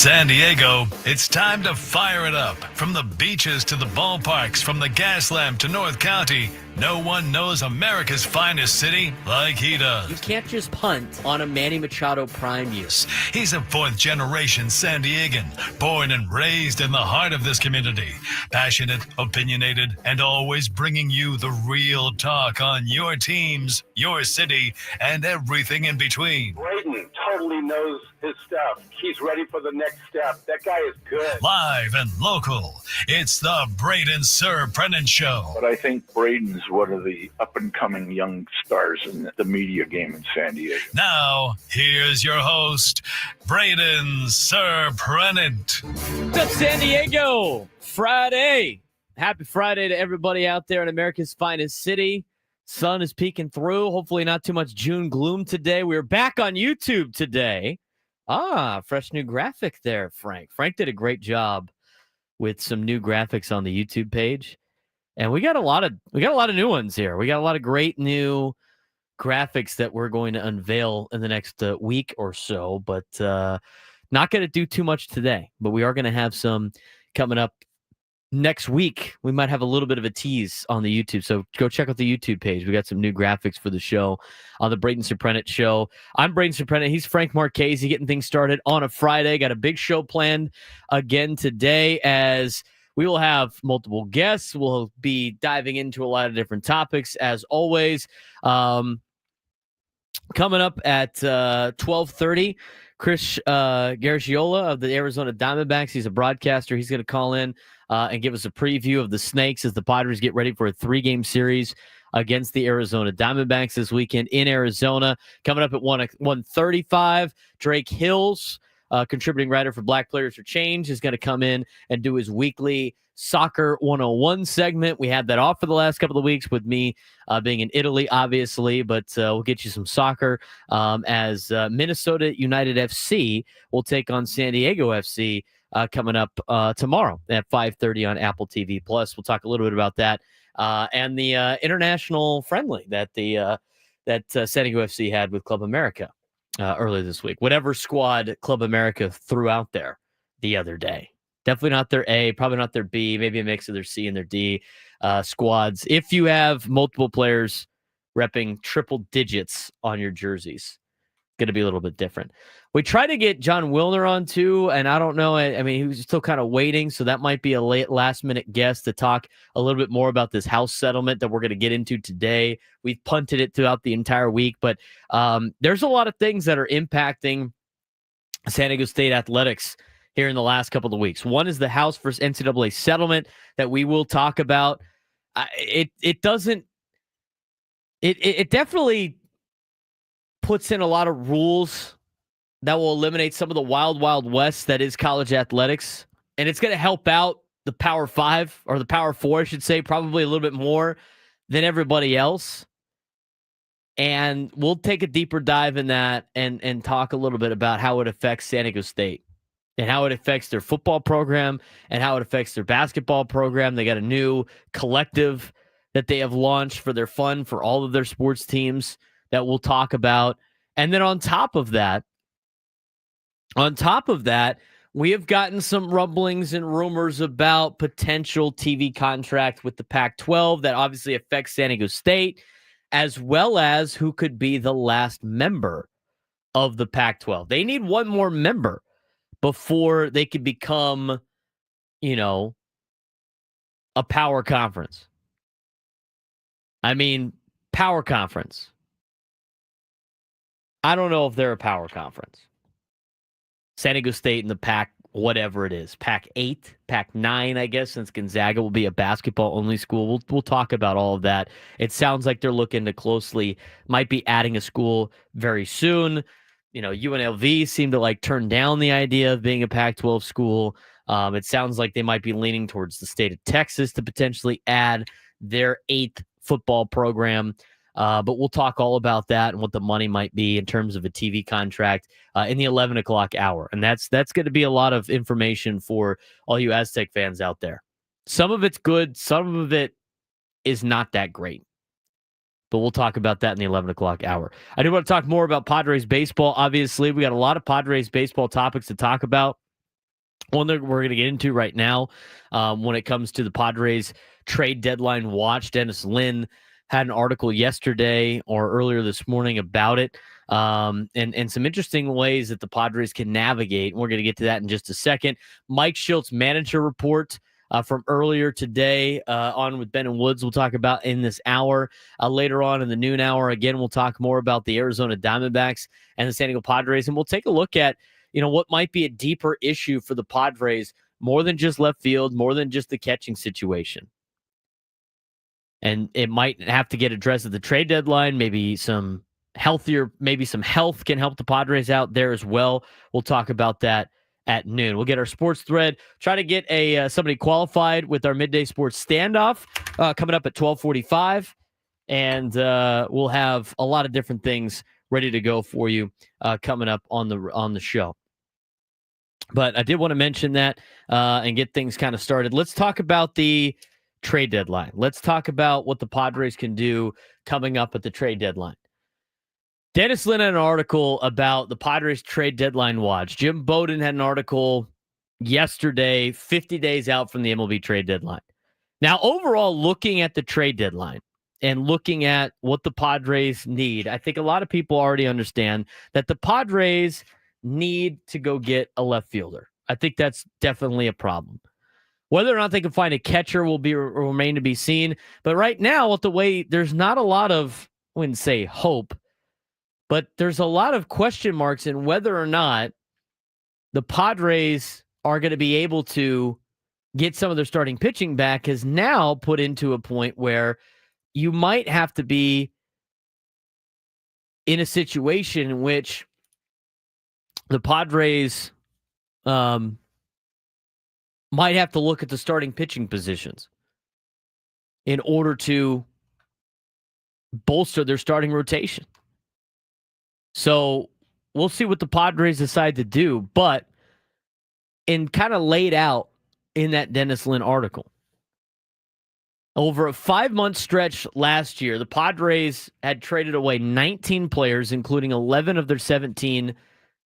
San Diego, it's time to fire it up. From the beaches to the ballparks, from the Gaslamp to North County, no one knows America's finest city like he does. You can't just punt on a Manny Machado prime year. He's a fourth-generation San Diegan, born and raised in the heart of this community. Passionate, opinionated, and always bringing you the real talk on your teams, your city, and everything in between. Braden totally knows his stuff. He's ready for the next step. That guy is good. Live and local, it's the Braden Surprenant Show. But I think Braden's one of the up-and-coming young stars in the media game in San Diego. Now, here's your host, Braden Surprenant. What's up, San Diego? Friday. Happy Friday to everybody out there in America's finest city. Sun is peeking through. Hopefully not too much June gloom today. We're back on YouTube today. Fresh new graphic there, Frank. Frank did a great job with some new graphics on the YouTube page. And we got a lot of new ones here. We got a lot of great new graphics that we're going to unveil in the next week or so, but not going to do too much today. But we are going to have some coming up next week. We might have a little bit of a tease on the YouTube, so go check out the YouTube page. We got some new graphics for the show on the Braden Surprenant Show. I'm Braden Surprenant. He's Frank Marchese, getting things started on a Friday. Got a big show planned again today, as we will have multiple guests. We'll be diving into a lot of different topics, as always. Coming up at 12:30, Chris Garagiola of the Arizona Diamondbacks. He's a broadcaster. He's going to call in and give us a preview of the Snakes as the Padres get ready for a 3-game series against the Arizona Diamondbacks this weekend in Arizona. Coming up at 1:35, Drake Hills, contributing writer for Black Players for Change, is going to come in and do his weekly Soccer 101 segment. We had that off for the last couple of weeks with me being in Italy, obviously, but we'll get you some soccer as Minnesota United FC will take on San Diego FC coming up tomorrow at 5:30 on Apple TV+. We'll talk a little bit about that and the international friendly that San Diego FC had with Club America earlier this week. Whatever squad Club America threw out there the other day. Definitely not their A, probably not their B, maybe a mix of their C and their D squads. If you have multiple players repping triple digits on your jerseys, it's going to be a little bit different. We tried to get John Wilner on too, and I don't know. I mean, he was still kind of waiting, so that might be a last-minute guest to talk a little bit more about this house settlement that we're going to get into today. We've punted it throughout the entire week, but there's a lot of things that are impacting San Diego State athletics here in the last couple of weeks. One is the House versus NCAA settlement that we will talk about. It definitely puts in a lot of rules that will eliminate some of the wild west that is college athletics. And it's going to help out the Power 5 or the Power 4, I should say, probably a little bit more than everybody else. And we'll take a deeper dive in that and talk a little bit about how it affects San Diego State and how it affects their football program and how it affects their basketball program. They got a new collective that they have launched for their fun for all of their sports teams that we'll talk about. And then on top of that, we have gotten some rumblings and rumors about potential TV contract with the Pac-12 that obviously affects San Diego State, as well as who could be the last member of the Pac-12. They need one more member before they could become, a power conference. I mean, power conference. I don't know if they're a power conference. San Diego State and the Pac, whatever it is, Pac-8, Pac-9, I guess, since Gonzaga will be a basketball-only school. We'll talk about all of that. It sounds like they're looking to might be adding a school very soon. UNLV seemed to turn down the idea of being a Pac-12 school. It sounds like they might be leaning towards the state of Texas to potentially add their 8th football program. But we'll talk all about that and what the money might be in terms of a TV contract in the 11 o'clock hour. And that's going to be a lot of information for all you Aztec fans out there. Some of it's good. Some of it is not that great. But we'll talk about that in the 11 o'clock hour. I do want to talk more about Padres baseball. Obviously, we got a lot of Padres baseball topics to talk about. one that we're going to get into right now when it comes to the Padres trade deadline watch. Dennis Lin had an article yesterday or earlier this morning about it, and some interesting ways that the Padres can navigate. We're going to get to that in just a second. Mike Schultz manager report from earlier today on with Ben and Woods we'll talk about in this hour. Later on in the noon hour, again, we'll talk more about the Arizona Diamondbacks and the San Diego Padres, and we'll take a look at what might be a deeper issue for the Padres, more than just left field, more than just the catching situation. And it might have to get addressed at the trade deadline. Maybe some health can help the Padres out there as well. We'll talk about that at noon. We'll get our sports thread, try to get somebody qualified with our midday sports standoff coming up at 12:45. And we'll have a lot of different things ready to go for you coming up on the show. But I did want to mention that and get things kind of started. Let's talk about the trade deadline. Let's talk about what the Padres can do coming up at the trade deadline. Dennis Lin had an article about the Padres trade deadline watch. Jim Bowden had an article yesterday, 50 days out from the MLB trade deadline. Now, overall, looking at the trade deadline and looking at what the Padres need, I think a lot of people already understand that the Padres need to go get a left fielder. I think that's definitely a problem. Whether or not they can find a catcher will remain to be seen. But right now, with the way there's not a lot of, I wouldn't say hope, but there's a lot of question marks in whether or not the Padres are going to be able to get some of their starting pitching back, has now put into a point where you might have to be in a situation in which the Padres might have to look at the starting pitching positions in order to bolster their starting rotation. So we'll see what the Padres decide to do, but kind of laid out in that Dennis Lin article, over a 5-month stretch last year, the Padres had traded away 19 players, including 11 of their 17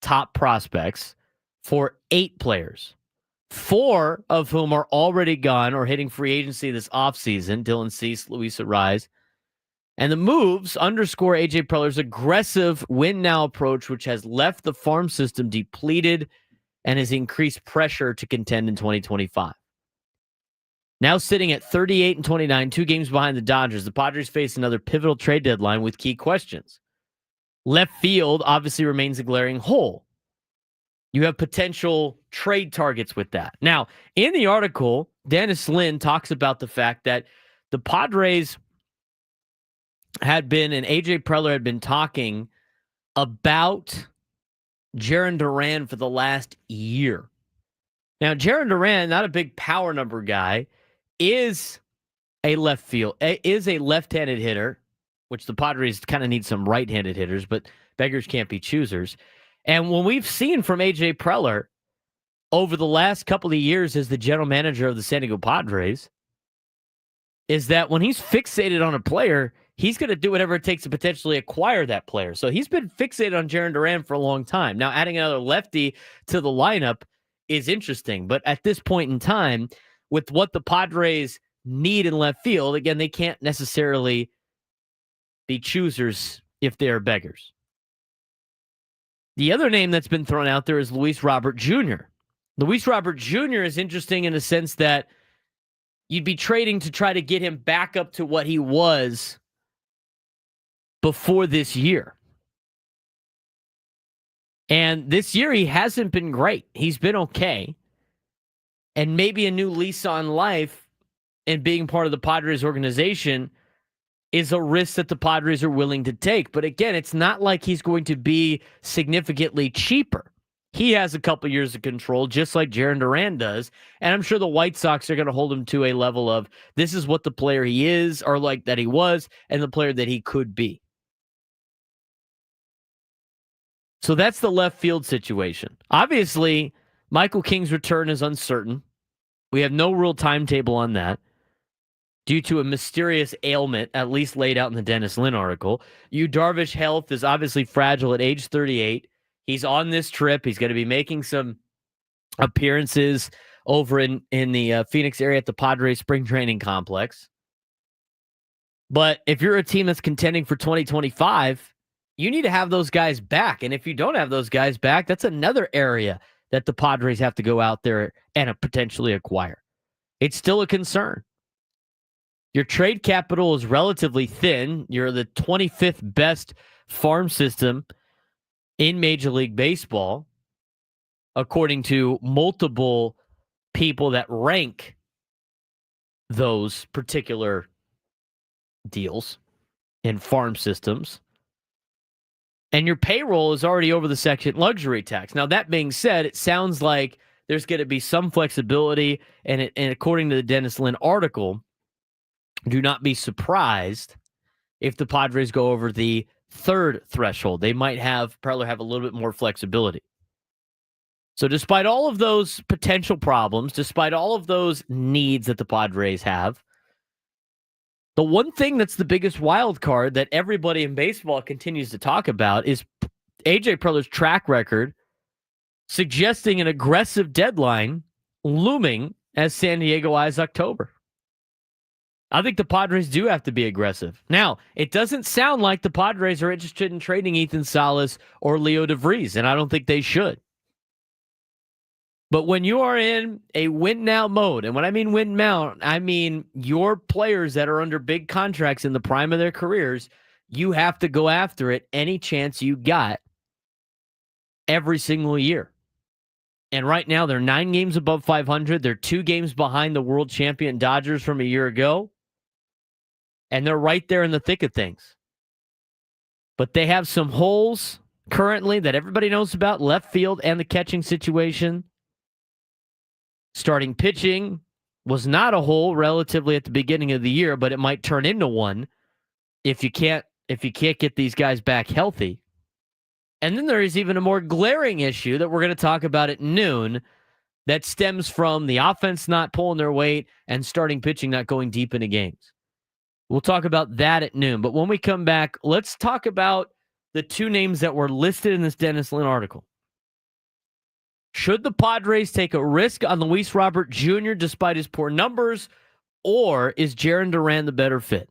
top prospects, for 8 players. 4 of whom are already gone or hitting free agency this offseason: Dylan Cease, Luis Ariz. And the moves underscore A.J. Preller's aggressive win-now approach, which has left the farm system depleted and has increased pressure to contend in 2025. Now sitting at 38-29, 2 games behind the Dodgers, the Padres face another pivotal trade deadline with key questions. Left field obviously remains a glaring hole. You have potential trade targets with that. Now, in the article, Dennis Lin talks about the fact that the Padres and A.J. Preller had been talking about Jarren Duran for the last year. Now, Jarren Duran, not a big power number guy, is a left-handed hitter, which the Padres kind of need some right-handed hitters, but beggars can't be choosers. And when we've seen from A.J. Preller over the last couple of years as the general manager of the San Diego Padres, is that when he's fixated on a player, he's going to do whatever it takes to potentially acquire that player. So he's been fixated on Jarren Duran for a long time. Now, adding another lefty to the lineup is interesting. But at this point in time, with what the Padres need in left field, again, they can't necessarily be choosers if they're beggars. The other name that's been thrown out there is Luis Robert Jr. Luis Robert Jr. is interesting in the sense that you'd be trading to try to get him back up to what he was before this year. And this year, he hasn't been great. He's been okay. And maybe a new lease on life and being part of the Padres organization is a risk that the Padres are willing to take. But again, it's not like he's going to be significantly cheaper. He has a couple years of control, just like Jarren Duran does. And I'm sure the White Sox are going to hold him to a level of this is what the player he is, or like that he was, and the player that he could be. So that's the left field situation. Obviously, Michael King's return is uncertain. We have no real timetable on that due to a mysterious ailment, at least laid out in the Dennis Lin article. Yu Darvish health is obviously fragile at age 38. He's on this trip. He's going to be making some appearances over in the Phoenix area at the Padres spring training complex. But if you're a team that's contending for 2025, you need to have those guys back. And if you don't have those guys back, that's another area that the Padres have to go out there and potentially acquire. It's still a concern. Your trade capital is relatively thin. You're the 25th best farm system in Major League Baseball, according to multiple people that rank those particular deals in farm systems. And your payroll is already over the section luxury tax. Now, that being said, it sounds like there's going to be some flexibility. And according to the Dennis Lin article, do not be surprised if the Padres go over the third threshold. They might probably have a little bit more flexibility. So despite all of those potential problems, despite all of those needs that the Padres have, the one thing that's the biggest wild card that everybody in baseball continues to talk about is A.J. Preller's track record suggesting an aggressive deadline looming as San Diego eyes October. I think the Padres do have to be aggressive. Now, it doesn't sound like the Padres are interested in trading Ethan Salas or Leo DeVries, and I don't think they should. But when you are in a win-now mode, and when I mean win-now, I mean your players that are under big contracts in the prime of their careers, you have to go after it any chance you got every single year. And right now, they're 9 games above 500. They're 2 games behind the world champion Dodgers from a year ago. And they're right there in the thick of things. But they have some holes currently that everybody knows about, left field and the catching situation. Starting pitching was not a hole relatively at the beginning of the year, but it might turn into one if you can't get these guys back healthy. And then there is even a more glaring issue that we're going to talk about at noon that stems from the offense not pulling their weight and starting pitching not going deep into games. We'll talk about that at noon. But when we come back, let's talk about the 2 names that were listed in this Dennis Lin article. Should the Padres take a risk on Luis Robert Jr. despite his poor numbers, or is Jarren Duran the better fit?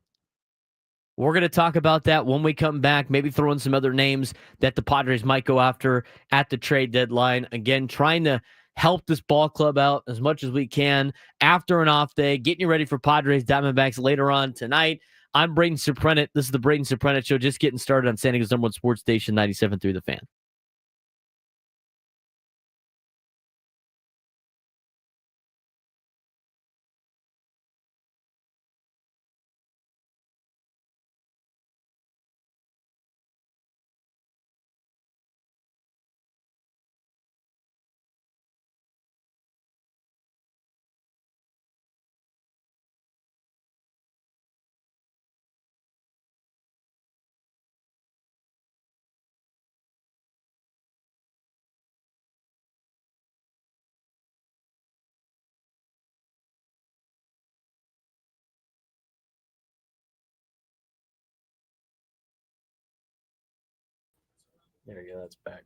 We're going to talk about that when we come back, maybe throw in some other names that the Padres might go after at the trade deadline. Again, trying to help this ball club out as much as we can after an off day, getting you ready for Padres Diamondbacks later on tonight. I'm Braden Surprenant. This is the Braden Surprenant Show, just getting started on San Diego's #1 sports station, 97.3 The Fan. There you go. That's back.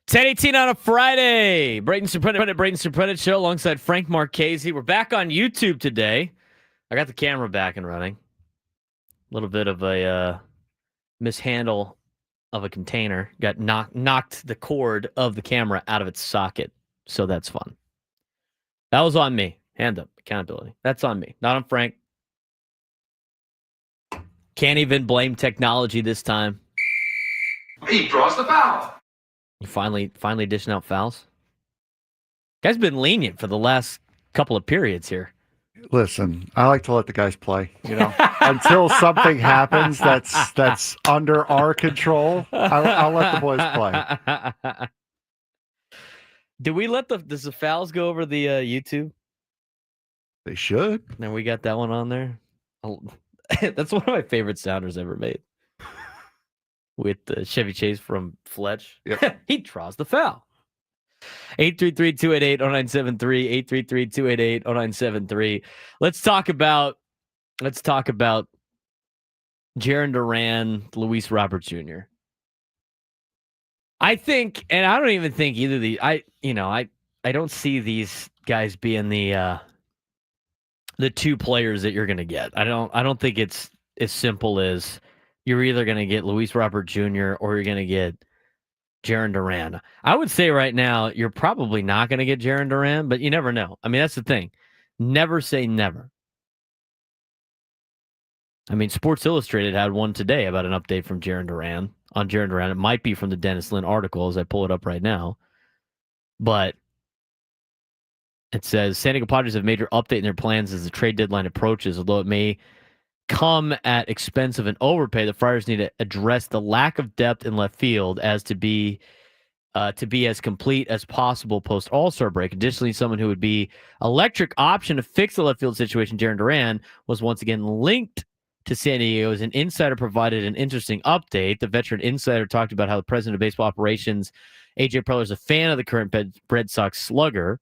10:18 on a Friday. Braden Surprenant show alongside Frank Marchese. We're back on YouTube today. I got the camera back and running. A little bit of a mishandle of a container. Got knocked the cord of the camera out of its socket. So that's fun. That was on me. Hand up. Accountability. That's on me. Not on Frank. Can't even blame technology this time. He draws the foul. You finally dishing out fouls? Guy's been lenient for the last couple of periods here. Listen, I like to let the guys play, until something happens that's under our control. I'll let the boys play. Does the fouls go over the YouTube? They should. And we got that one on there. That's one of my favorite sounders ever made. With Chevy Chase from Fletch. Yep. He draws the foul. 833-288-0973. 833-288-0973. Let's talk about Jarren Duran, Luis Robert Jr. I think, and I don't even think either of these. I don't see these guys being the two players that you're going to get. I don't think it's as simple as you're either going to get Luis Robert Jr. or you're going to get Jarren Duran. I would say right now you're probably not going to get Jarren Duran, but you never know. I mean, that's the thing. Never say never. I mean, Sports Illustrated had one today about an update from Jarren Duran on Jarren Duran. It might be from the Dennis Lynn article as I pull it up right now. But it says San Diego Padres have major update in their plans as the trade deadline approaches, although it may come at expense of an overpay. The Friars need to address the lack of depth in left field as to be as complete as possible post All-Star break. Additionally, someone who would be electric option to fix the left field situation, Jarren Duran, was once again linked to San Diego as an insider provided an interesting update. The veteran insider talked about how the president of baseball operations, AJ Preller, is a fan of the current Red Sox slugger.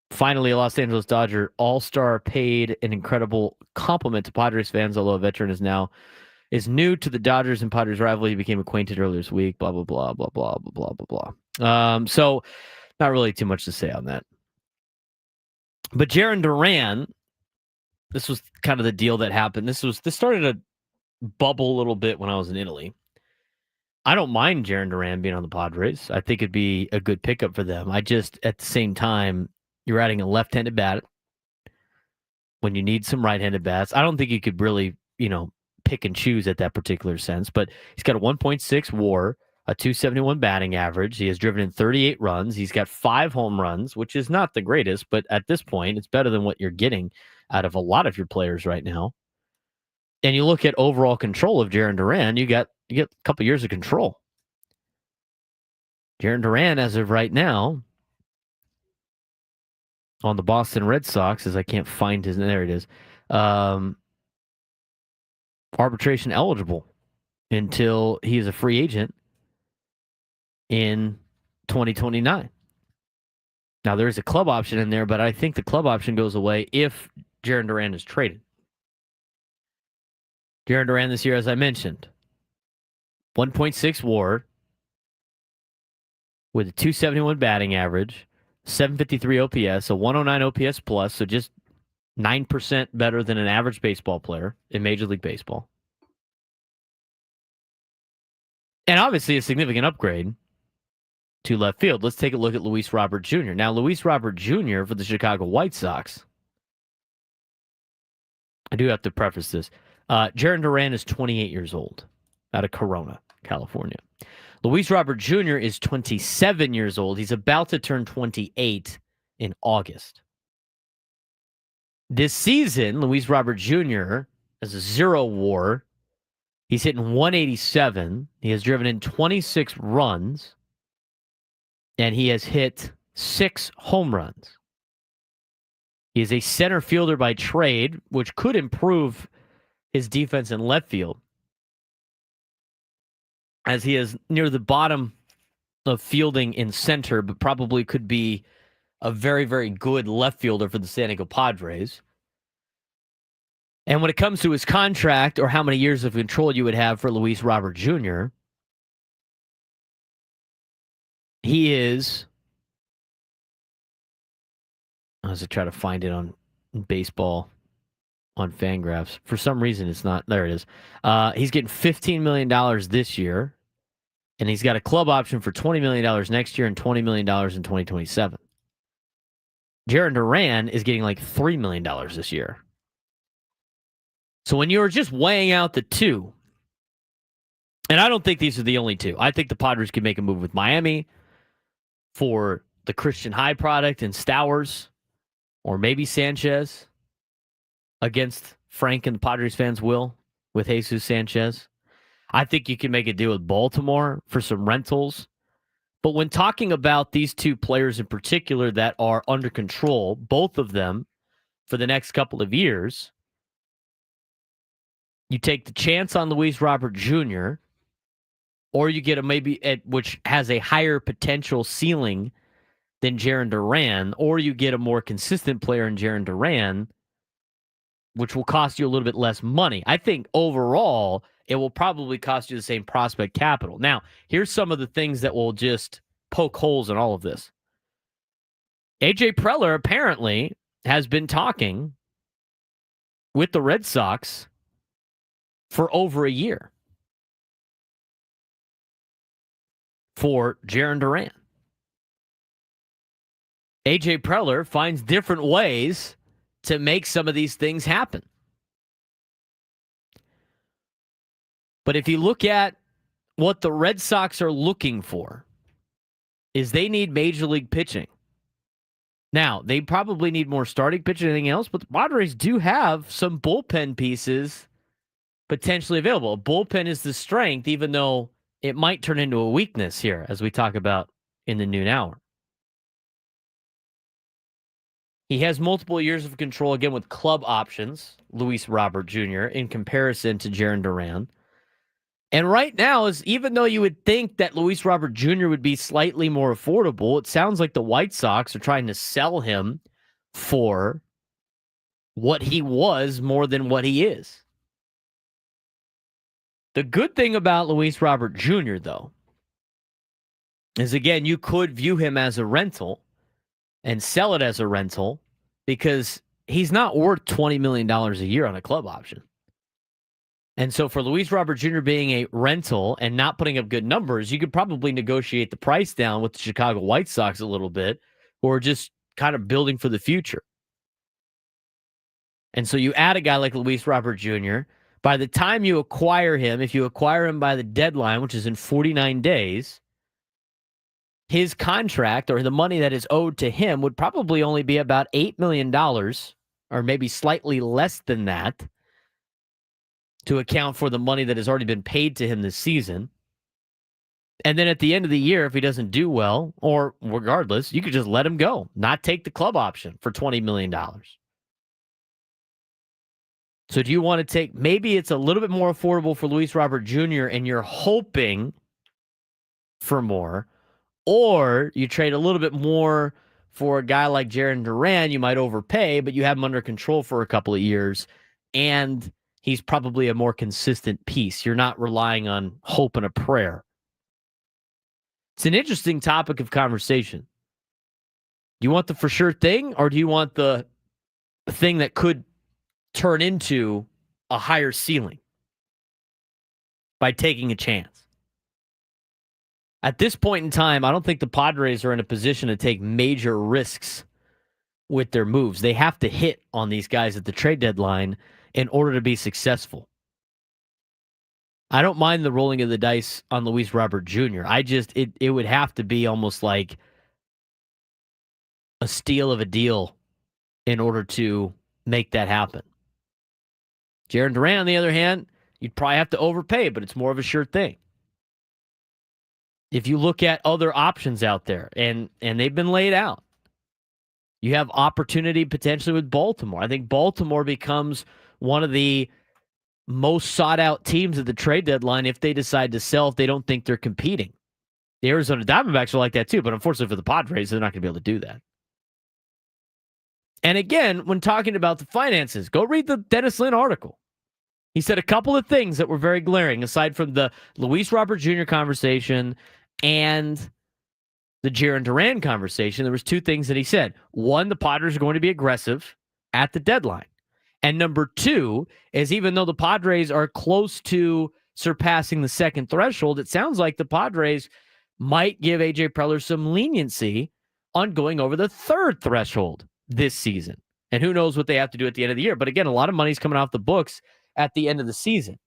Finally, a Los Angeles Dodger all-star paid an incredible compliment to Padres fans, although a veteran is new to the Dodgers and Padres rivalry. He became acquainted earlier this week, blah, blah, blah, blah, blah, blah, blah, blah, blah. So not really too much to say on that. But Jarren Duran, this was kind of the deal that happened. This started a bubble a little bit when I was in Italy. I don't mind Jarren Duran being on the Padres. I think it'd be a good pickup for them. I just, at the same time, you're adding a left-handed bat when you need some right-handed bats. I don't think you could really, pick and choose at that particular sense, but he's got a 1.6 WAR, a 271 batting average. He has driven in 38 runs. He's got 5 home runs, which is not the greatest, but at this point, it's better than what you're getting out of a lot of your players right now. And you look at overall control of Jarren Duran, you get a couple years of control. Jarren Duran, as of right now, on the Boston Red Sox, as I can't find his, there it is, arbitration eligible until he is a free agent in 2029. Now, there is a club option in there, but I think the club option goes away if Jarren Duran is traded. Jarren Duran this year, as I mentioned, 1.6 WAR with a 271 batting average, 753 OPS, a 109 OPS plus, so just 9% better than an average baseball player in Major League Baseball. And obviously a significant upgrade to left field. Let's take a look at Luis Robert Jr. Now, Luis Robert Jr. for the Chicago White Sox. I do have to preface this. Jarren Duran is 28 years old out of Corona, California. Luis Robert Jr. is 27 years old. He's about to turn 28 in August. This season, Luis Robert Jr. has a 0 WAR. He's hitting 187. He has driven in 26 runs. And he has hit 6 home runs. He is a center fielder by trade, which could improve his defense in left field, as he is near the bottom of fielding in center, but probably could be a very, very good left fielder for the San Diego Padres. And when it comes to his contract or how many years of control you would have for Luis Robert Jr., He is. I was to try to find it on baseball on Fangraphs. For some reason, it's not. There it is. He's getting $15 million this year, and he's got a club option for $20 million next year and $20 million in 2027. Jarren Duran is getting like $3 million this year. So when you're just weighing out the two, and I don't think these are the only two. I think the Padres could make a move with Miami for the Christian High product and Stowers, or maybe Sanchez against Frank and the Padres fans will with Jesus Sanchez. I think you can make a deal with Baltimore for some rentals. But when talking about these two players in particular that are under control, both of them for the next couple of years, you take the chance on Luis Robert Jr., or you get a maybe at which has a higher potential ceiling than Jarren Duran, or you get a more consistent player in Jarren Duran, which will cost you a little bit less money. I think overall, it will probably cost you the same prospect capital. Now, here's some of the things that will just poke holes in all of this. AJ Preller apparently has been talking with the Red Sox for over a year for Jarren Duran. AJ Preller finds different ways to make some of these things happen. But if you look at what the Red Sox are looking for, is they need major league pitching. Now, they probably need more starting pitching than anything else, but the Padres do have some bullpen pieces potentially available. A bullpen is the strength, even though it might turn into a weakness here, as we talk about in the noon hour. He has multiple years of control, again, with club options, Luis Robert Jr., in comparison to Jarren Duran. And right now, even though you would think that Luis Robert Jr. would be slightly more affordable, it sounds like the White Sox are trying to sell him for what he was more than what he is. The good thing about Luis Robert Jr., though, is, again, you could view him as a rental and sell it as a rental because he's not worth $20 million a year on a club option. And so for Luis Robert Jr. being a rental and not putting up good numbers, you could probably negotiate the price down with the Chicago White Sox a little bit, or just kind of building for the future. And so you add a guy like Luis Robert Jr., by the time you acquire him, if you acquire him by the deadline, which is in 49 days, his contract or the money that is owed to him would probably only be about $8 million, or maybe slightly less than that, to account for the money that has already been paid to him this season. And then at the end of the year, if he doesn't do well, or regardless, you could just let him go, not take the club option for $20 million. So do you want to take, maybe it's a little bit more affordable for Luis Robert Jr. and you're hoping for more, or you trade a little bit more for a guy like Jarren Duran, you might overpay, but you have him under control for a couple of years, and he's probably a more consistent piece. You're not relying on hope and a prayer. It's an interesting topic of conversation. Do you want the for sure thing, or do you want the thing that could turn into a higher ceiling by taking a chance? At this point in time, I don't think the Padres are in a position to take major risks with their moves. They have to hit on these guys at the trade deadline in order to be successful. I don't mind the rolling of the dice on Luis Robert Jr. It would have to be almost like a steal of a deal in order to make that happen. Jarren Duran, on the other hand, you'd probably have to overpay, but it's more of a sure thing. If you look at other options out there, and they've been laid out, you have opportunity potentially with Baltimore. I think Baltimore becomes one of the most sought-out teams at the trade deadline if they decide to sell, if they don't think they're competing. The Arizona Diamondbacks are like that too, but unfortunately for the Padres, they're not going to be able to do that. And again, when talking about the finances, go read the Dennis Lin article. He said a couple of things that were very glaring, aside from the Luis Robert Jr. conversation and the Jarren Duran conversation, there was two things that he said. One, the Padres are going to be aggressive at the deadline. And number two is even though the Padres are close to surpassing the second threshold, it sounds like the Padres might give A.J. Preller some leniency on going over the third threshold this season. And who knows what they have to do at the end of the year. But again, a lot of money's coming off the books at the end of the season.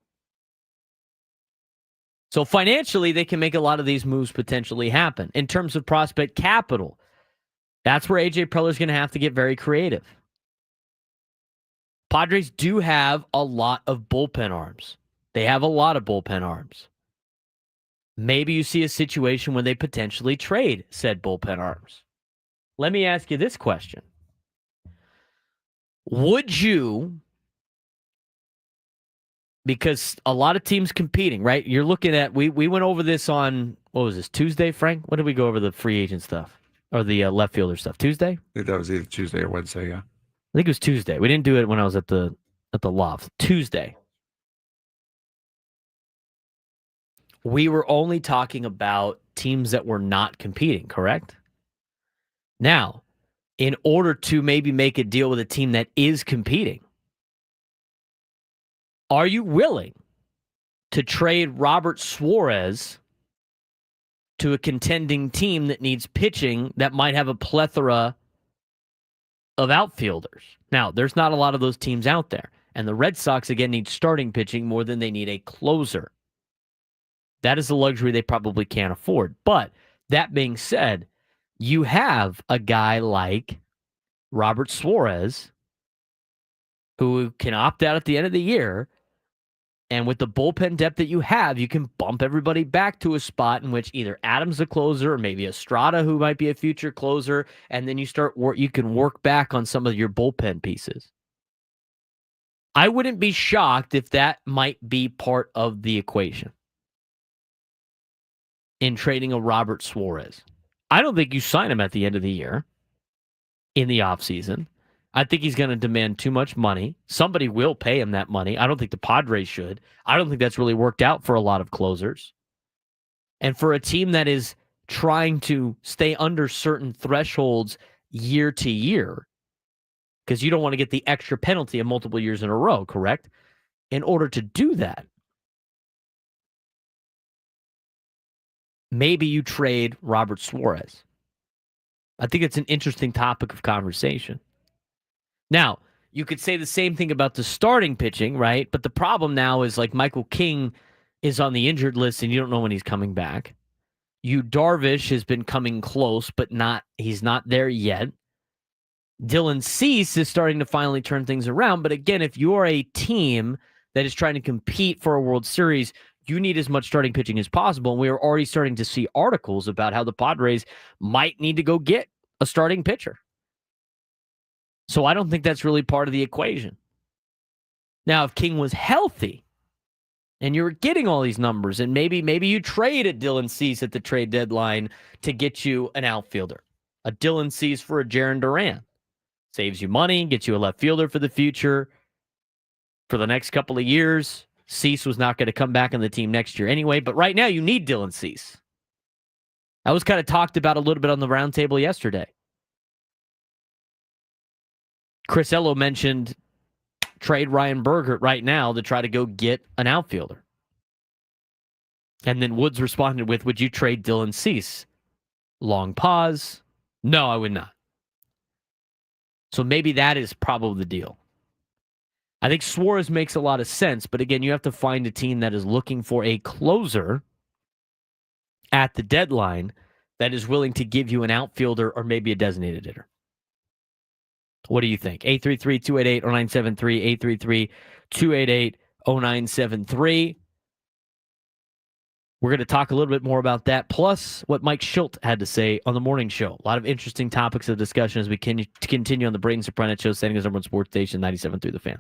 So financially, they can make a lot of these moves potentially happen. In terms of prospect capital, that's where A.J. Preller is going to have to get very creative. Padres do have a lot of bullpen arms. They have a lot of bullpen arms. Maybe you see a situation when they potentially trade said bullpen arms. Let me ask you this question. Would you, because a lot of teams competing, right? You're looking at, we went over this on, what was this, Tuesday, Frank? When did we go over the free agent stuff? Or the left fielder stuff? Tuesday? I think that was either Tuesday or Wednesday, yeah. I think it was Tuesday. We didn't do it when I was at the loft. Tuesday. We were only talking about teams that were not competing, correct? Now, in order to maybe make a deal with a team that is competing, are you willing to trade Robert Suarez to a contending team that needs pitching that might have a plethora of outfielders? Now, there's not a lot of those teams out there. And the Red Sox, again, need starting pitching more than they need a closer. That is a luxury they probably can't afford. But that being said, you have a guy like Robert Suarez who can opt out at the end of the year. And with the bullpen depth that you have, you can bump everybody back to a spot in which either Adams the closer or maybe Estrada, who might be a future closer, and then you can work back on some of your bullpen pieces. I wouldn't be shocked if that might be part of the equation in trading a Robert Suarez. I don't think you sign him at the end of the year in the offseason. I think he's going to demand too much money. Somebody will pay him that money. I don't think the Padres should. I don't think that's really worked out for a lot of closers. And for a team that is trying to stay under certain thresholds year to year, because you don't want to get the extra penalty of multiple years in a row, correct? In order to do that, maybe you trade Robert Suarez. I think it's an interesting topic of conversation. Now, you could say the same thing about the starting pitching, right? But the problem now is like Michael King is on the injured list and you don't know when he's coming back. Darvish has been coming close, but he's not there yet. Dylan Cease is starting to finally turn things around. But again, if you're a team that is trying to compete for a World Series, you need as much starting pitching as possible. And we are already starting to see articles about how the Padres might need to go get a starting pitcher. So I don't think that's really part of the equation. Now, if King was healthy and you were getting all these numbers, and maybe you traded Dylan Cease at the trade deadline to get you an outfielder, a Dylan Cease for a Jarren Duran, saves you money, gets you a left fielder for the future. For the next couple of years, Cease was not going to come back on the team next year anyway, but right now you need Dylan Cease. That was kind of talked about a little bit on the roundtable yesterday. Chris Ello mentioned trade Ryan Bergert right now to try to go get an outfielder. And then Woods responded with, would you trade Dylan Cease? Long pause. No, I would not. So maybe that is probably the deal. I think Suarez makes a lot of sense, but again, you have to find a team that is looking for a closer at the deadline that is willing to give you an outfielder or maybe a designated hitter. What do you think? 833-288-0973, 833-288-0973. We're going to talk a little bit more about that, plus what Mike Schilt had to say on the morning show. A lot of interesting topics of discussion as we continue on the Braden Surprenant Show, standing as number one sports station, 97.3 The Fan.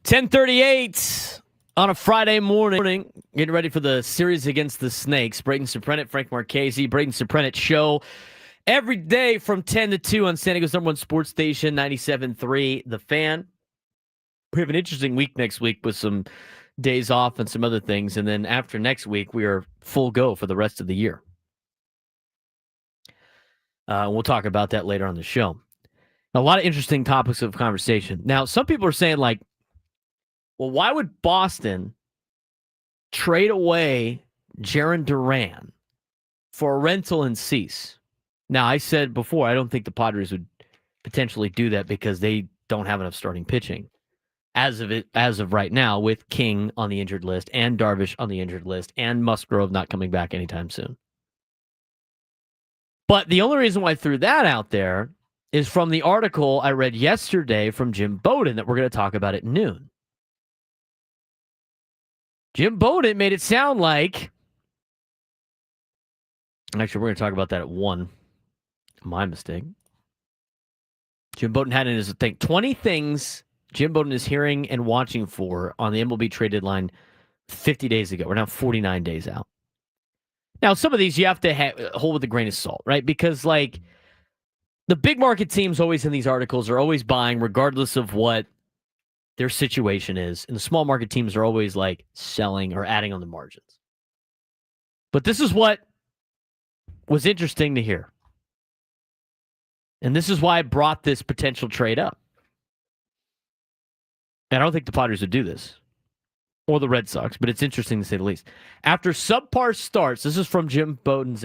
10:38 on a Friday morning, getting ready for the series against the Snakes. Braden Surprenant, Frank Marchese, Braden Surprenant Show every day from 10 to 2 on San Diego's #1 sports station, 97.3 The Fan. We have an interesting week next week with some days off and some other things. And then after next week, we are full go for the rest of the year. We'll talk about that later on the show. A lot of interesting topics of conversation. Now, some people are saying, like, well, why would Boston trade away Jarren Duran for a rental and Cease? Now, I said before, I don't think the Padres would potentially do that because they don't have enough starting pitching as of right now, with King on the injured list and Darvish on the injured list and Musgrove not coming back anytime soon. But the only reason why I threw that out there is from the article I read yesterday from Jim Bowden that we're going to talk about at noon. Jim Bowden made it sound like, actually, we're going to talk about that at 1. My mistake. Jim Bowden had in his thing 20 things Jim Bowden is hearing and watching for on the MLB trade deadline 50 days ago. We're now 49 days out. Now, some of these you have to hold with a grain of salt, right? Because, like, the big market teams always in these articles are always buying regardless of what their situation is. And the small market teams are always, like, selling or adding on the margins. But this is what was interesting to hear. And this is why I brought this potential trade up. And I don't think the Padres would do this, or the Red Sox, but it's interesting to say the least. After subpar starts, this is from Jim Bowden's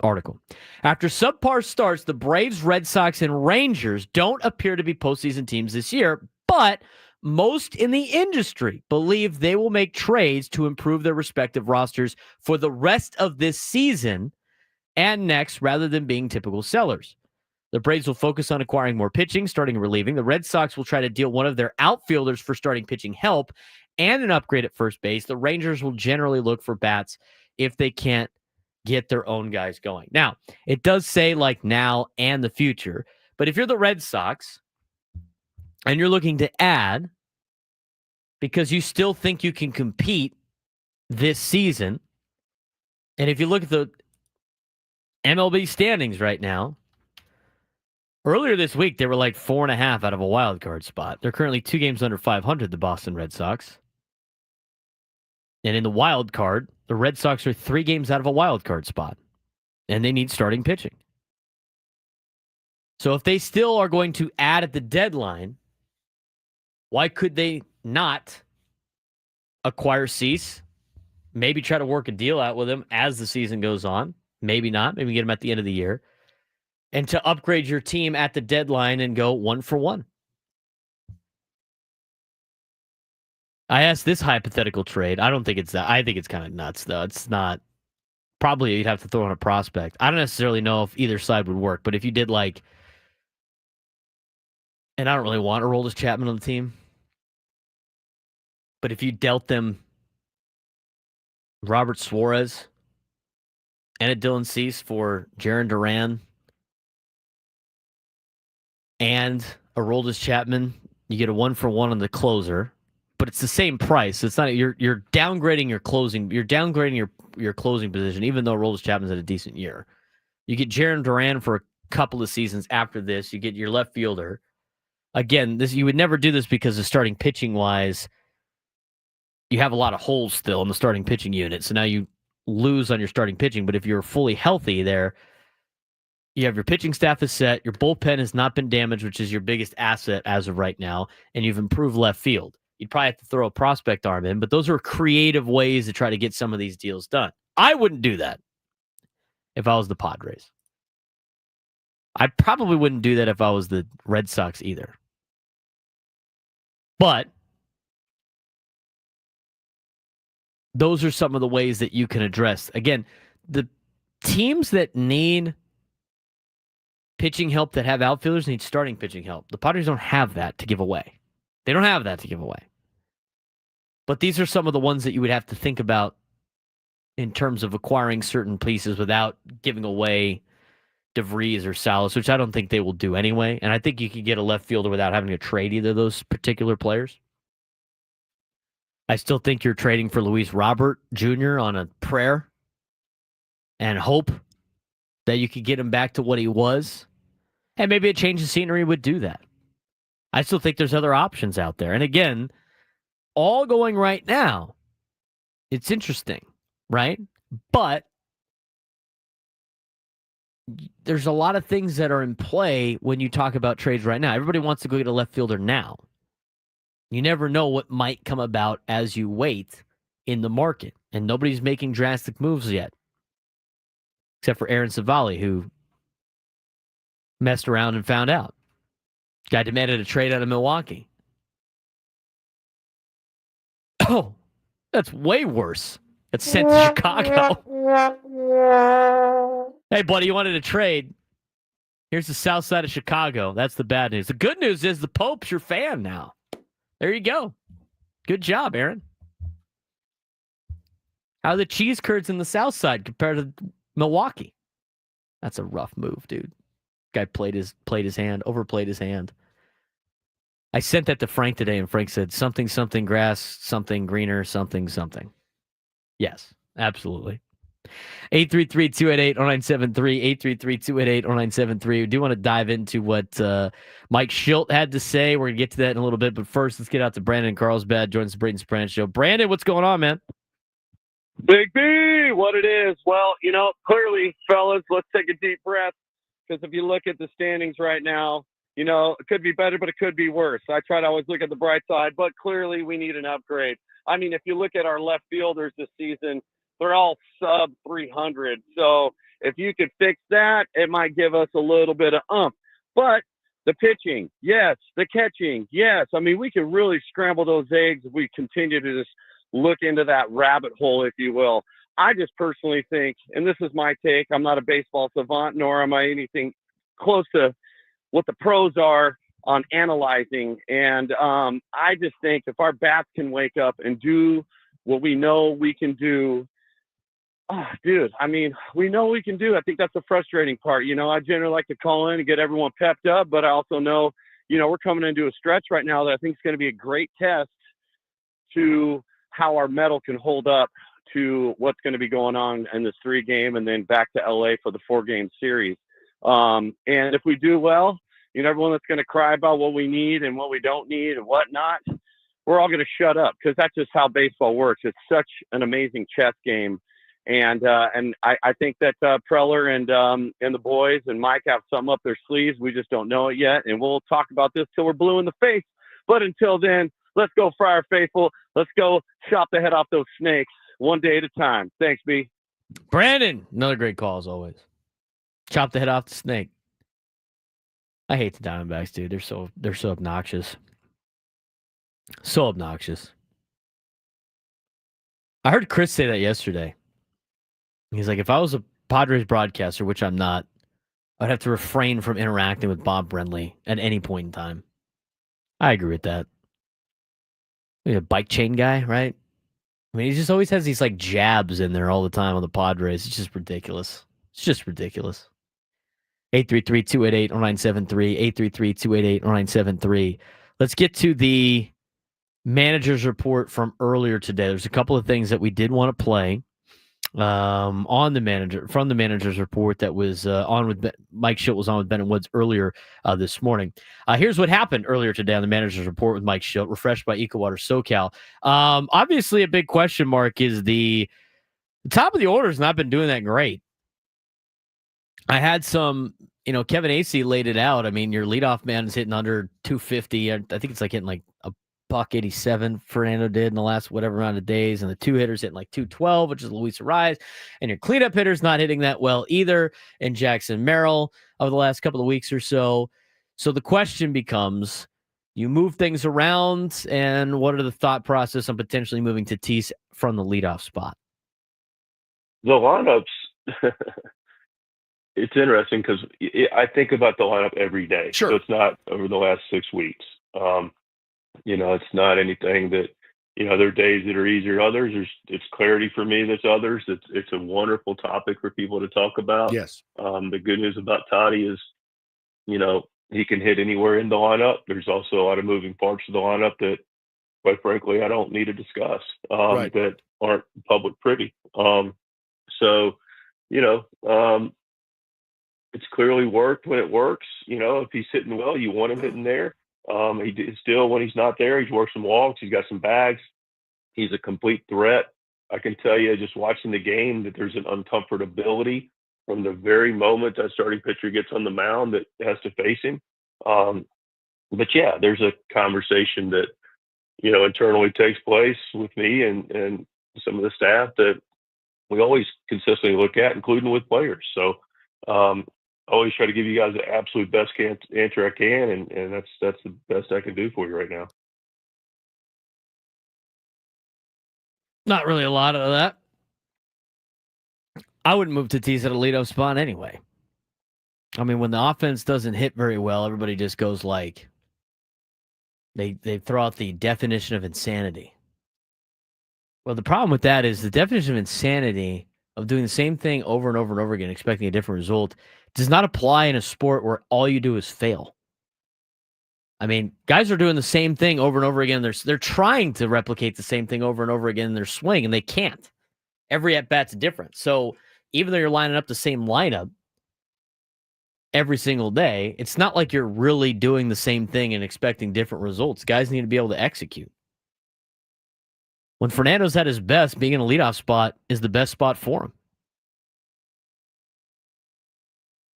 article. After subpar starts, the Braves, Red Sox, and Rangers don't appear to be postseason teams this year, but most in the industry believe they will make trades to improve their respective rosters for the rest of this season and next, rather than being typical sellers. The Braves will focus on acquiring more pitching, starting relieving. The Red Sox will try to deal one of their outfielders for starting pitching help and an upgrade at first base. The Rangers will generally look for bats if they can't get their own guys going. Now, it does say like now and the future, but if you're the Red Sox and you're looking to add because you still think you can compete this season, and if you look at the MLB standings right now, earlier this week, they were like 4.5 out of a wild card spot. They're currently 2 games under 500, the Boston Red Sox. And in the wild card, the Red Sox are 3 games out of a wild card spot. And they need starting pitching. So if they still are going to add at the deadline, why could they not acquire Cease? Maybe try to work a deal out with him as the season goes on. Maybe not. Maybe get him at the end of the year. And to upgrade your team at the deadline and go 1-for-1. I asked this hypothetical trade. I don't think it's that. I think it's kind of nuts, though. It's not. Probably you'd have to throw in a prospect. I don't necessarily know if either side would work, but if you did like, and I don't really want Aroldis Chapman on the team, but if you dealt them Robert Suarez and a Dylan Cease for Jarren Duran and Aroldis Chapman, you get a 1-for-1 on the closer, but it's the same price. It's not you're downgrading your closing. You're downgrading your closing position, even though Aroldis Chapman's had a decent year. You get Jarren Duran for a couple of seasons after this. You get your left fielder. Again, this you would never do this because of starting pitching wise. You have a lot of holes still in the starting pitching unit, so now you lose on your starting pitching. But if you're fully healthy there, you have your pitching staff is set, your bullpen has not been damaged, which is your biggest asset as of right now, and you've improved left field. You'd probably have to throw a prospect arm in, but those are creative ways to try to get some of these deals done. I wouldn't do that if I was the Padres. I probably wouldn't do that if I was the Red Sox either. But those are some of the ways that you can address. Again, the teams that need pitching help that have outfielders need starting pitching help. The Padres don't have that to give away. They don't have that to give away. But these are some of the ones that you would have to think about in terms of acquiring certain pieces without giving away DeVries or Salas, which I don't think they will do anyway. And I think you could get a left fielder without having to trade either of those particular players. I still think you're trading for Luis Robert Jr. on a prayer and hope that you could get him back to what he was. And maybe a change of scenery would do that. I still think there's other options out there. And again, all going right now, it's interesting, right? But there's a lot of things that are in play when you talk about trades right now. Everybody wants to go get a left fielder now. You never know what might come about as you wait in the market. And nobody's making drastic moves yet, except for Aaron Savali, who messed around and found out. Guy demanded a trade out of Milwaukee. Oh, that's way worse. That's sent to Chicago. Hey, buddy, you wanted a trade. Here's the south side of Chicago. That's the bad news. The good news is the Pope's your fan now. There you go. Good job, Aaron. How are the cheese curds in the south side compared to Milwaukee? That's a rough move, dude. Guy played his hand, overplayed his hand. I sent that to Frank today, and Frank said something grass, something greener, something. Yes, absolutely. 833-288-0973, 833-288-0973. We do want to dive into what Mike Schilt had to say. We're going to get to that in a little bit, but first, let's get out to Brandon in Carlsbad, joins the Braden Surprenant Show. Brandon, what's going on, man? Big B, what it is. Well, clearly, fellas, let's take a deep breath, because if you look at the standings right now, it could be better, but it could be worse. I try to always look at the bright side, but clearly we need an upgrade. I mean, if you look at our left fielders this season, they're all sub 300. So if you could fix that, it might give us a little bit of But the pitching, yes. The catching, yes. I mean, we can really scramble those eggs if we continue to just look into that rabbit hole, if you will. I just personally think, and this is my take, I'm not a baseball savant, nor am I anything close to what the pros are on analyzing. And I just think if our bats can wake up and do what we know we can do, we know we can do. I think that's the frustrating part. I generally like to call in and get everyone pepped up, but I also know, we're coming into a stretch right now that I think is going to be a great test to how our metal can hold up to what's going to be going on in this 3-game and then back to LA for the 4-game series. And if we do well, everyone that's going to cry about what we need and what we don't need and whatnot, we're all going to shut up, because that's just how baseball works. It's such an amazing chess game. And I think that Preller and the boys and Mike have something up their sleeves. We just don't know it yet. And we'll talk about this till we're blue in the face. But until then, let's go, Friar Faithful. Let's go chop the head off those snakes one day at a time. Thanks, B. Brandon, another great call as always. Chop the head off the snake. I hate the Diamondbacks, dude. They're so obnoxious. So obnoxious. I heard Chris say that yesterday. He's like, if I was a Padres broadcaster, which I'm not, I'd have to refrain from interacting with Bob Brenly at any point in time. I agree with that. He's a bike chain guy, right? I mean, he just always has these like jabs in there all the time on the Padres. It's just ridiculous. 833-288-0973, 833-288-0973. Let's get to the manager's report from earlier today. There's a couple of things that we did want to play from the manager's report that was on with Mike Schilt was on with Ben and Woods earlier this morning. Here's what happened earlier today on the manager's report with Mike Schilt, refreshed by EcoWater SoCal. Obviously, a big question mark is the top of the order has not been doing that great. I had some, Kevin Acee laid it out. I mean, your leadoff man is hitting under 250. I think it's like hitting like a $187 Fernando did in the last whatever amount of days, and the two hitters hitting like 212, which is Luis Ariz, and your cleanup hitter's not hitting that well either, and Jackson Merrill over the last couple of weeks or so. So the question becomes, you move things around, and what are the thought process on potentially moving Tatis from the leadoff spot? The lineups, it's interesting because I think about the lineup every day. Sure. So it's not over the last 6 weeks. It's not anything that, there are days that are easier than others. It's clarity for me that's others. It's a wonderful topic for people to talk about. Yes. The good news about Toddy is, he can hit anywhere in the lineup. There's also a lot of moving parts of the lineup that, quite frankly, I don't need to discuss Right. that aren't public privy. It's clearly worked when it works. If he's hitting well, you want him hitting there. Still, when he's not there, he's worked some walks. He's got some bags. He's a complete threat. I can tell you, just watching the game, that there's an uncomfortability from the very moment that starting pitcher gets on the mound that has to face him. But yeah, there's a conversation that, internally takes place with me and some of the staff that we always consistently look at, including with players. So I always try to give you guys the absolute best answer I can, and that's the best I can do for you right now. Not really a lot of that. I wouldn't move Tatis at a leadoff spot anyway. I mean, when the offense doesn't hit very well, everybody just goes like, they throw out the definition of insanity. Well, the problem with that is the definition of insanity of doing the same thing over and over and over again, expecting a different result, does not apply in a sport where all you do is fail. I mean, guys are doing the same thing over and over again. They're trying to replicate the same thing over and over again in their swing, and they can't. Every at-bat's different. So even though you're lining up the same lineup every single day, it's not like you're really doing the same thing and expecting different results. Guys need to be able to execute. When Fernando's at his best, being in a leadoff spot is the best spot for him.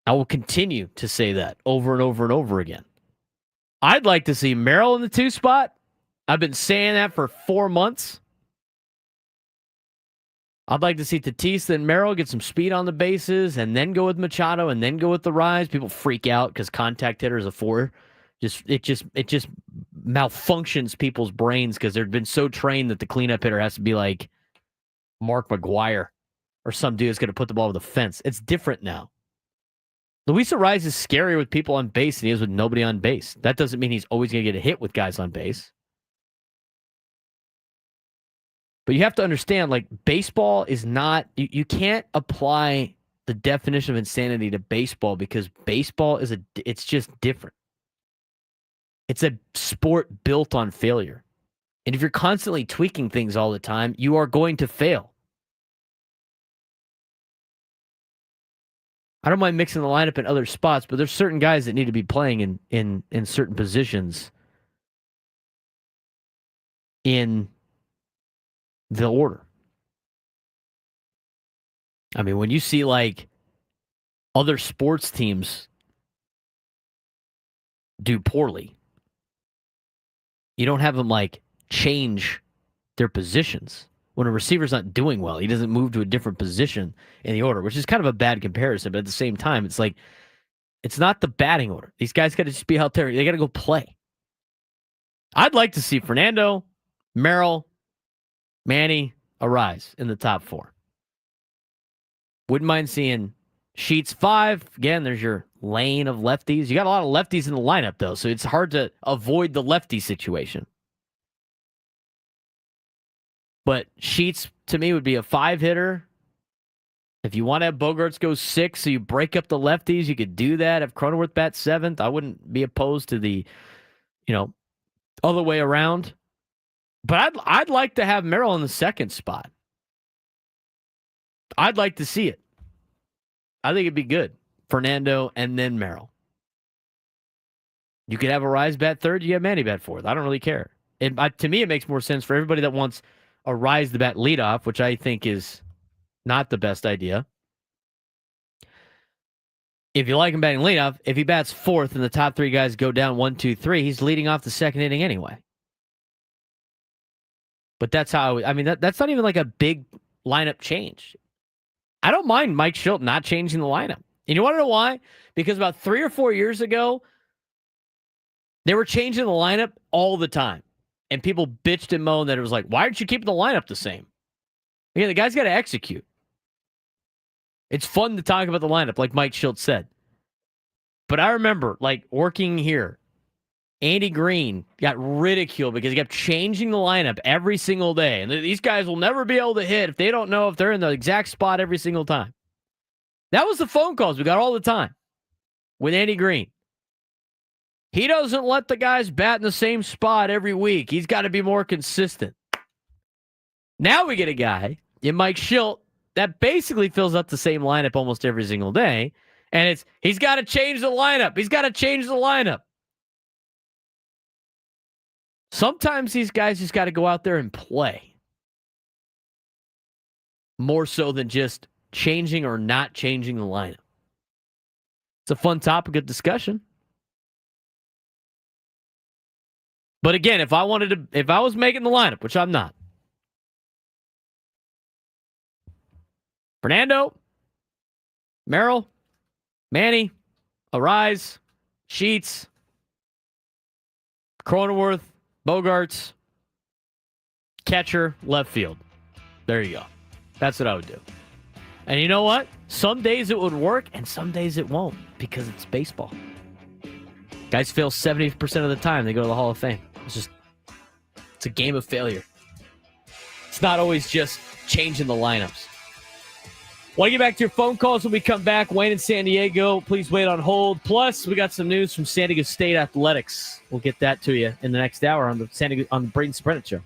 I will continue to say that over and over and over again. I'd like to see Merrill in the 2 spot. I've been saying that for 4 months. I'd like to see Tatis and Merrill get some speed on the bases and then go with Machado and then go with the Rise. People freak out because contact hitter is a 4. It just malfunctions people's brains because they've been so trained that the cleanup hitter has to be like Mark McGuire or some dude that's going to put the ball over the fence. It's different now. Luis Rise is scarier with people on base than he is with nobody on base. That doesn't mean he's always going to get a hit with guys on base. But you have to understand, like, baseball is not, you can't apply the definition of insanity to baseball because baseball it's just different. It's a sport built on failure. And if you're constantly tweaking things all the time, you are going to fail. I don't mind mixing the lineup in other spots, but there's certain guys that need to be playing in certain positions in the order. I mean, when you see like other sports teams do poorly, you don't have them like change their positions. When a receiver's not doing well, he doesn't move to a different position in the order, which is kind of a bad comparison. But at the same time, it's like, it's not the batting order. These guys got to just be out there. They got to go play. I'd like to see Fernando, Merrill, Manny, Arise in the top 4. Wouldn't mind seeing Sheets 5. Again, there's your lane of lefties. You got a lot of lefties in the lineup, though, so it's hard to avoid the lefty situation. But Sheets, to me, would be a 5-hitter. If you want to have Bogarts go 6, so you break up the lefties, you could do that. If Cronenworth bats 7th, I wouldn't be opposed to the, other way around. But I'd like to have Merrill in the 2nd spot. I'd like to see it. I think it'd be good. Fernando and then Merrill. You could have a Rise bat 3rd, you have Manny bat 4th. I don't really care. To me, it makes more sense for everybody that wants a Rise the bat leadoff, which I think is not the best idea. If you like him batting leadoff, if he bats 4th and the top 3 guys go down 1, 2, 3, he's leading off the 2nd inning anyway. But that's how, that's not even like a big lineup change. I don't mind Mike Schilt not changing the lineup. And you want to know why? Because about 3 or 4 years ago, they were changing the lineup all the time. And people bitched and moaned that it was like, why aren't you keeping the lineup the same? Again, the guy's got to execute. It's fun to talk about the lineup, like Mike Schilt said. But I remember, like, working here, Andy Green got ridiculed because he kept changing the lineup every single day. And these guys will never be able to hit if they don't know if they're in the exact spot every single time. That was the phone calls we got all the time with Andy Green. He doesn't let the guys bat in the same spot every week. He's got to be more consistent. Now we get a guy in Mike Schilt that basically fills up the same lineup almost every single day. And he's got to change the lineup. He's got to change the lineup. Sometimes these guys just got to go out there and play. More so than just changing or not changing the lineup. It's a fun topic of discussion. But again, if I was making the lineup, which I'm not, Fernando, Merrill, Manny, Arise, Sheets, Cronenworth, Bogarts, catcher, left field. There you go. That's what I would do. And you know what? Some days it would work, and some days it won't, because it's baseball. Guys fail 70% of the time. They go to the Hall of Fame. It's a game of failure. It's not always just changing the lineups. Want to get back to your phone calls when we come back. Wayne in San Diego, please wait on hold. Plus, we got some news from San Diego State Athletics. We'll get that to you in the next hour on the Braden Surprenant Show.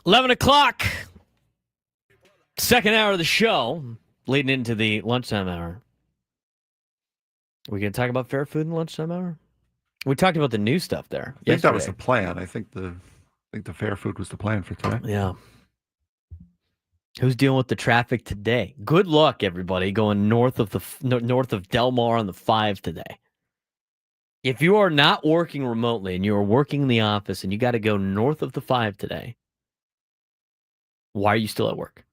11 o'clock. Second hour of the show, leading into the lunchtime hour. Are we going to talk about fair food in the lunchtime hour? We talked about the new stuff there. I think that was the plan. I think the fair food was the plan for today. Yeah. Who's dealing with the traffic today? Good luck, everybody, going north of Del Mar on the 5 today. If you are not working remotely and you are working in the office and you got to go north of the 5 today, why are you still at work?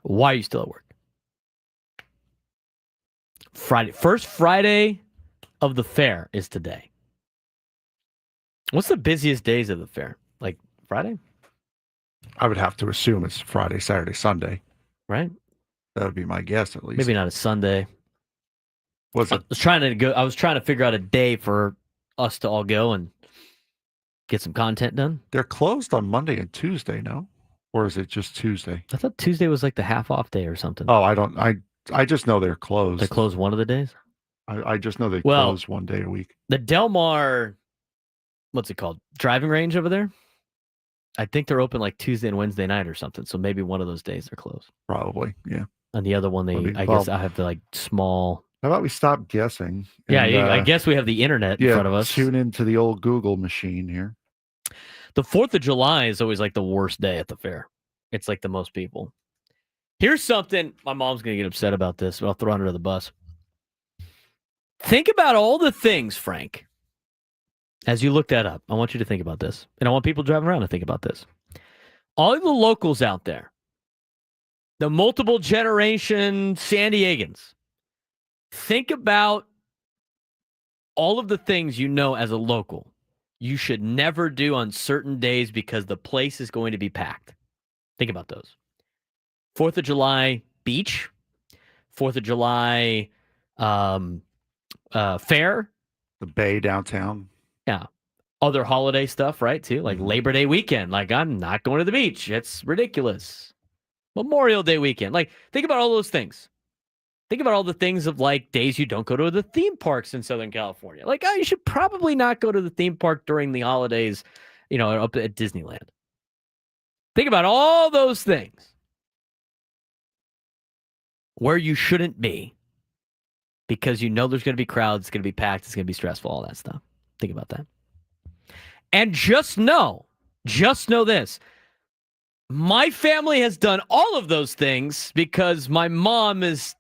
Why are you still at work? First Friday of the fair is today. What's the busiest days of the fair? Like Friday? I would have to assume it's Friday, Saturday, Sunday. Right? That would be my guess, at least. Maybe not a Sunday. Was it? I was trying to figure out a day for us to all go and get some content done. They're closed on Monday and Tuesday, no? Or is it just Tuesday? I thought Tuesday was like the half off day or something. Oh, I just know they're closed. They close one of the days? I just know they close one day a week. The Del Mar, what's it called? Driving range over there? I think they're open like Tuesday and Wednesday night or something. So maybe one of those days they're closed. Probably, yeah. And the other one, I guess I have the like small. How about we stop guessing? I guess we have the internet in front of us. Tune into the old Google machine here. The 4th of July is always like the worst day at the fair. It's like the most people. Here's something. My mom's going to get upset about this, but I'll throw it under the bus. Think about all the things, Frank. As you look that up, I want you to think about this. And I want people driving around to think about this. All of the locals out there, the multiple generation San Diegans, think about all of the things you know as a local you should never do on certain days because the place is going to be packed. Think about those. 4th of July beach, 4th of July fair. The Bay downtown. Yeah. Other holiday stuff, right, too? Like Labor Day weekend. Like, I'm not going to the beach. It's ridiculous. Memorial Day weekend. Like, think about all those things. Think about all the things of, like, days you don't go to the theme parks in Southern California. Like, you should probably not go to the theme park during the holidays, up at Disneyland. Think about all those things where you shouldn't be because you know there's going to be crowds, it's going to be packed, it's going to be stressful, all that stuff. Think about that. And just know this. My family has done all of those things because my mom is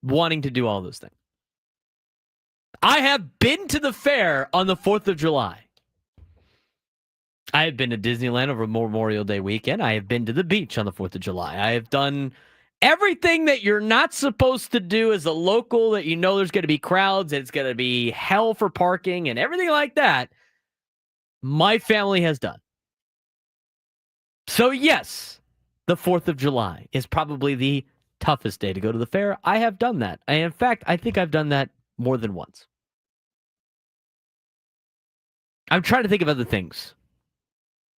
wanting to do all those things. I have been to the fair on the 4th of July. I have been to Disneyland over Memorial Day weekend. I have been to the beach on the 4th of July. I have done everything that you're not supposed to do as a local, that you know there's going to be crowds, and it's going to be hell for parking and everything like that. My family has done. So yes, the 4th of July is probably the toughest day to go to the fair. I have done that. In fact, I think I've done that more than once. I'm trying to think of other things.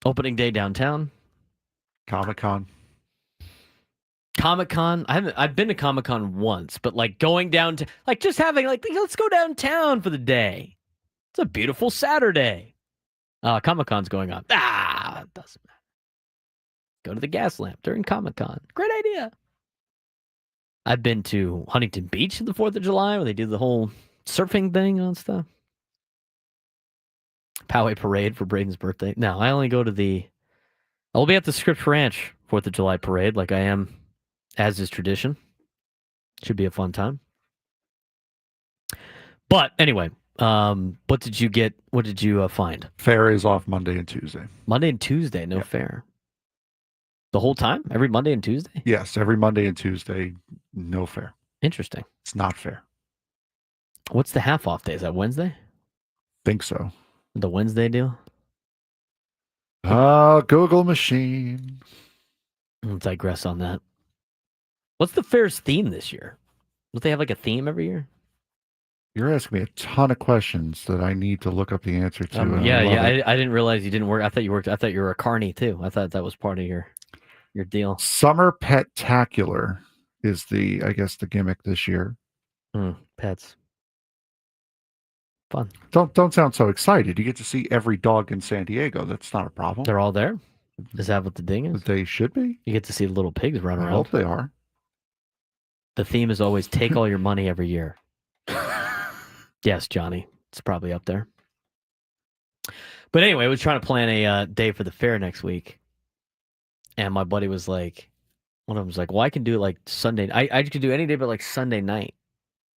Opening day downtown. Comic-Con. I've been to Comic-Con once, but like going down to like just having like let's go downtown for the day. It's a beautiful Saturday. Comic-Con's going on. It doesn't matter. Go to the gas lamp during Comic-Con. Great idea. I've been to Huntington Beach on the 4th of July where they do the whole surfing thing and stuff. Poway Parade for Braden's birthday. No, I only go to I'll be at the Scripps Ranch 4th of July parade like I am, as is tradition. Should be a fun time. But anyway, what did you get? What did you find? Fair is off Monday and Tuesday. Monday and Tuesday, no fair. The whole time? Every Monday and Tuesday? Yes, every Monday and Tuesday, no fair. Interesting. It's not fair. What's the half off day? Is that Wednesday? Think so. The Wednesday deal? Google machine. I'll digress on that. What's the fair's theme this year? Don't they have like a theme every year? You're asking me a ton of questions that I need to look up the answer to. I didn't realize you didn't work. I thought you worked. I thought you were a carny too. I thought that was part of your deal. Summer Pet-tacular is the gimmick this year. Pets. Fun. Don't sound so excited. You get to see every dog in San Diego. That's not a problem. They're all there? Is that what the thing is? They should be. You get to see the little pigs run I around. hope they are. The theme is always take all your money every year. Yes, Johnny. It's probably up there. But anyway, I was trying to plan a day for the fair next week. And my buddy was like, one of them was like, well, I can do it like Sunday. I could do any day but like Sunday night.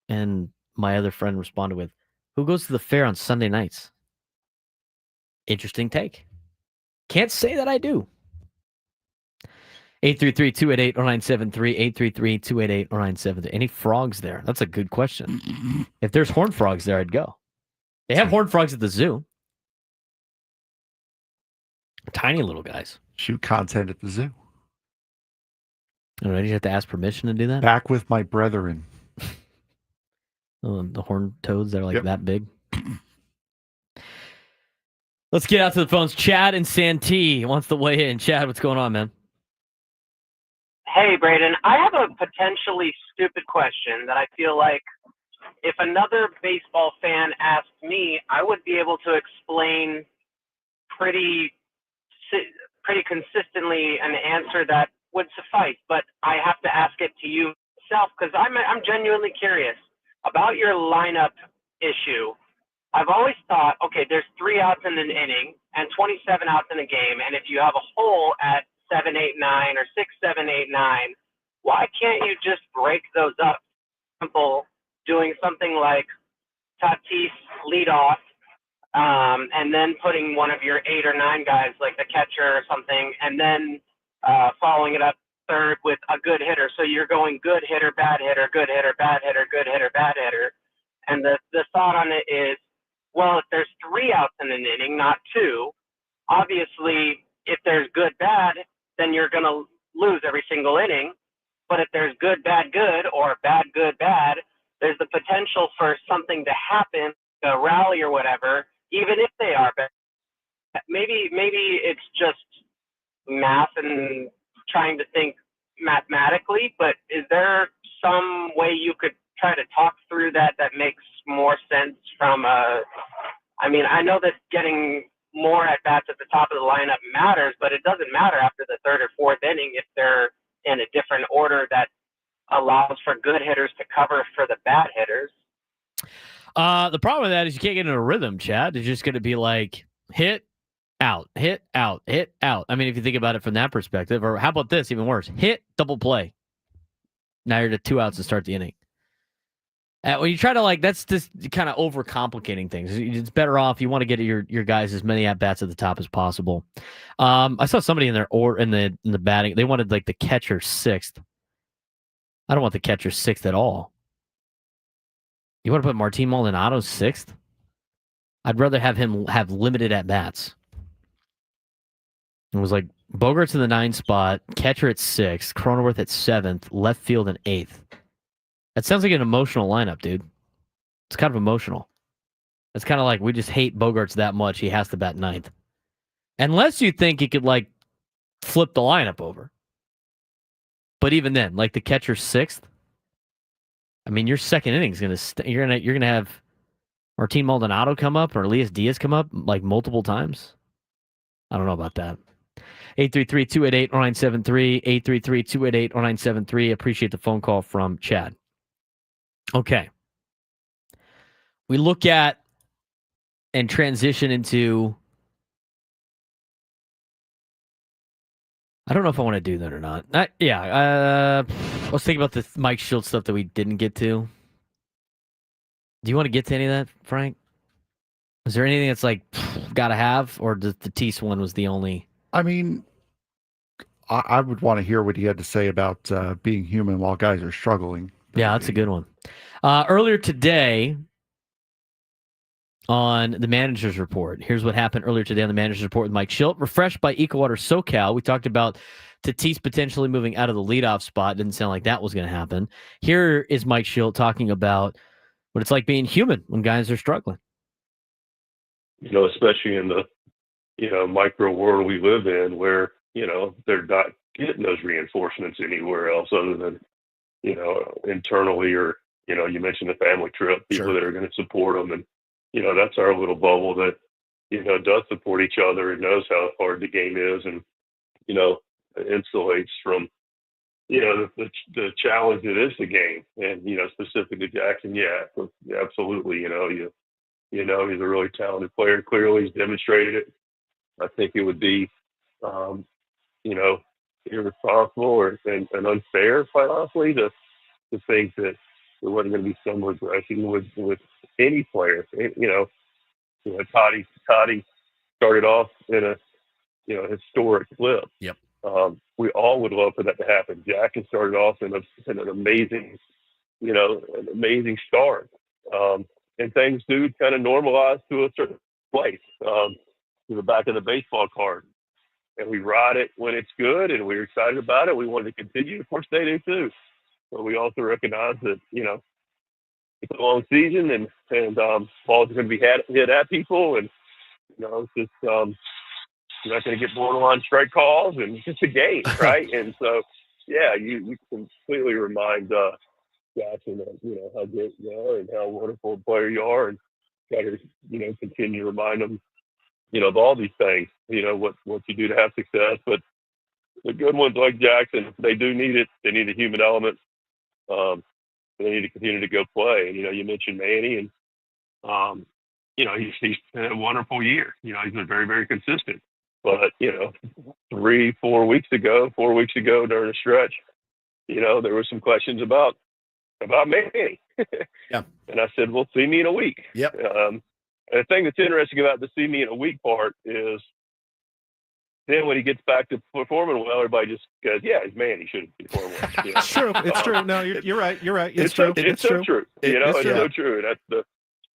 And my other friend responded with, who goes to the fair on Sunday nights? Interesting take. Can't say that I do. 833-288-0973, 833-288-0973. Any frogs there? That's a good question. If there's horned frogs there, I'd go. They have horned frogs at the zoo. Tiny little guys. Shoot content at the zoo. I don't know, you have to ask permission to do that? Back with my brethren. Oh, the horned toads, they're like Yep. that big. Let's get out to the phones. Chad and Santee wants to weigh in. Chad, what's going on, man? Hey, Braden, I have a potentially stupid question that I feel like if another baseball fan asked me, I would be able to explain pretty consistently an answer that would suffice. But I have to ask it to you myself because I'm genuinely curious about your lineup issue. I've always thought, okay, there's 3 outs in an inning and 27 outs in a game, and if you have a hole at 7, 8, 9 or 6, 7, 8, 9, why can't you just break those up? Simple, doing something like Tatis leadoff, and then putting one of your 8 or 9 guys like the catcher or something, and then following it up third with a good hitter. So you're going good hitter, bad hitter, good hitter, bad hitter, good hitter, bad hitter. And the thought on it is, well, if there's 3 outs in an inning, not 2, obviously if there's good, bad, then you're going to lose every single inning. But if there's good, bad, good, or bad, good, bad, there's the potential for something to happen, a rally or whatever, even if they are bad. Maybe it's just math and trying to think mathematically, but is there some way you could try to talk through that makes more sense from I mean, I know that getting more at bats at the top of the lineup matters, but it doesn't matter after the 3rd or 4th inning if they're in a different order that allows for good hitters to cover for the bad hitters. The problem with that is you can't get in a rhythm, Chad. It's just going to be like hit, out, hit, out, hit, out. I mean, if you think about it from that perspective, or how about this, even worse, hit, double play. Now you're to 2 outs to start the inning. When you try to that's just kind of overcomplicating things. It's better off. You want to get your guys as many at bats at the top as possible. I saw somebody in there in the batting. They wanted like the catcher 6th. I don't want the catcher 6th at all. You want to put Martin Maldonado 6th? I'd rather have him have limited at bats. It was like Bogart's in the 9 spot, catcher at 6th, Cronenworth at 7th, left field at 8th. That sounds like an emotional lineup, dude. It's kind of emotional. It's kind of like we just hate Bogarts that much he has to bat 9th. Unless you think he could flip the lineup over. But even then, the catcher 6th, I mean, your second inning is you're gonna have Martin Maldonado come up or Elias Diaz come up multiple times. I don't know about that. 833-288-0973, 833-288-0973. Appreciate the phone call from Chad. Okay. We look at and transition into, I don't know if I want to do that or not. Let's think about the Mike Schultz stuff that we didn't get to. Do you want to get to any of that, Frank? Is there anything that's gotta have, or the Tatis one was the only? I mean, I would want to hear what he had to say about being human while guys are struggling. Yeah, that's a good one. Earlier today on the manager's report, here's what happened earlier today on the manager's report with Mike Schilt. Refreshed by Ecowater SoCal. We talked about Tatis potentially moving out of the leadoff spot. Didn't sound like that was going to happen. Here is Mike Schilt talking about what it's like being human when guys are struggling. Especially in the, micro world we live in where, they're not getting those reinforcements anywhere else other than, internally or, you mentioned the family trip, people that are going to support them. And, that's our little bubble that, does support each other and knows how hard the game is. And, insulates from, the challenge that is the game. And, specifically Jackson, yeah, absolutely. He's a really talented player. Clearly he's demonstrated it. I think it would be, irresponsible and unfair, quite honestly, to think that there wasn't going to be some regression with any player. Toddy started off in a historic flip. Yep. We all would love for that to happen. Jack has started off in an amazing, an amazing start. And things do kind of normalize to a certain place, to the back of the baseball card. And we ride it when it's good, and we're excited about it. We want it to continue. Of course, they do too. But we also recognize that, it's a long season, and balls are going to be hit at people, and it's just you're not going to get borderline strike calls, and it's just a game, right? And so, yeah, you completely remind Jackson that how good you are and how wonderful a player you are, and try to continue to remind them of all these things, what you do to have success. But the good ones like Jackson, they do need it. They need a human element. They need to continue to go play. And, you mentioned Manny, and, he's had a wonderful year. He's been very, very consistent. But, 4 weeks ago during the stretch, there were some questions about Manny. Yeah. And I said, well, see me in a week. Yep. And the thing that's interesting about the see me in a week part is then when he gets back to performing well, everybody just goes, yeah, he's Manny. He shouldn't be performing well. It's true. It's true. No, you're right. It's true. true. It's so true. It's true. so true. But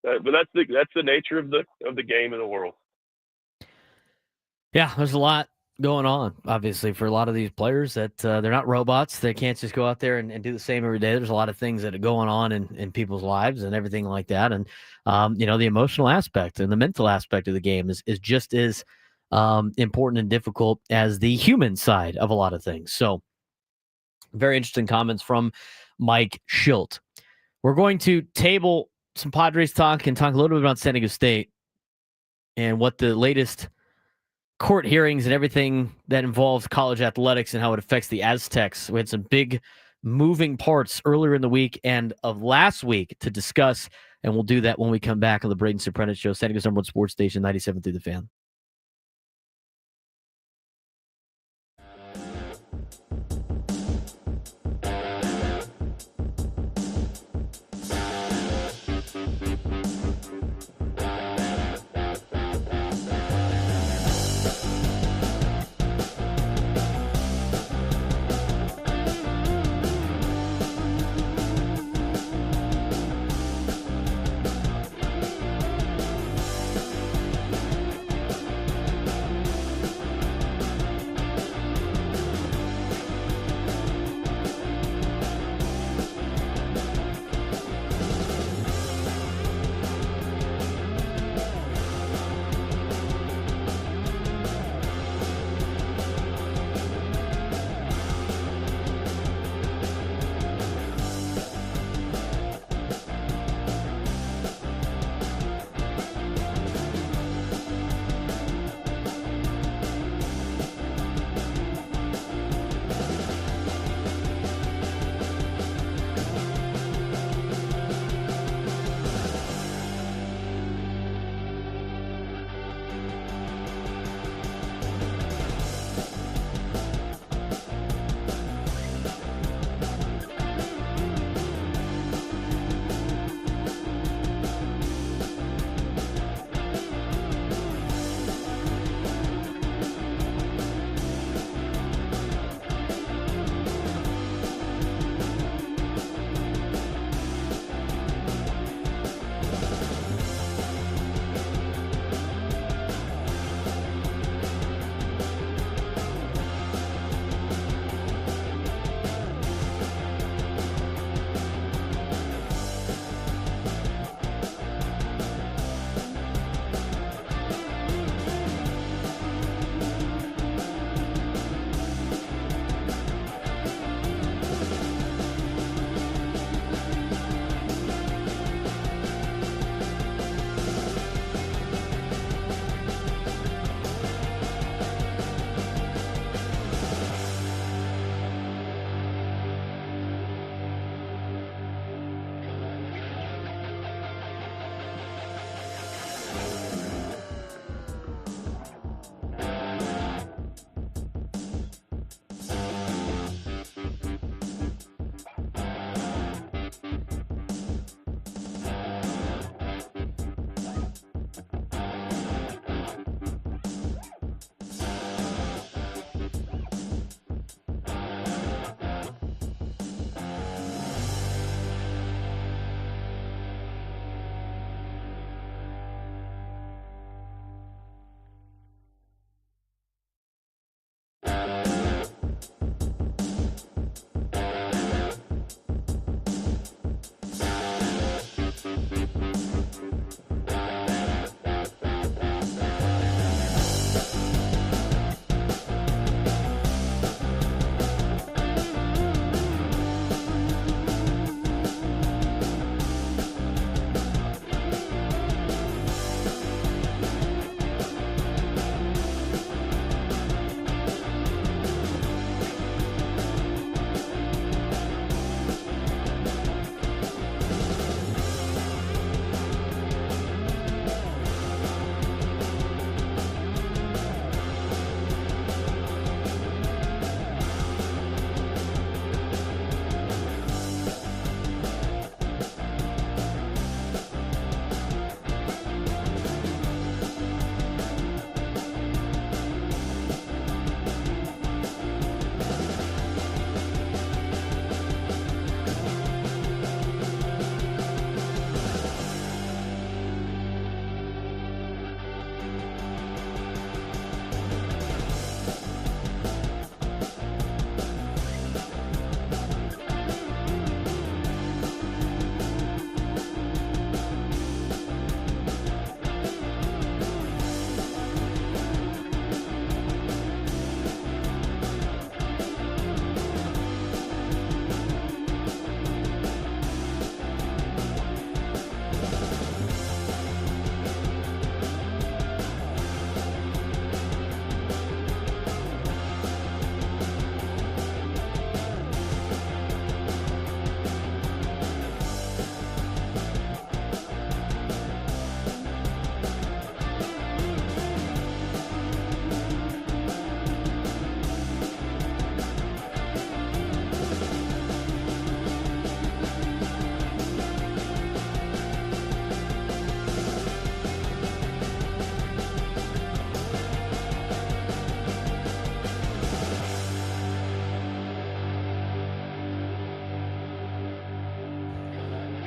that's the nature of the game in the world. Yeah, there's a lot going on, obviously, for a lot of these players that they're not robots. They can't just go out there and do the same every day. There's a lot of things that are going on in people's lives and everything like that. And, the emotional aspect and the mental aspect of the game is just as important and difficult as the human side of a lot of things. So very interesting comments from Mike Schilt. We're going to table some Padres talk and talk a little bit about San Diego State and what the latest court hearings and everything that involves college athletics and how it affects the Aztecs. We had some big moving parts earlier in the week and of last week to discuss, and we'll do that when we come back on the Braden Surprenant Show, San Diego's number one sports station, 97 through the Fan.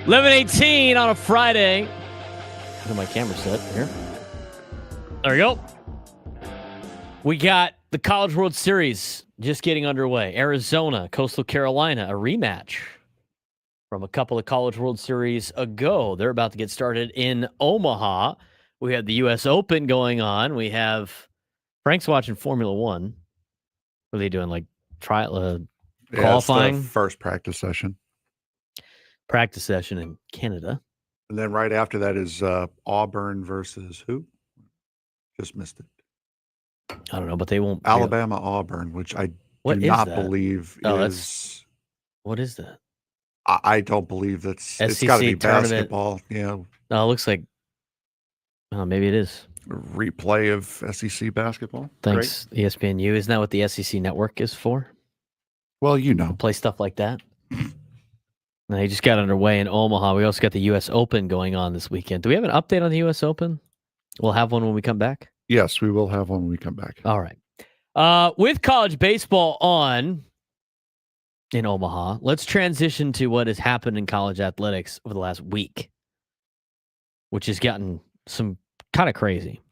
11:18 on a Friday. Look at my camera set here. There we go. We got the College World Series just getting underway. Arizona, Coastal Carolina, a rematch from a couple of College World Series ago. They're about to get started in Omaha. We have the U.S. Open going on. We have Frank's watching Formula One. What are they doing? Like qualifying? It's the first practice session. Practice session in Canada. And then right after that is Auburn versus who? Just missed it. I don't know, but they won't. Alabama Auburn, which I do not believe is. What is that? I don't believe that's. It's SEC got to be tournament. basketball. No, it looks like. Oh, maybe it is. A replay of SEC basketball. Thanks, Great. ESPNU. Isn't that what the SEC network is for? Well, you know. Play stuff like that. They just got underway in Omaha. We also got the U.S. Open going on this weekend. Do we have an update on the U.S. Open? We'll have one when we come back. Yes, we will have one when we come back. All right. With college baseball on in Omaha, let's transition to what has happened in college athletics over the last week, which has gotten some kind of crazy.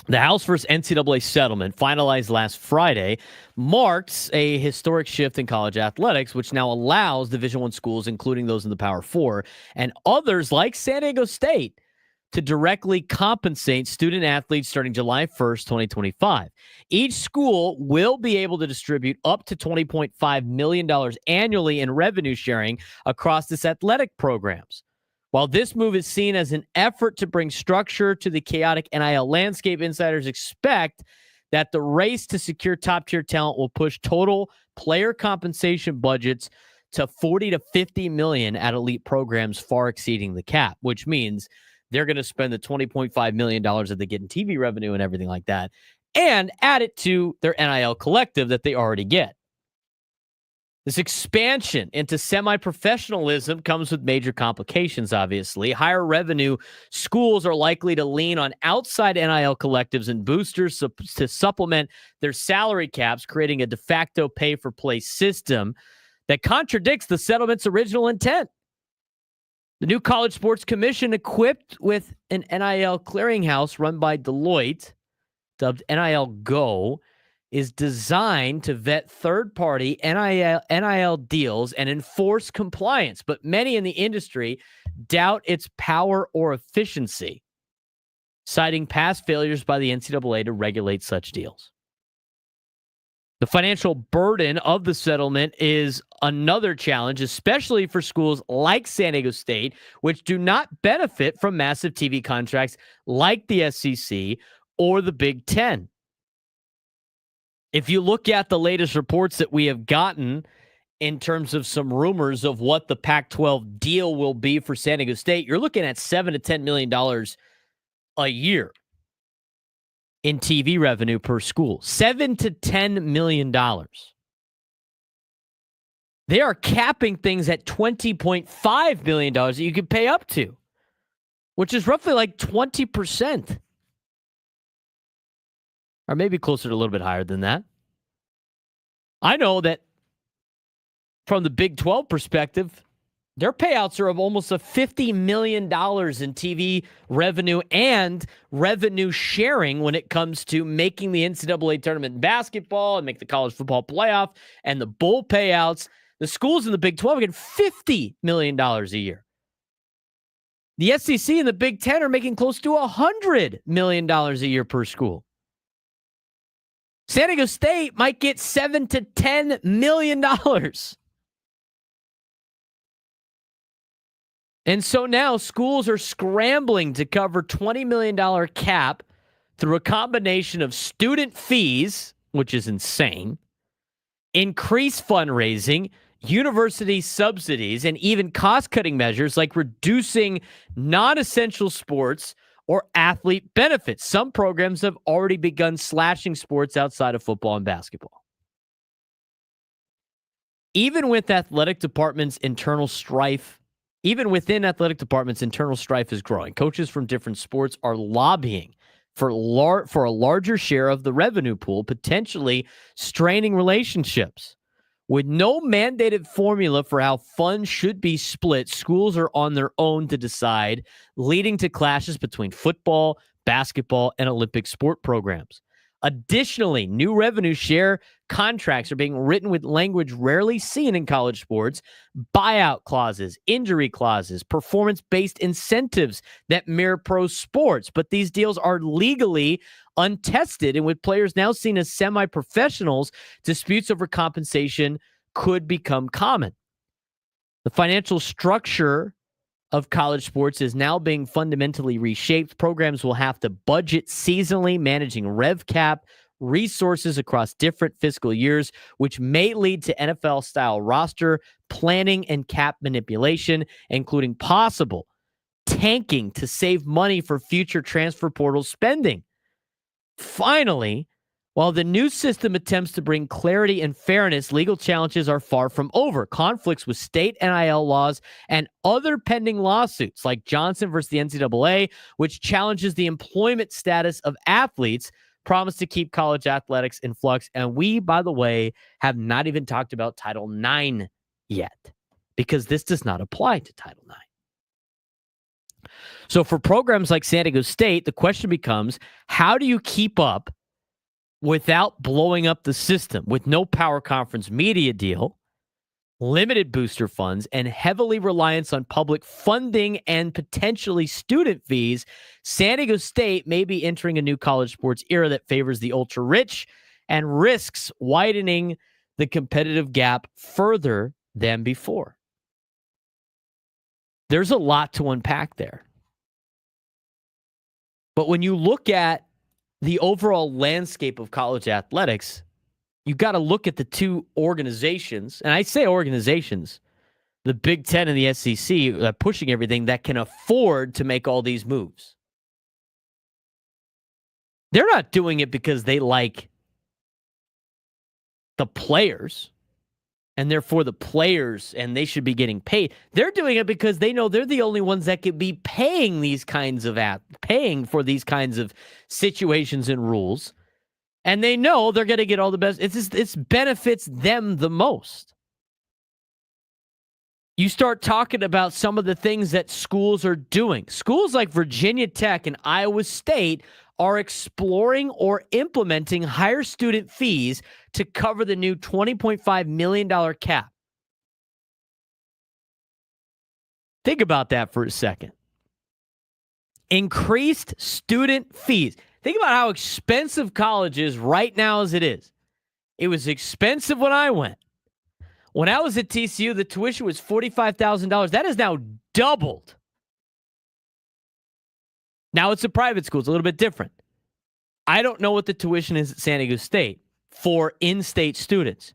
The House vs. NCAA settlement, finalized last Friday, marks a historic shift in college athletics, which now allows Division I schools, including those in the Power Four, and others like San Diego State, to directly compensate student athletes starting July 1st, 2025. Each school will be able to distribute up to $20.5 million annually in revenue sharing across its athletic programs. While this move is seen as an effort to bring structure to the chaotic NIL landscape, insiders expect that the race to secure top-tier talent will push total player compensation budgets to $40 to $50 million at elite programs, far exceeding the cap, which means they're going to spend the $20.5 million that they get in TV revenue and everything like that, and add it to their NIL collective that they already get. This expansion into semi-professionalism comes with major complications, obviously. Higher revenue schools are likely to lean on outside NIL collectives and boosters to supplement their salary caps, creating a de facto pay-for-play system that contradicts the settlement's original intent. The new College Sports Commission, equipped with an NIL clearinghouse run by Deloitte, dubbed NIL Go, is designed to vet third-party NIL deals and enforce compliance, but many in the industry doubt its power or efficiency, citing past failures by the NCAA to regulate such deals. The financial burden of the settlement is another challenge, especially for schools like San Diego State, which do not benefit from massive TV contracts like the SEC or the Big Ten. If you look at the latest reports that we have gotten in terms of some rumors of what the Pac-12 deal will be for San Diego State, you're looking at $7 to $10 million a year in TV revenue per school. $7 to $10 million. They are capping things at $20.5 million that you could pay up to, which is roughly like 20%. Or maybe closer to a little bit higher than that. I know that from the Big 12 perspective, their payouts are of almost a $50 million in TV revenue and revenue sharing when it comes to making the NCAA tournament in basketball and make the college football playoff and the bowl payouts. The schools in the Big 12 are getting $50 million a year. The SEC and the Big 10 are making close to $100 million a year per school. San Diego State might get $7 to $10 million. And so now schools are scrambling to cover $20 million cap through a combination of student fees, which is insane, increased fundraising, university subsidies, and even cost-cutting measures like reducing non-essential sports or athlete benefits. Some programs have already begun slashing sports outside of football and basketball. Even within athletic departments' internal strife is growing. Coaches from different sports are lobbying for a larger share of the revenue pool, potentially straining relationships. With no mandated formula for how funds should be split, schools are on their own to decide, leading to clashes between football, basketball, and Olympic sport programs. Additionally, new revenue share contracts are being written with language rarely seen in college sports, buyout clauses, injury clauses, performance-based incentives that mirror pro sports. But these deals are legally untested, and with players now seen as semi-professionals, disputes over compensation could become common. The financial structure of college sports is now being fundamentally reshaped. Programs will have to budget seasonally, managing rev cap, resources across different fiscal years, which may lead to NFL-style roster planning and cap manipulation, including possible tanking to save money for future transfer portal spending. Finally, while the new system attempts to bring clarity and fairness, legal challenges are far from over. Conflicts with state NIL laws and other pending lawsuits like Johnson versus the NCAA, which challenges the employment status of athletes, promise to keep college athletics in flux. And we, by the way, have not even talked about Title IX yet, because this does not apply to Title IX. So for programs like San Diego State, the question becomes, how do you keep up without blowing up the system? With no power conference media deal, limited booster funds, and heavily reliance on public funding and potentially student fees, San Diego State may be entering a new college sports era that favors the ultra-rich and risks widening the competitive gap further than before. There's a lot to unpack there. But when you look at the overall landscape of college athletics, you got to look at the two organizations, and I say organizations, the Big Ten and the SEC, pushing everything that can afford to make all these moves. They're not doing it because they like the players, and therefore the players, and they should be getting paid. They're doing it because they know they're the only ones that could be paying these kinds of paying for these kinds of situations and rules. And they know they're going to get all the best. It benefits them the most. You start talking about some of the things that schools are doing. Schools like Virginia Tech and Iowa State are exploring or implementing higher student fees to cover the new $20.5 million cap. Think about that for a second. Increased student fees. Think about how expensive college is right now as it is. It was expensive when I went. When I was at TCU, the tuition was $45,000. That has now doubled. Now it's a private school. It's a little bit different. I don't know what the tuition is at San Diego State for in-state students.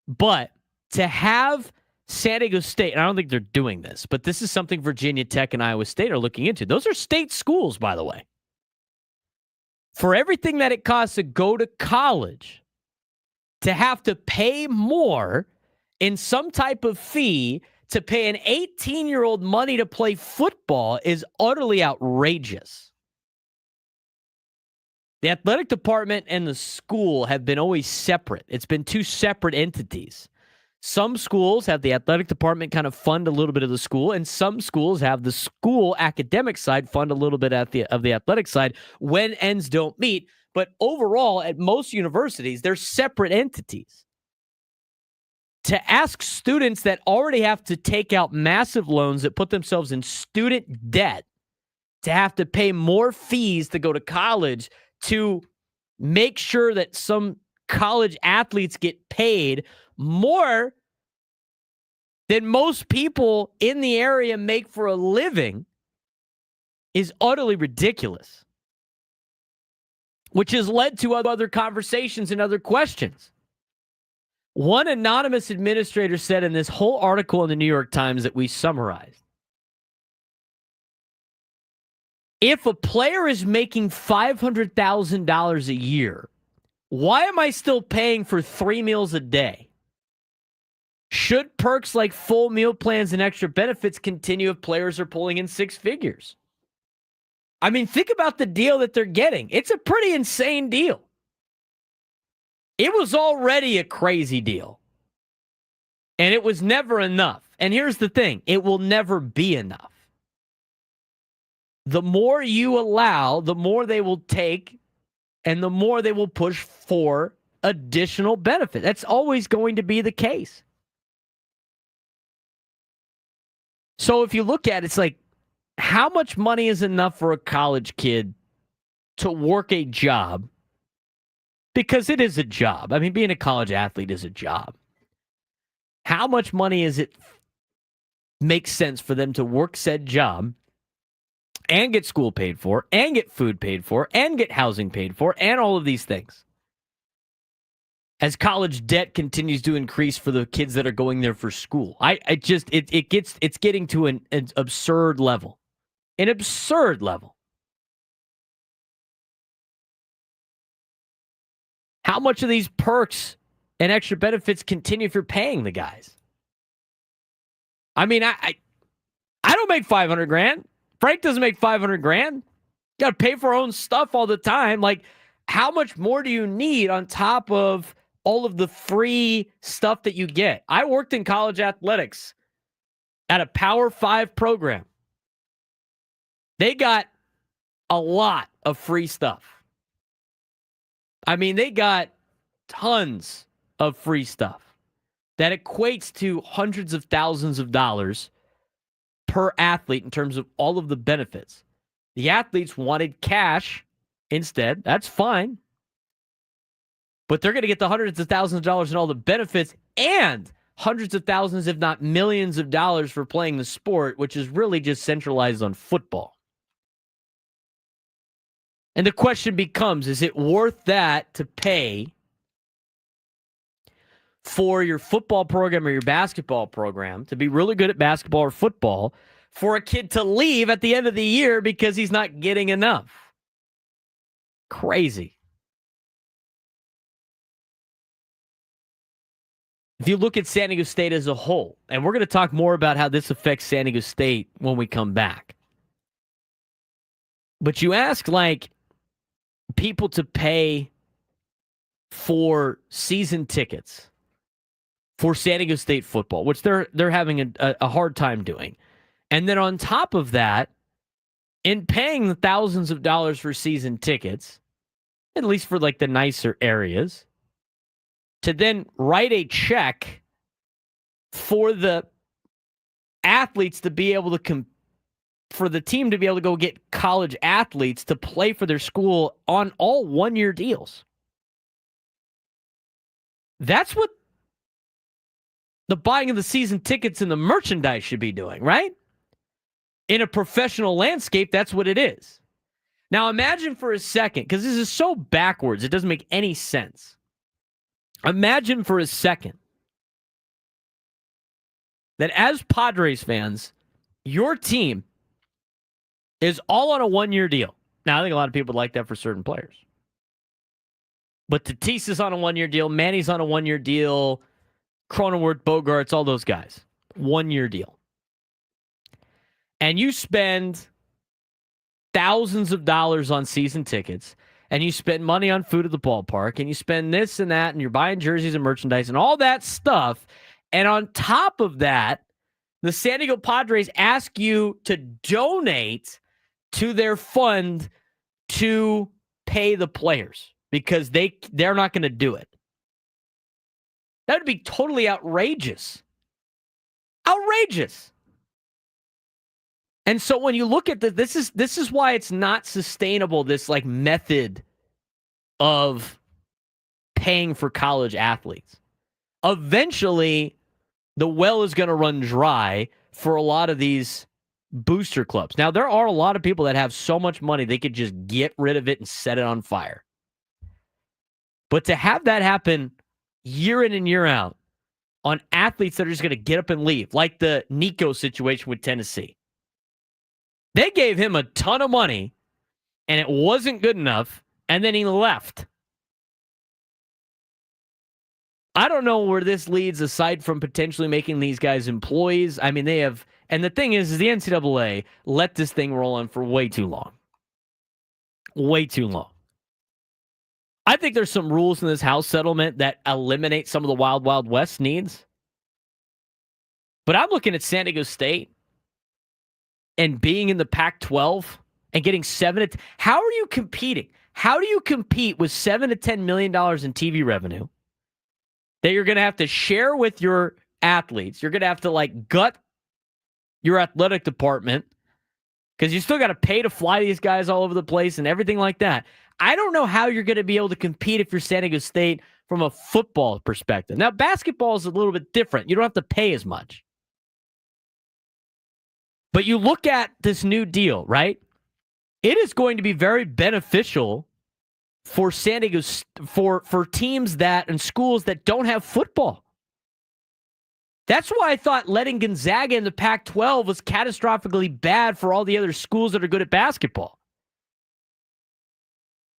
But to have San Diego State, and I don't think they're doing this, but this is something Virginia Tech and Iowa State are looking into. Those are state schools, by the way. For everything that it costs to go to college, to have to pay more in some type of fee to pay an 18-year-old money to play football is utterly outrageous. The athletic department and the school have been always separate. It's been two separate entities. Some schools have the athletic department kind of fund a little bit of the school, and some schools have the school academic side fund a little bit of the athletic side when ends don't meet. But overall, at most universities, they're separate entities. To ask students that already have to take out massive loans that put themselves in student debt to have to pay more fees to go to college to make sure that some college athletes get paid more than most people in the area make for a living is utterly ridiculous, which has led to other conversations and other questions. One anonymous administrator said in this whole article in the New York Times that we summarized, if a player is making $500,000 a year, why am I still paying for 3 meals a day? Should perks like full meal plans and extra benefits continue if players are pulling in 6 figures? I mean, think about the deal that they're getting. It's a pretty insane deal. It was already a crazy deal. And it was never enough. And here's the thing, it will never be enough. The more you allow, the more they will take, and the more they will push for additional benefit. That's always going to be the case. So if you look at it, it's like, how much money is enough for a college kid to work a job? Because it is a job. I mean, being a college athlete is a job. How much money is it makes sense for them to work said job and get school paid for, and get food paid for, and get housing paid for, and all of these things? As college debt continues to increase for the kids that are going there for school. It's getting to an absurd level. An absurd level. How much of these perks and extra benefits continue if you're paying the guys? I mean, I don't make $500,000. Frank doesn't make $500,000. Got to pay for our own stuff all the time. Like, how much more do you need on top of all of the free stuff that you get? I worked in college athletics at a Power 5 program. They got a lot of free stuff. I mean, they got tons of free stuff that equates to hundreds of thousands of dollars per athlete in terms of all of the benefits. The athletes wanted cash instead. That's fine. But they're going to get the hundreds of thousands of dollars and all the benefits and hundreds of thousands, if not millions of dollars for playing the sport, which is really just centralized on football. And the question becomes, is it worth that to pay for your football program or your basketball program to be really good at basketball or football for a kid to leave at the end of the year because he's not getting enough? Crazy. If you look at San Diego State as a whole, and we're going to talk more about how this affects San Diego State when we come back. But you ask, like, people to pay for season tickets for San Diego State football, which they're having a hard time doing. And then on top of that, in paying the thousands of dollars for season tickets, at least for like the nicer areas, to then write a check for the athletes to be able to for the team to be able to go get college athletes to play for their school on all one-year deals. That's what the buying of the season tickets and the merchandise should be doing, right? In a professional landscape, that's what it is. Now imagine for a second, because this is so backwards, it doesn't make any sense. Imagine for a second that as Padres fans, your team is all on a one-year deal. Now, I think a lot of people would like that for certain players. But Tatis is on a one-year deal. Manny's on a one-year deal. Cronenworth, Bogarts, all those guys. One-year deal. And you spend thousands of dollars on season tickets, and you spend money on food at the ballpark, and you spend this and that, and you're buying jerseys and merchandise and all that stuff. And on top of that, the San Diego Padres ask you to donate to their fund to pay the players because they're not going to do it. That would be totally outrageous. Outrageous. And so when you look at this is why it's not sustainable, this like method of paying for college athletes. Eventually, the well is going to run dry for a lot of these booster clubs. Now, there are a lot of people that have so much money they could just get rid of it and set it on fire. But to have that happen year in and year out on athletes that are just going to get up and leave, like the Nico situation with Tennessee. They gave him a ton of money, and it wasn't good enough, and then he left. I don't know where this leads aside from potentially making these guys employees. I mean, they have, and the thing is the NCAA let this thing roll on for way too long. Way too long. I think there's some rules in this house settlement that eliminate some of the Wild Wild West needs. But I'm looking at San Diego State and being in the Pac-12 and getting how are you competing? How do you compete with $7 to $10 million in TV revenue that you're going to have to share with your athletes? You're going to have to gut your athletic department because you still got to pay to fly these guys all over the place and everything like that. I don't know how you're going to be able to compete if you're San Diego State from a football perspective. Now, basketball is a little bit different. You don't have to pay as much. But you look at this new deal, right? It is going to be very beneficial for San Diego, for teams that and schools that don't have football. That's why I thought letting Gonzaga in the Pac-12 was catastrophically bad for all the other schools that are good at basketball.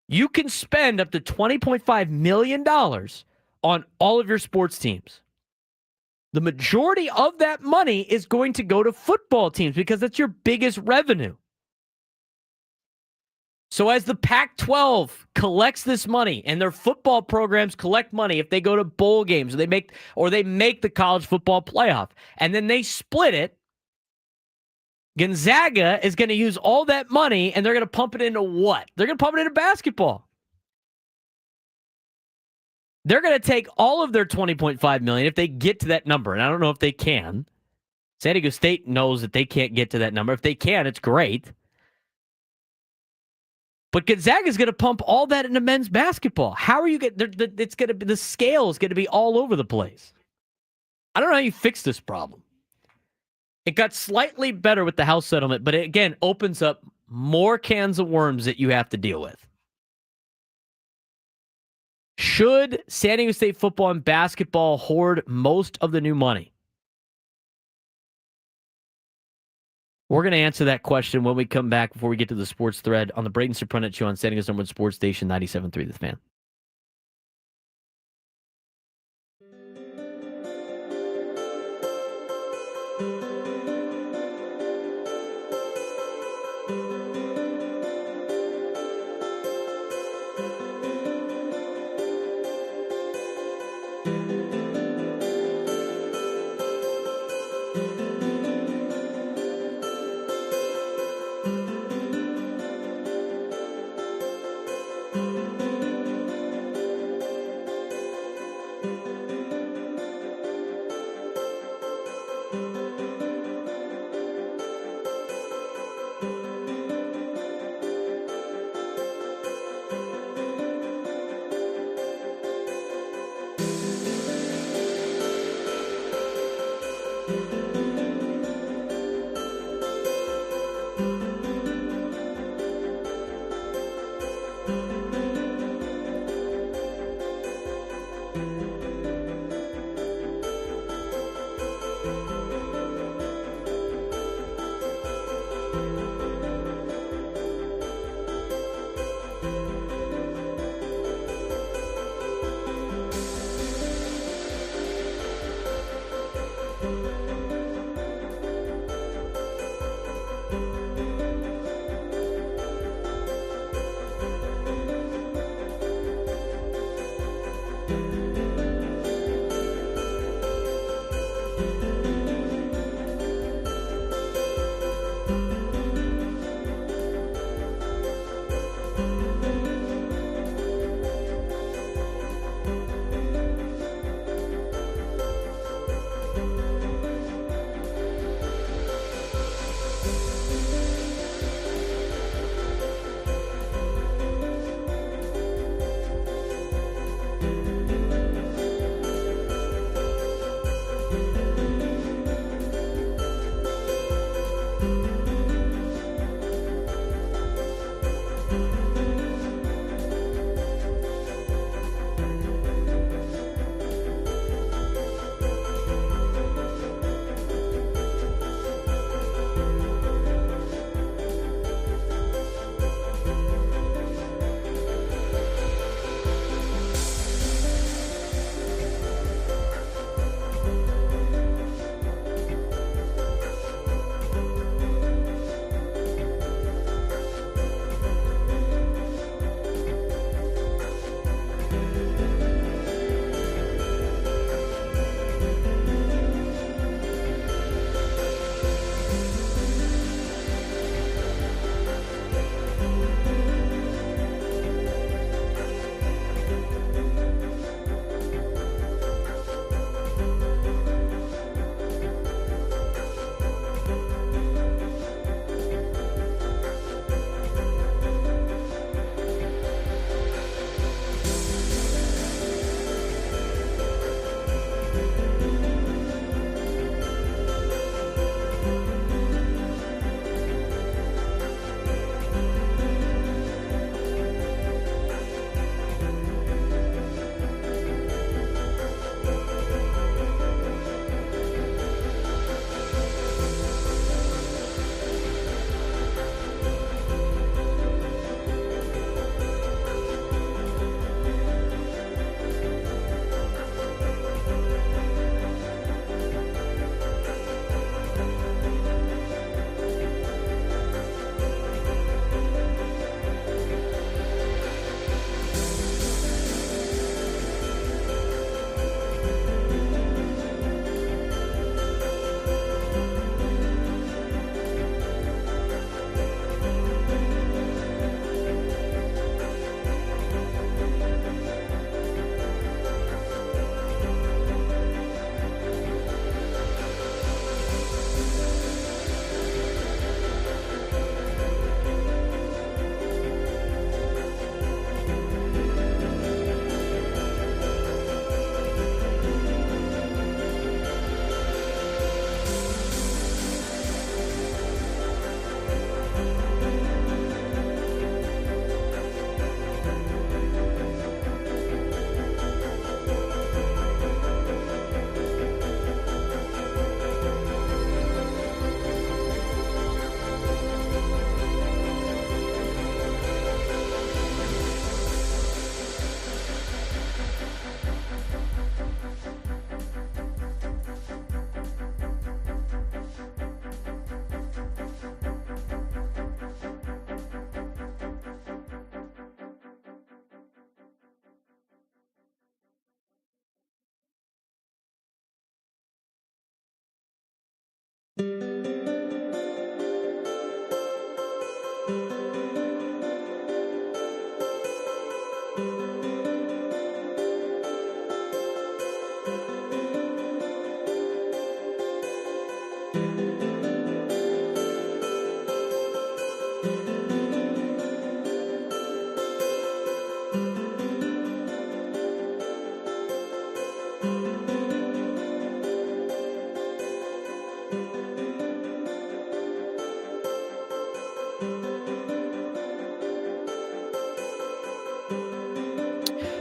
You can spend up to $20.5 million on all of your sports teams. The majority of that money is going to go to football teams because that's your biggest revenue. So as the Pac-12 collects this money and their football programs collect money if they go to bowl games or they make the college football playoff and then they split it, Gonzaga is going to use all that money and they're going to pump it into what? They're going to pump it into basketball. They're going to take all of their $20.5 million if they get to that number, and I don't know if they can. San Diego State knows that they can't get to that number. If they can, it's great. But Gonzaga is going to pump all that into men's basketball. How are you it's going to be, the scale is going to be all over the place. I don't know how you fix this problem. It got slightly better with the House settlement, but it again opens up more cans of worms that you have to deal with. Should San Diego State football and basketball hoard most of the new money? We're going to answer that question when we come back before we get to the sports thread on the Braden Surprenant Show on San Diego's #1 sports station, 97.3 The Fan.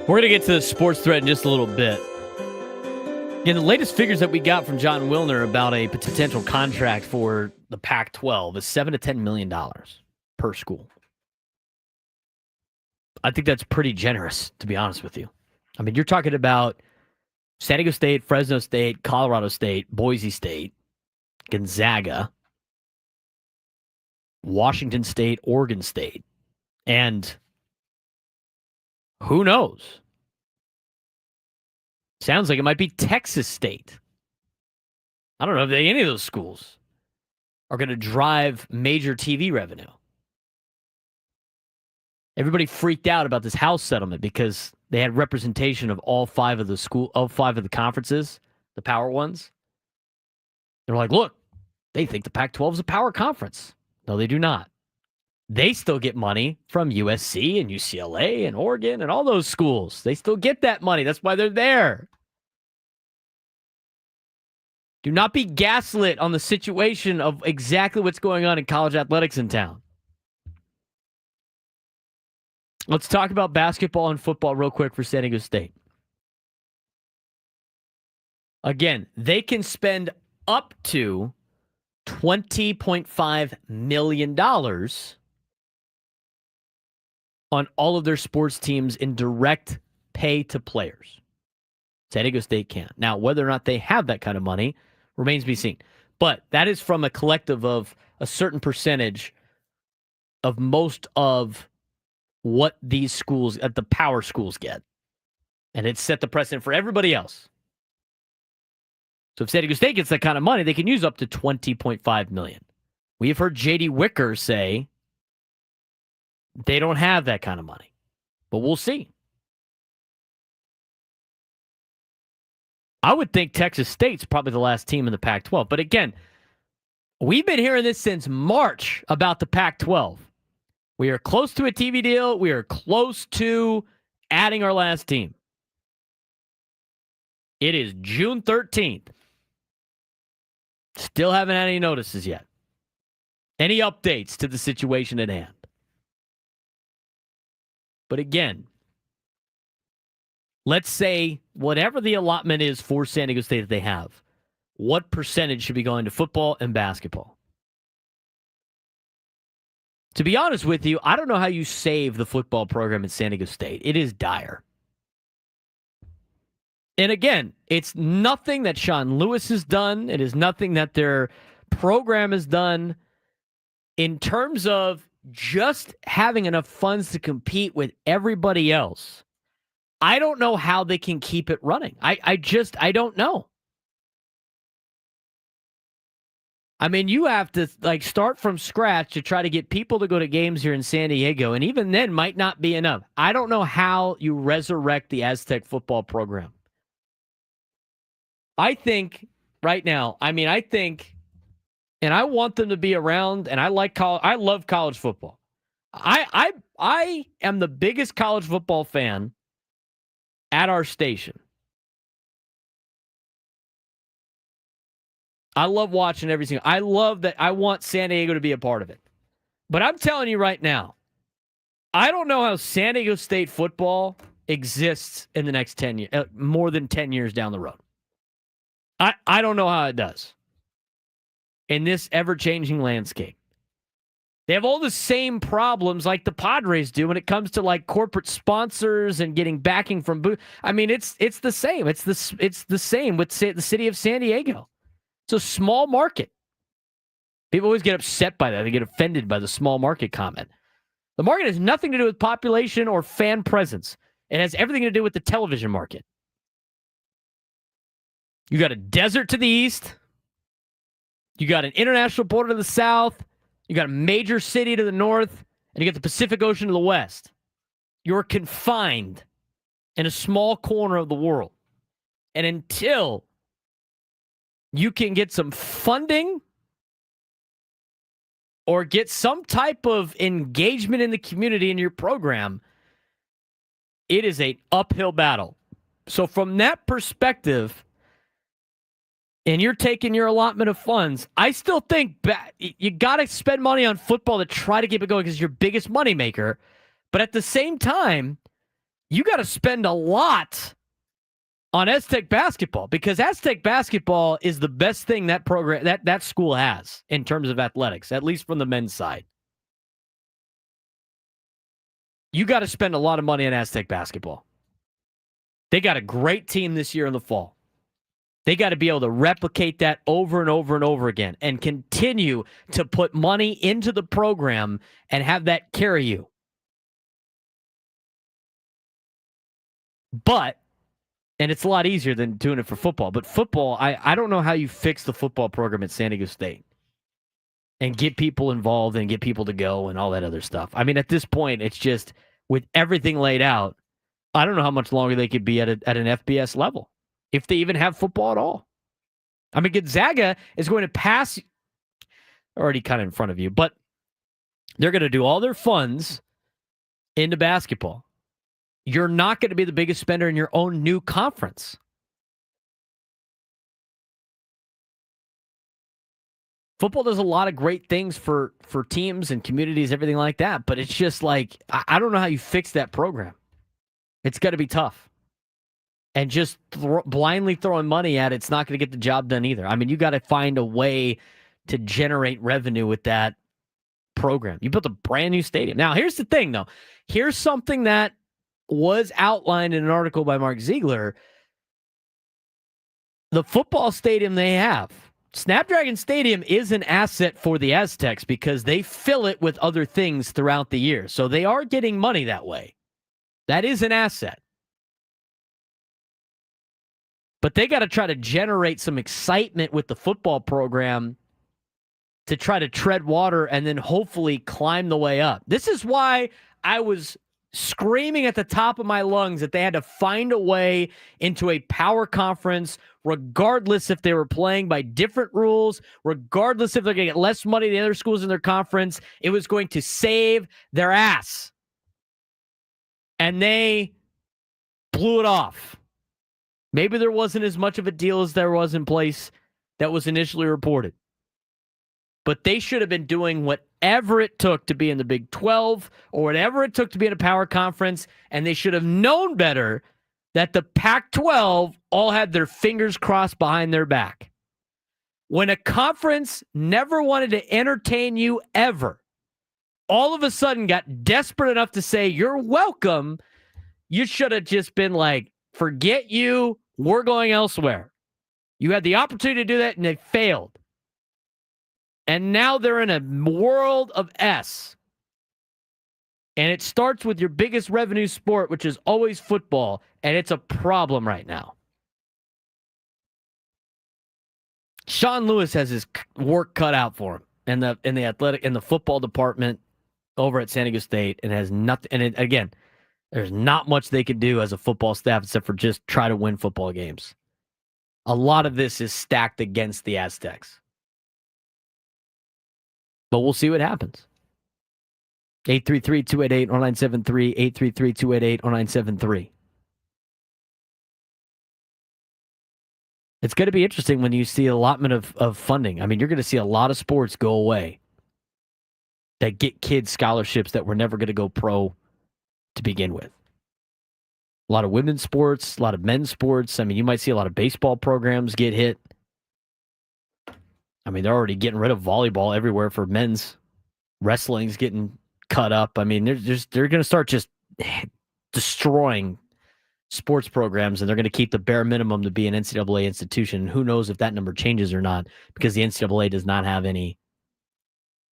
We're going to get to the sports thread in just a little bit. Again, the latest figures that we got from John Wilner about a potential contract for the Pac-12 is $7 to $10 million per school. I think that's pretty generous, to be honest with you. I mean, you're talking about San Diego State, Fresno State, Colorado State, Boise State, Gonzaga, Washington State, Oregon State, and who knows? Sounds like it might be Texas State. I don't know if any of those schools are going to drive major TV revenue. Everybody freaked out about this House settlement because they had representation of all five of the conferences, the power ones. They're like, look, they think the Pac-12 is a power conference. No, they do not. They still get money from USC and UCLA and Oregon and all those schools. They still get that money. That's why they're there. Do not be gaslit on the situation of exactly what's going on in college athletics in town. Let's talk about basketball and football real quick for San Diego State. Again, they can spend up to $20.5 million on all of their sports teams in direct pay to players. San Diego State can. Now, whether or not they have that kind of money remains to be seen. But that is from a collective of a certain percentage of most of what these schools, the power schools, get. And it's set the precedent for everybody else. So if San Diego State gets that kind of money, they can use up to $20.5 million. We have heard J.D. Wicker say they don't have that kind of money. But we'll see. I would think Texas State's probably the last team in the Pac-12. But again, we've been hearing this since March about the Pac-12. We are close to a TV deal. We are close to adding our last team. It is June 13th. Still haven't had any notices yet. Any updates to the situation at hand? But again, let's say whatever the allotment is for San Diego State that they have, what percentage should be going to football and basketball? To be honest with you, I don't know how you save the football program at San Diego State. It is dire. And again, it's nothing that Sean Lewis has done. It is nothing that their program has done in terms of just having enough funds to compete with everybody else. I don't know how they can keep it running. I don't know. I mean, you have to start from scratch to try to get people to go to games here in San Diego, and even then might not be enough. I don't know how you resurrect the Aztec football program. I think right now, and I want them to be around, and I love college football. I am the biggest college football fan at our station. I love watching every single. I love that. I want San Diego to be a part of it. But I'm telling you right now, I don't know how San Diego State football exists in the next 10 years, more than 10 years down the road. I don't know how it does in this ever-changing landscape. They have all the same problems like the Padres do when it comes to corporate sponsors and getting backing from I mean, it's the same. It's the same with the city of San Diego. It's a small market. People always get upset by that. They get offended by the small market comment. The market has nothing to do with population or fan presence. It has everything to do with the television market. You got a desert to the east. You got an international border to the south. You got a major city to the north. And you got the Pacific Ocean to the west. You're confined in a small corner of the world. And until you can get some funding or get some type of engagement in the community in your program, it is an uphill battle. So from that perspective, and you're taking your allotment of funds, I still think you got to spend money on football to try to keep it going because it's your biggest moneymaker. But at the same time, you got to spend a lot on Aztec basketball because Aztec basketball is the best thing that program that school has in terms of athletics, at least from the men's side. You got to spend a lot of money on Aztec basketball. They got a great team this year in the fall. They got to be able to replicate that over and over and over again and continue to put money into the program and have that carry you. But, and it's a lot easier than doing it for football, but football, I don't know how you fix the football program at San Diego State and get people involved and get people to go and all that other stuff. I mean, at this point, it's just with everything laid out, I don't know how much longer they could be at an FBS level, if they even have football at all. I mean, Gonzaga is going to pass already kind of in front of you, but they're going to do all their funds into basketball. You're not going to be the biggest spender in your own new conference. Football does a lot of great things for teams and communities, everything like that, but it's just like, I don't know how you fix that program. It's got to be tough. And just blindly throwing money at it's not going to get the job done either. I mean, you got to find a way to generate revenue with that program. You built a brand new stadium. Now, here's the thing, though. Here's something that was outlined in an article by Mark Ziegler. The football stadium they have, Snapdragon Stadium, is an asset for the Aztecs because they fill it with other things throughout the year. So they are getting money that way. That is an asset. But they got to try to generate some excitement with the football program to try to tread water and then hopefully climb the way up. This is why I was screaming at the top of my lungs that they had to find a way into a power conference, regardless if they were playing by different rules, regardless if they're going to get less money than the other schools in their conference. It was going to save their ass. And they blew it off. Maybe there wasn't as much of a deal as there was in place that was initially reported. But they should have been doing whatever it took to be in the Big 12 or whatever it took to be in a power conference, and they should have known better that the Pac-12 all had their fingers crossed behind their back. When a conference never wanted to entertain you ever, all of a sudden got desperate enough to say, you're welcome, you should have just been like, forget you, we're going elsewhere. You had the opportunity to do that, and they failed. And now they're in a world of S. And it starts with your biggest revenue sport, which is always football, and it's a problem right now. Sean Lewis has his work cut out for him in the athletic in the football department over at San Diego State, and has nothing. And again, there's not much they could do as a football staff except for just try to win football games. A lot of this is stacked against the Aztecs. But we'll see what happens. 833-288-0973, 833-288-0973. It's going to be interesting when you see allotment of funding. I mean, you're going to see a lot of sports go away that get kids scholarships that were never going to go pro to begin with. A lot of women's sports, a lot of men's sports. I mean, you might see a lot of baseball programs get hit. I mean, they're already getting rid of volleyball everywhere for men's. Wrestling's getting cut up. I mean, they're going to start just destroying sports programs, and they're going to keep the bare minimum to be an NCAA institution. And who knows if that number changes or not, because the NCAA does not have any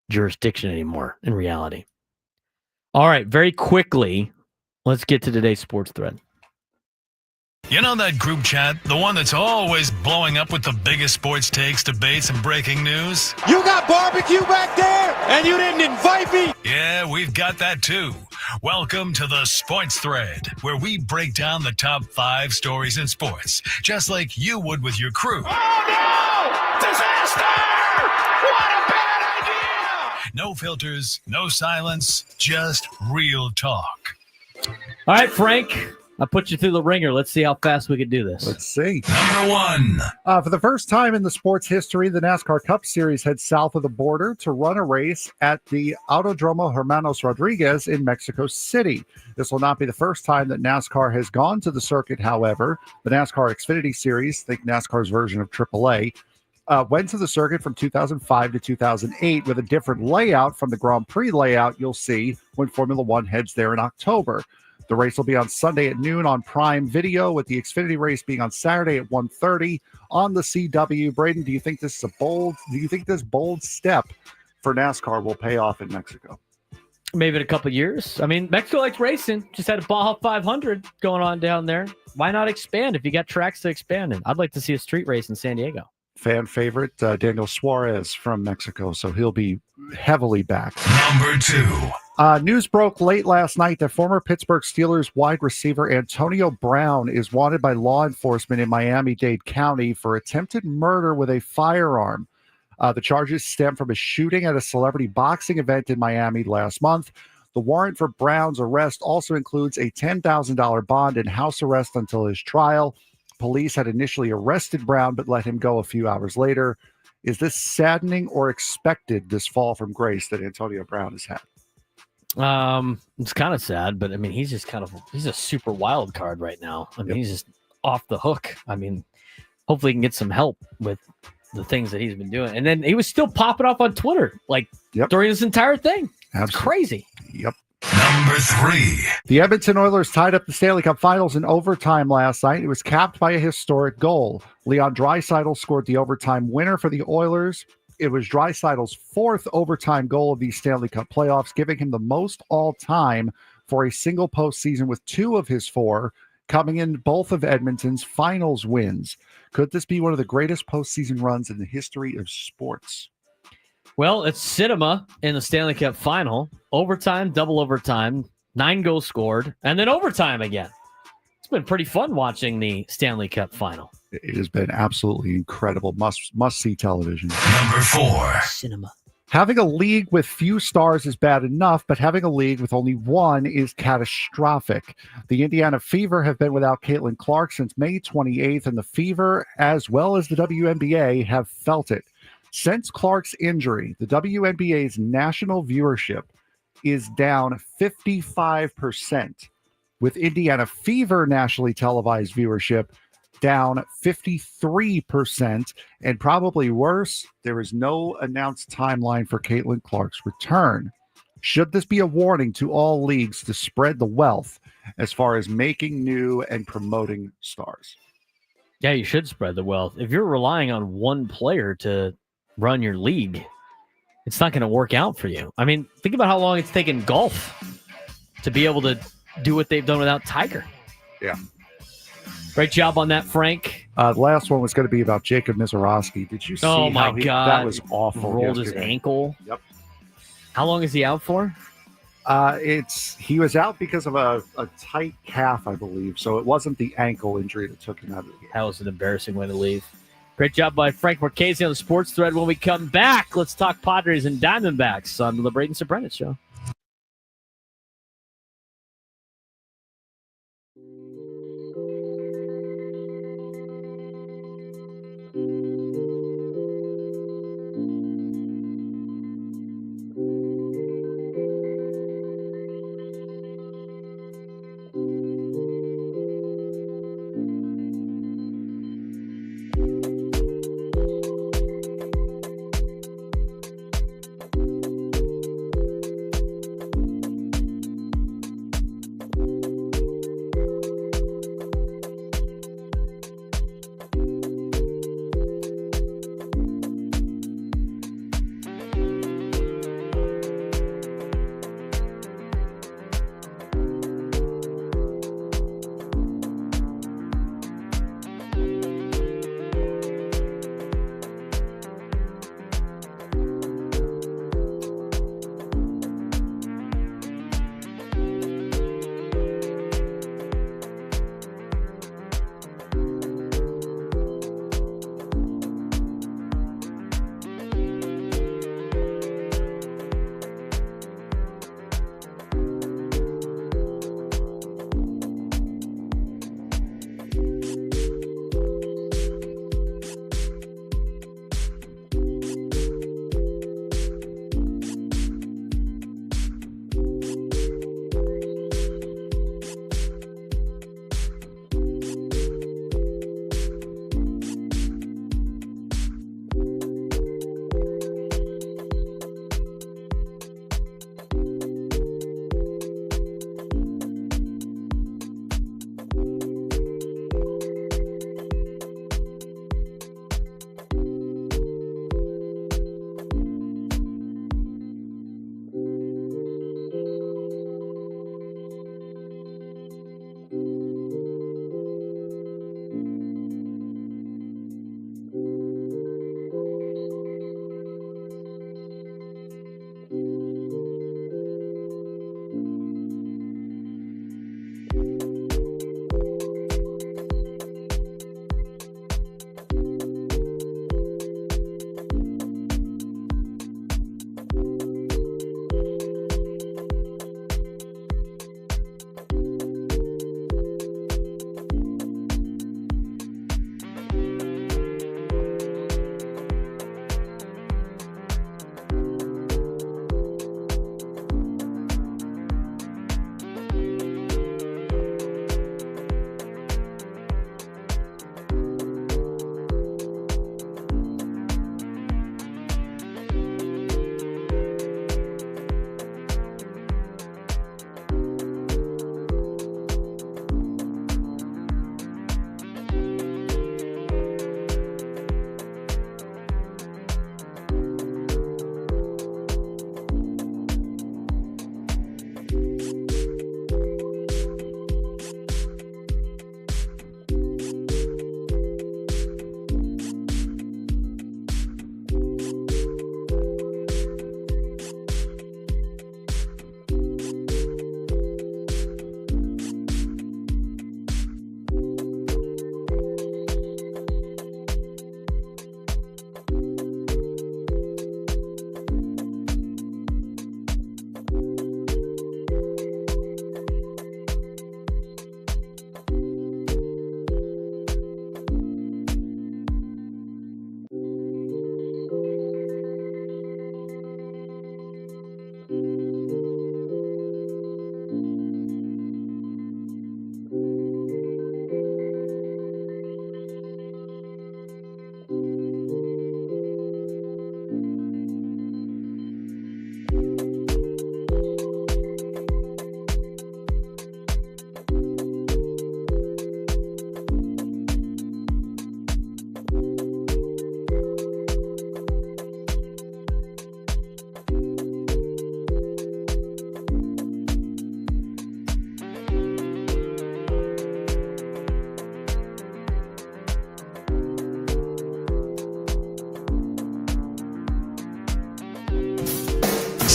jurisdiction anymore in reality. All right, very quickly, let's get to today's sports thread. You know that group chat, the one that's always blowing up with the biggest sports takes, debates, and breaking news? You got barbecue back there, and you didn't invite me? Yeah, we've got that too. Welcome to the Sports Thread, where we break down the top 5 stories in sports, just like you would with your crew. Oh, no! Disaster! What a bad idea! No filters, no silence, just real talk. All right, Frank, I put you through the ringer. Let's see how fast we can do this. Let's see. Number 1. For the first time in the sport's history, the NASCAR Cup Series heads south of the border to run a race at the Autodromo Hermanos Rodriguez in Mexico City. This will not be the first time that NASCAR has gone to the circuit, however. The NASCAR Xfinity Series, think NASCAR's version of AAA, went to the circuit from 2005 to 2008 with a different layout from the Grand Prix layout you'll see when Formula One heads there in October. The race will be on Sunday at noon on Prime Video, with the Xfinity race being on Saturday at 1:30 on the CW. Braden, do you think this bold step for NASCAR will pay off in Mexico? Maybe in a couple of years. I mean, Mexico likes racing. Just had a Baja 500 going on down there. Why not expand if you got tracks to expand in? I'd like to see a street race in San Diego. Fan favorite, Daniel Suarez from Mexico, so he'll be heavily backed. Number 2. News broke late last night that former Pittsburgh Steelers wide receiver Antonio Brown is wanted by law enforcement in Miami-Dade County for attempted murder with a firearm. The charges stem from a shooting at a celebrity boxing event in Miami last month. The warrant for Brown's arrest also includes a $10,000 bond and house arrest until his trial. Police had initially arrested Brown but let him go a few hours later. Is this saddening or expected, this fall from grace that Antonio Brown has had? It's kind of sad, but I mean, he's a super wild card right now. I mean, he's just off the hook. I mean, hopefully he can get some help with the things that he's been doing. And then he was still popping up on Twitter, during this entire thing. Absolutely. It's crazy. Yep. Number 3. The Edmonton Oilers tied up the Stanley Cup Finals in overtime last night. It was capped by a historic goal. Leon Draisaitl scored the overtime winner for the Oilers. It was Draisaitl's 4th overtime goal of these Stanley Cup playoffs, giving him the most all-time for a single postseason, with 2 of his 4 coming in both of Edmonton's finals wins. Could this be one of the greatest postseason runs in the history of sports? Well, it's cinema in the Stanley Cup final. Overtime, double overtime, 9 goals scored, and then overtime again. It's been pretty fun watching the Stanley Cup final. It has been absolutely incredible. Must-see television. Number 4. Cinema. Having a league with few stars is bad enough, but having a league with only one is catastrophic. The Indiana Fever have been without Caitlin Clark since May 28th, and the Fever, as well as the WNBA, have felt it. Since Clark's injury, the WNBA's national viewership is down 55%, with Indiana Fever nationally televised viewership down 53%, and probably worse, there is no announced timeline for Caitlin Clark's return. Should this be a warning to all leagues to spread the wealth as far as making new and promoting stars? Yeah, you should spread the wealth. If you're relying on one player to run your league, it's not going to work out for you. I mean, think about how long it's taken golf to be able to do what they've done without Tiger. Yeah. Great job on that, Frank. The last one was going to be about Jacob Mizorowski. Did you see my God. That was awful. Rolled his ankle. Yep. How long is he out for? He was out because of a tight calf, I believe. So it wasn't the ankle injury that took him out of the game. That was an embarrassing way to leave. Great job by Frank Marchese on the Sports Thread. When we come back, let's talk Padres and Diamondbacks on the Braden Surprenant Show.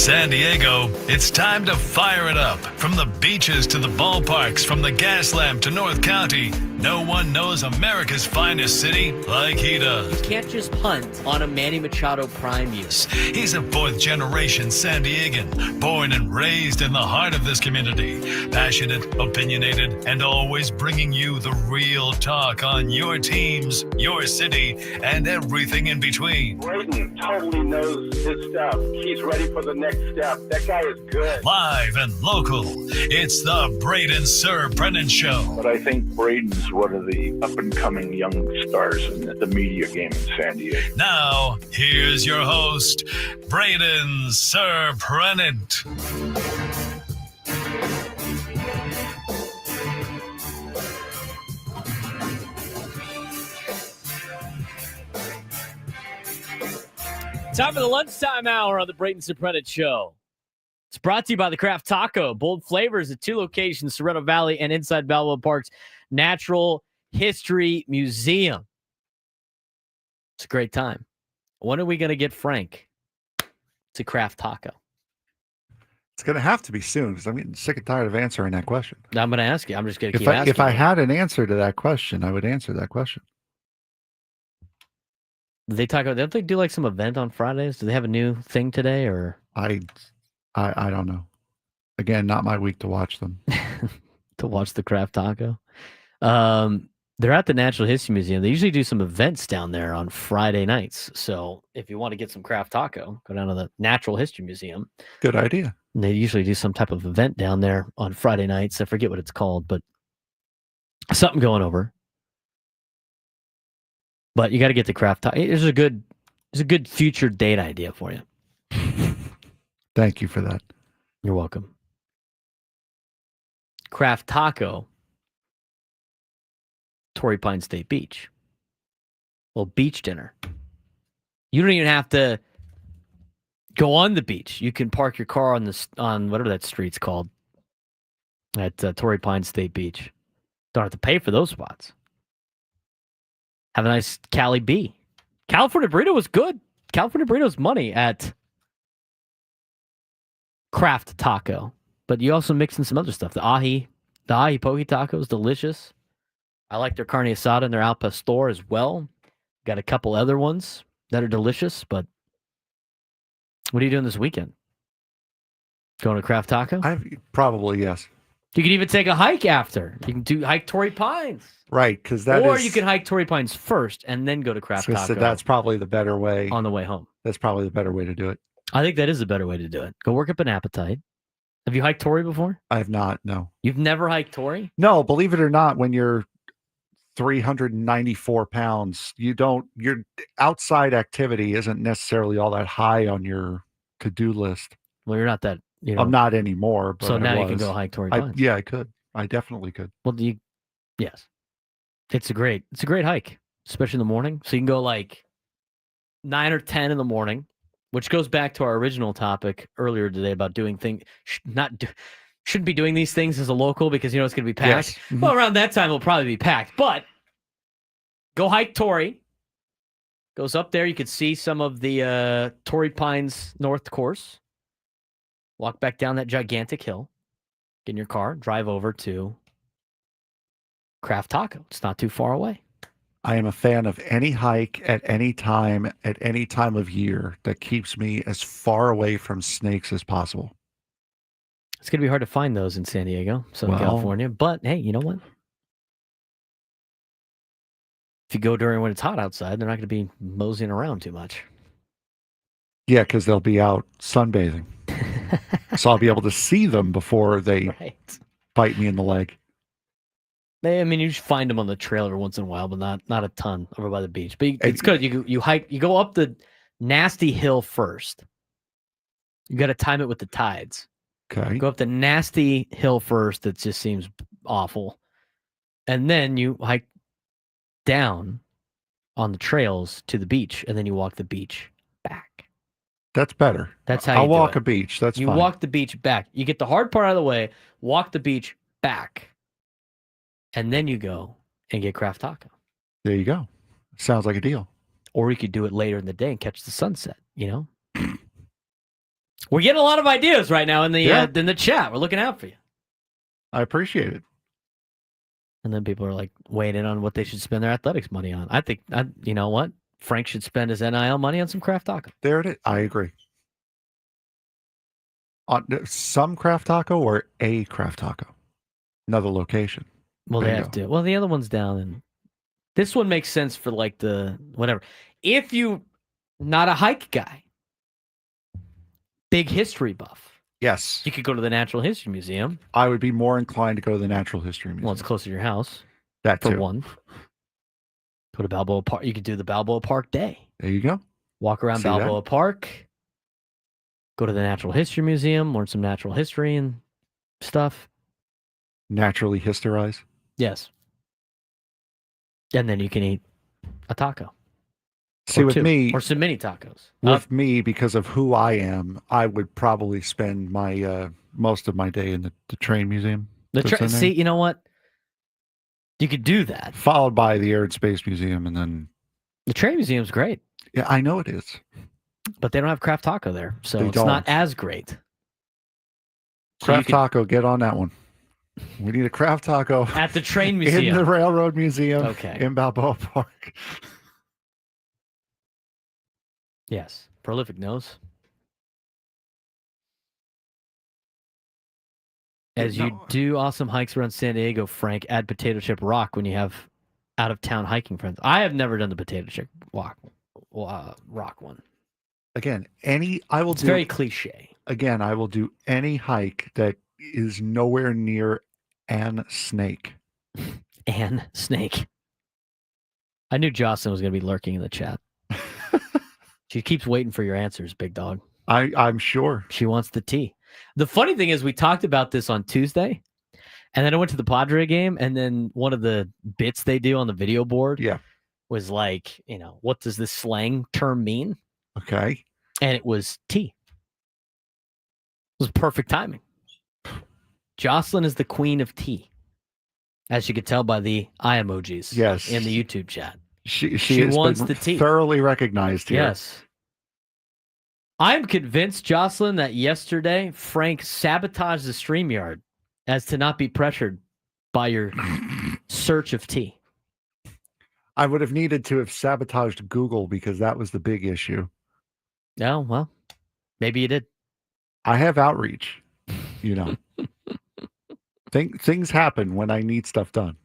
San Diego, it's time to fire it up. From the beaches to the ballparks, from the gas lamp to North County, no one knows America's finest city like he does. You can't just punt on a Manny Machado prime use. He's a fourth-generation San Diegan, born and raised in the heart of this community. Passionate, opinionated, and always bringing you the real talk on your teams, your city, and everything in between. Braden totally knows his stuff. He's ready for the next step. That guy is good. Live and local, it's the Braden Surprenant Show. But I think Braden's one of the up-and-coming young stars in the media game in San Diego. Now, here's your host, Braden Surprenant. Time for the lunchtime hour on the Braden Surprenant Show. It's brought to you by the Craft Taco. Bold flavors at 2 locations, Sorrento Valley and inside Balboa Park's Natural History Museum. It's a great time. When are we going to get Frank to Craft Taco? It's going to have to be soon because I'm getting sick and tired of answering that question. I'm going to ask you. I'm just going to keep If asking. I had an answer to that question, I would answer that question. They talk about, don't they do like some event on Fridays? Do they have a new thing today or? I don't know. Again, not my week to watch them. To watch the Craft Taco. They're at the Natural History Museum. They usually do some events down there on Friday nights. So if you want to get some Craft Taco, go down to the Natural History Museum. Good idea. And they usually do some type of event down there on Friday nights. I forget what it's called, but something going over. But you got to get the Craft Taco. It's a good future date idea for you. Thank you for that. You're welcome. Craft Taco, Torrey Pine State Beach. Well, beach dinner. You don't even have to go on the beach. You can park your car on whatever that street's called at Torrey Pine State Beach. Don't have to pay for those spots. Have a nice Cali B. California burrito was good. California burrito's money at Craft Taco. But you also mix in some other stuff. The ahi poke taco is delicious. I like their carne asada and their al pastor as well. Got a couple other ones that are delicious. But what are you doing this weekend? Going to Craft Taco? Probably, yes. You can even take a hike after. You can hike Torrey Pines. Right, because you can hike Torrey Pines first and then go to Craft Taco. So that's probably the better way. On the way home. That's probably the better way to do it. I think that is the better way to do it. Go work up an appetite. Have you hiked Torrey before? I have not, no. You've never hiked Torrey? No, believe it or not, when you're 394 pounds, your outside activity isn't necessarily all that high on your to-do list. Well, you're not that, I'm not anymore. But so now you can go hike Torrey Pines. Yeah, I could. I definitely could. Well, yes. It's a great hike, especially in the morning. So you can go like 9 or 10 in the morning, which goes back to our original topic earlier today about doing things, shouldn't be doing these things as a local because you know it's going to be packed. Yes. Mm-hmm. Well, around that time it'll probably be packed, but go hike Torrey. Goes up there. You could see some of the Torrey Pines North course. Walk back down that gigantic hill. Get in your car, drive over to Craft Taco. It's not too far away. I am a fan of any hike at any time of year that keeps me as far away from snakes as possible. It's going to be hard to find those in San Diego, Southern California. But hey, you know what? If you go during when it's hot outside, they're not going to be moseying around too much. Yeah, because they'll be out sunbathing. So I'll be able to see them before they bite me in the leg. I mean, you find them on the trail every once in a while, but not a ton over by the beach. But it's good. You hike. You go up the nasty hill first. You got to time it with the tides. Okay. Go up the nasty hill first. That just seems awful, and then you hike down on the trails to the beach, and then you walk the beach back. That's better. That's how I'll you walk do it. a beach. That's you fine. walk the beach back. You get the hard part out of the way. Walk the beach back. And then you go and get Craft Taco. There you go. Sounds like a deal. Or you could do it later in the day and catch the sunset, you know? We're getting a lot of ideas right now in the chat. We're looking out for you. I appreciate it. And then people are like weighing in on what they should spend their athletics money on. I think, you know what? Frank should spend his NIL money on some craft taco. There it is. I agree. On some craft taco or a craft taco? Another location. Well, they have to. Well, the other one's down, and this one makes sense for like the whatever. If you not a hike guy, big history buff, yes, you could go to the Natural History Museum. I would be more inclined to go to the Natural History Museum. Well, it's close to your house. That for too. one. Go to Balboa Park. You could do the Balboa Park Day. There you go. Walk around Balboa Park. Go to the Natural History Museum. Learn some natural history and stuff. Naturally historize. Yes. And then you can eat a taco. See, with me, or some mini tacos. With me, because of who I am, I would probably spend my most of my day in the train museum. See, you know what? You could do that. Followed by the Air and Space Museum, and then the train museum's great. Yeah, I know it is, but they don't have craft taco there, so it's don't. not as great. Craft taco, get on that one. We need a craft taco at the train museum, in the Railroad Museum, okay, in Balboa Park. Yes, prolific nose. As you do awesome hikes around San Diego, Frank, add potato chip rock when you have out of town hiking friends. I have never done the potato chip rock one. Again, it's very cliche. Again, I will do any hike that is nowhere near Ann Snake. Ann Snake. I knew Jocelyn was going to be lurking in the chat. She keeps waiting for your answers, big dog. I'm sure. She wants the tea. The funny thing is we talked about this on Tuesday, and then I went to the Padre game, and then one of the bits they do on the video board was like, what does this slang term mean? Okay. And it was tea. It was perfect timing. Jocelyn is the queen of tea, as you could tell by the eye emojis in the YouTube chat. She wants the tea. Thoroughly recognized here. Yes. I'm convinced, Jocelyn, that yesterday Frank sabotaged the StreamYard as to not be pressured by your search of tea. I would have needed to have sabotaged Google because that was the big issue. Oh, well, maybe you did. I have outreach, Things happen when I need stuff done.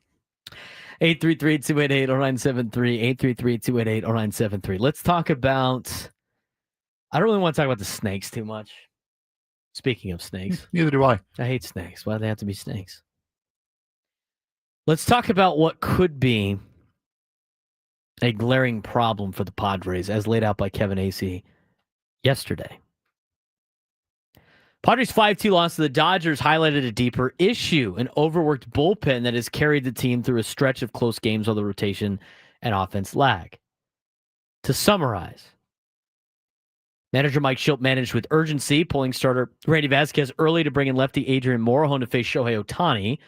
833-288-0973, 833-288-0973. Let's talk about... I don't really want to talk about the snakes too much. Speaking of snakes. Neither do I. I hate snakes. Why do they have to be snakes? Let's talk about what could be a glaring problem for the Padres as laid out by Kevin Acee yesterday. Padres' 5-2 loss to the Dodgers highlighted a deeper issue, an overworked bullpen that has carried the team through a stretch of close games while the rotation and offense lag. To summarize, manager Mike Shildt managed with urgency, pulling starter Randy Vasquez early to bring in lefty Adrian Morejon to face Shohei Ohtani.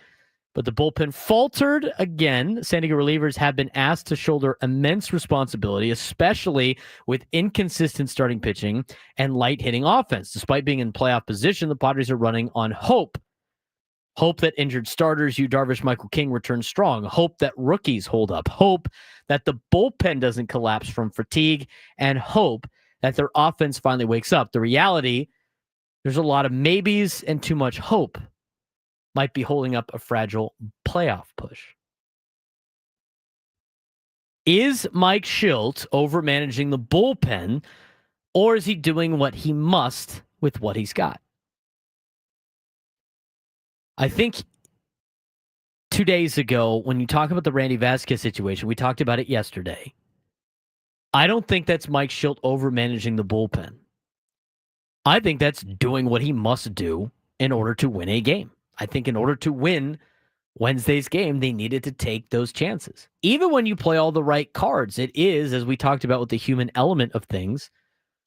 But the bullpen faltered again. San Diego relievers have been asked to shoulder immense responsibility, especially with inconsistent starting pitching and light hitting offense. Despite being in playoff position, the Padres are running on hope. Hope that injured starters, Yu Darvish, Michael King, return strong. Hope that rookies hold up. Hope that the bullpen doesn't collapse from fatigue. And hope that their offense finally wakes up. The reality, there's a lot of maybes and too much hope might be holding up a fragile playoff push. Is Mike Shildt overmanaging the bullpen, or is he doing what he must with what he's got? I think 2 days ago, when you talk about the Randy Vasquez situation, we talked about it yesterday. I don't think that's Mike Shildt overmanaging the bullpen. I think that's doing what he must do in order to win a game. I think in order to win Wednesday's game, they needed to take those chances. Even when you play all the right cards, it is, as we talked about with the human element of things,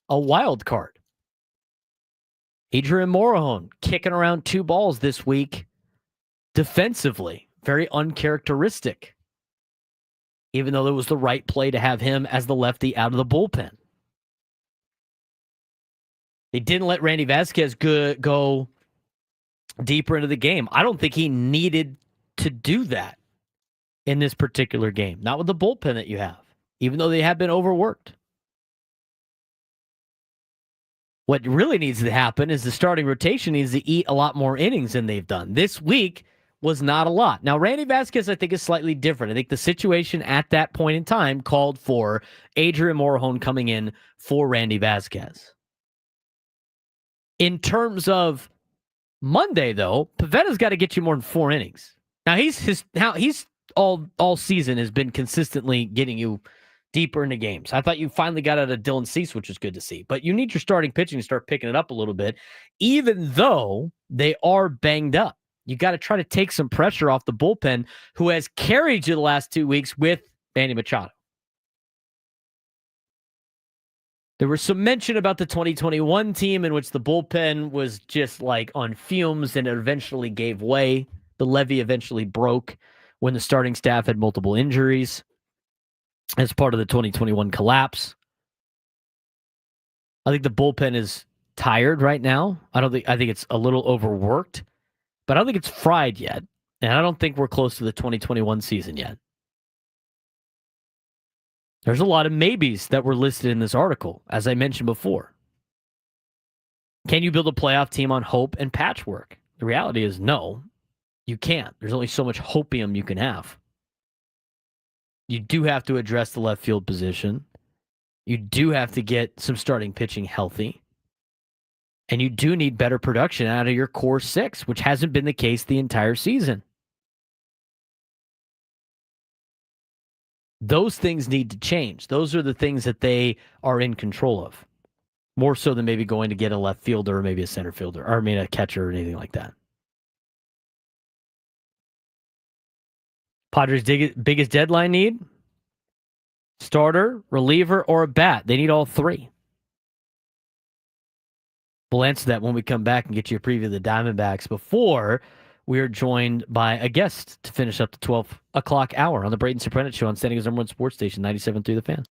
a wild card. Adrian Morejon kicking around 2 balls this week defensively. Very uncharacteristic. Even though it was the right play to have him as the lefty out of the bullpen. They didn't let Randy Vasquez go deeper into the game. I don't think he needed to do that in this particular game. Not with the bullpen that you have, even though they have been overworked. What really needs to happen is the starting rotation needs to eat a lot more innings than they've done. This week was not a lot. Now, Randy Vasquez, I think, is slightly different. I think the situation at that point in time called for Adrian Morejon coming in for Randy Vasquez. In terms of Monday, though, Pavetta's got to get you more than 4 innings. Now, he's all season has been consistently getting you deeper into games. I thought you finally got out of Dylan Cease, which was good to see. But you need your starting pitching to start picking it up a little bit, even though they are banged up. You got to try to take some pressure off the bullpen, who has carried you the last 2 weeks with Manny Machado. There was some mention about the 2021 team in which the bullpen was just like on fumes and it eventually gave way. The levee eventually broke when the starting staff had multiple injuries as part of the 2021 collapse. I think the bullpen is tired right now. I think it's a little overworked, but I don't think it's fried yet. And I don't think we're close to the 2021 season yet. There's a lot of maybes that were listed in this article, as I mentioned before. Can you build a playoff team on hope and patchwork? The reality is no, you can't. There's only so much hopium you can have. You do have to address the left field position. You do have to get some starting pitching healthy. And you do need better production out of your core 6, which hasn't been the case the entire season. Those things need to change. Those are the things that they are in control of. More so than maybe going to get a left fielder or maybe a center fielder, or a catcher or anything like that. Padres' biggest deadline need? Starter, reliever, or a bat. They need all 3. We'll answer that when we come back and get you a preview of the Diamondbacks before we are joined by a guest to finish up the 12 o'clock hour on the Braden Surprenant Show on San Diego's #1 sports station, 97.3 The Fan.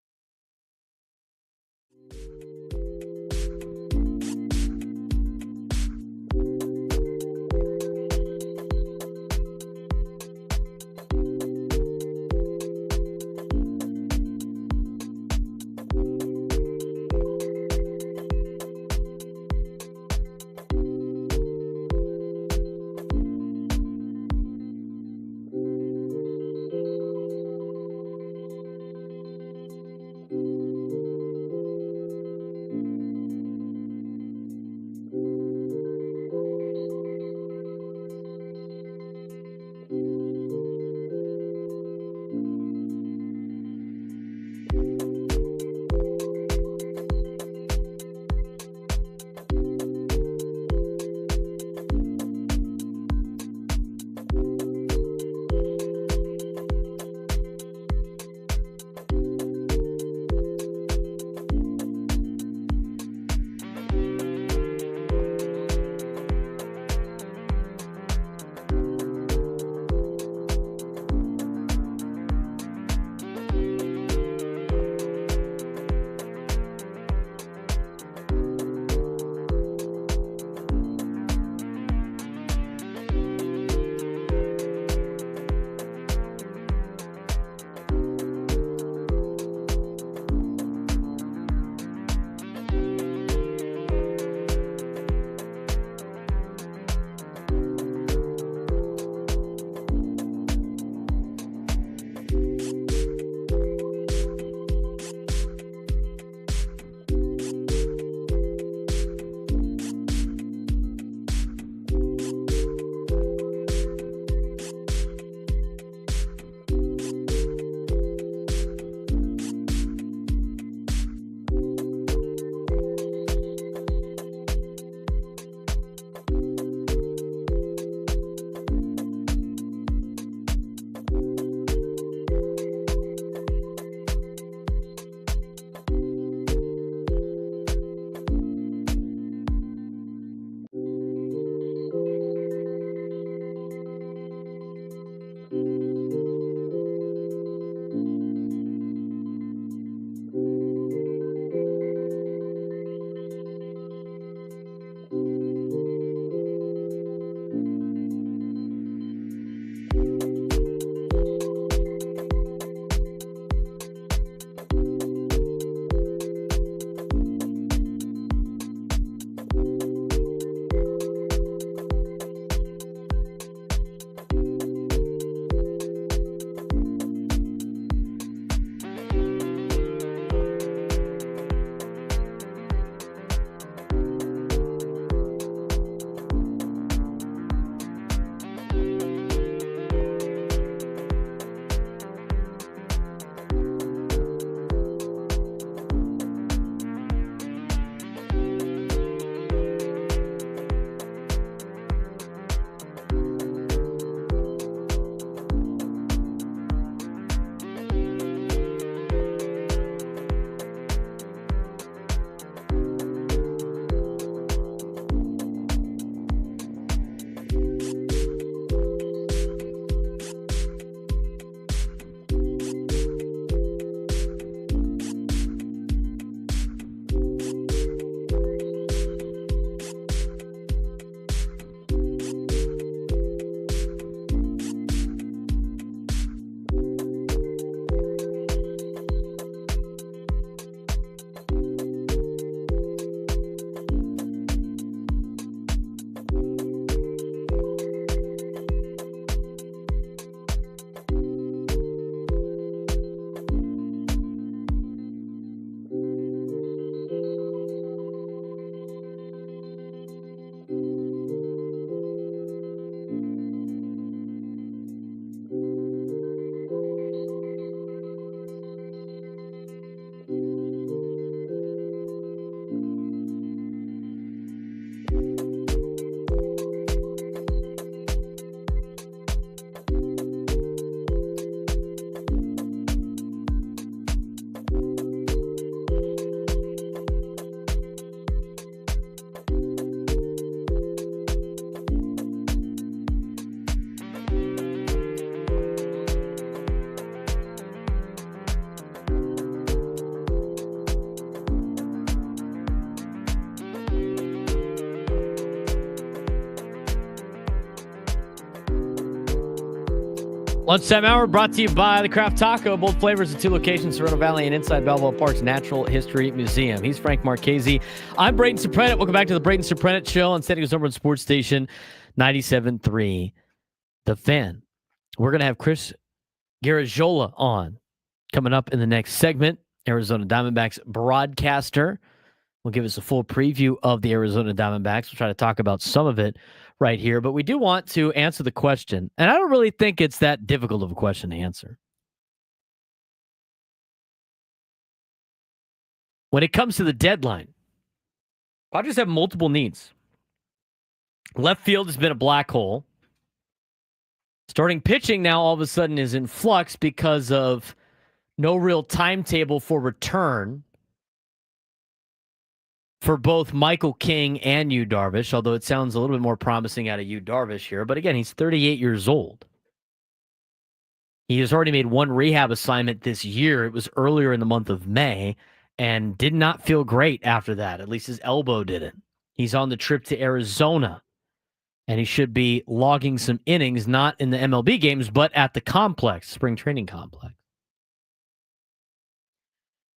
Lunchtime Hour brought to you by the Craft Taco. Both flavors at 2 locations, Serrano Valley and inside Balboa Park's Natural History Museum. He's Frank Marchese. I'm Braden Surprenant. Welcome back to the Braden Surprenant Show on San Diego's number one sports station, 97.3 The Fan. We're going to have Chris Garagiola on coming up in the next segment. Arizona Diamondbacks broadcaster will give us a full preview of the Arizona Diamondbacks. We'll try to talk about some of it right here, but we do want to answer the question, and I don't really think it's that difficult of a question to answer. When it comes to the deadline, Padres have multiple needs. Left field has been a black hole. Starting pitching now all of a sudden is in flux because of no real timetable for return for both Michael King and Yu Darvish, although it sounds a little bit more promising out of Yu Darvish here. But again, he's 38 years old. He has already made one rehab assignment this year. It was earlier in the month of May and did not feel great after that. At least his elbow didn't. He's on the trip to Arizona, and he should be logging some innings, not in the MLB games, but at the complex, spring training complex.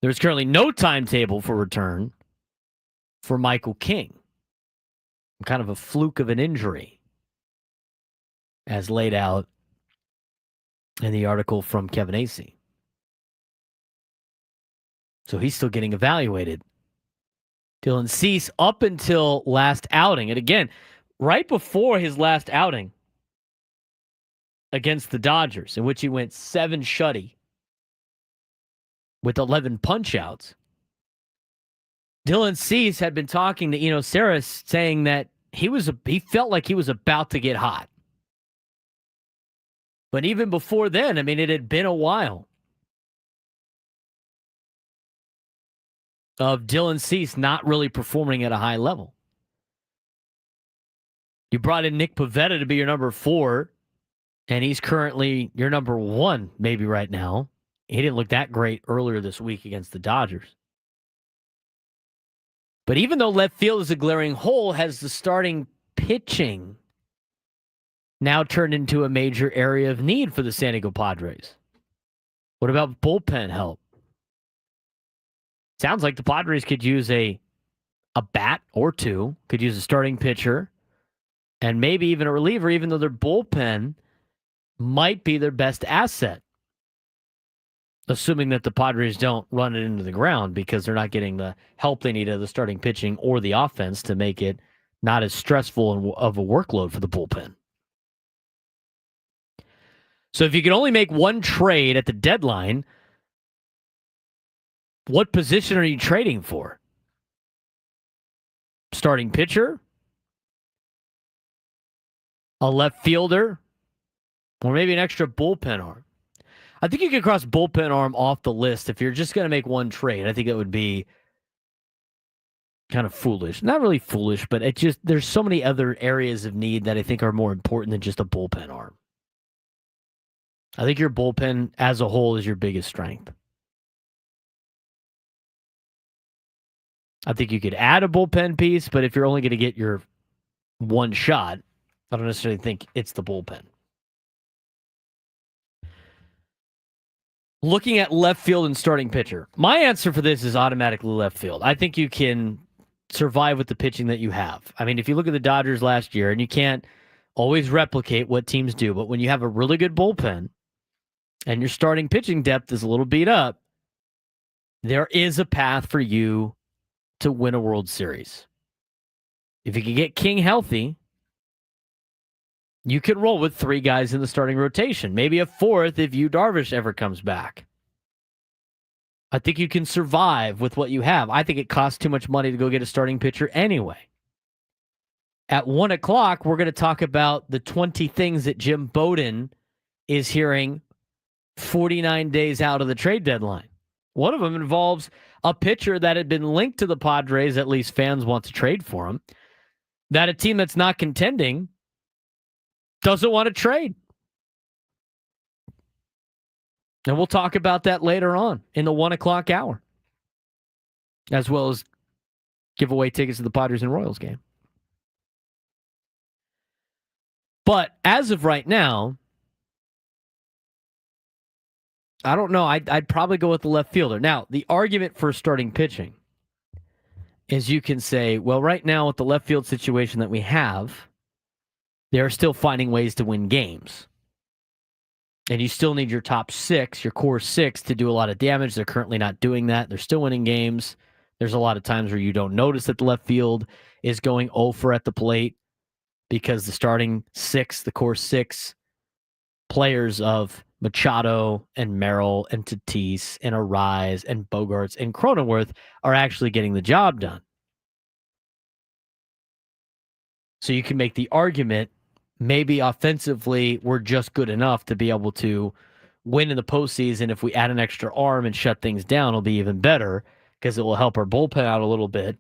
There's currently no timetable for return for Michael King. Kind of a fluke of an injury, as laid out in the article from Kevin Acee. So he's still getting evaluated. Dylan Cease, up until last outing, and again, right before his last outing against the Dodgers, in which he went 7 shutty with 11 punch-outs, Dylan Cease had been talking to Eno Saris, saying that he felt like he was about to get hot. But even before then, I mean, it had been a while of Dylan Cease not really performing at a high level. You brought in Nick Pivetta to be your number 4, and he's currently your number 1, maybe right now. He didn't look that great earlier this week against the Dodgers. But even though left field is a glaring hole, has the starting pitching now turned into a major area of need for the San Diego Padres? What about bullpen help? Sounds like the Padres could use a bat or two, could use a starting pitcher, and maybe even a reliever, even though their bullpen might be their best asset. Assuming that the Padres don't run it into the ground, because they're not getting the help they need of the starting pitching or the offense to make it not as stressful of a workload for the bullpen. So if you can only make one trade at the deadline, what position are you trading for? Starting pitcher? A left fielder? Or maybe an extra bullpen arm? I think you can cross bullpen arm off the list if you're just going to make one trade. I think it would be kind of foolish. Not really foolish, but there's so many other areas of need that I think are more important than just a bullpen arm. I think your bullpen as a whole is your biggest strength. I think you could add a bullpen piece, but if you're only going to get your one shot, I don't necessarily think it's the bullpen. Looking at left field and starting pitcher, my answer for this is automatically left field. I think you can survive with the pitching that you have. I mean, if you look at the Dodgers last year, and you can't always replicate what teams do, but when you have a really good bullpen and your starting pitching depth is a little beat up, there is a path for you to win a World Series. If you can get King healthy, you can roll with 3 guys in the starting rotation. Maybe a 4th if Yu Darvish ever comes back. I think you can survive with what you have. I think it costs too much money to go get a starting pitcher anyway. At 1 o'clock, we're going to talk about the 20 things that Jim Bowden is hearing 49 days out of the trade deadline. One of them involves a pitcher that had been linked to the Padres, at least fans want to trade for him, that a team that's not contending doesn't want to trade. And we'll talk about that later on in the 1 o'clock hour, as well as give away tickets to the Padres and Royals game. But as of right now, I don't know. I'd probably go with the left fielder. Now, the argument for starting pitching is you can say, well, right now with the left field situation that we have, they're still finding ways to win games. And you still need your top six, your core six, to do a lot of damage. They're currently not doing that. They're still winning games. There's a lot of times where you don't notice that the left field is going 0 for at the plate because the starting six, the core six players of Machado and Merrill and Tatis and Arise and Bogarts and Cronenworth are actually getting the job done. So you can make the argument, maybe offensively, we're just good enough to be able to win in the postseason. If we add an extra arm and shut things down, it'll be even better because it will help our bullpen out a little bit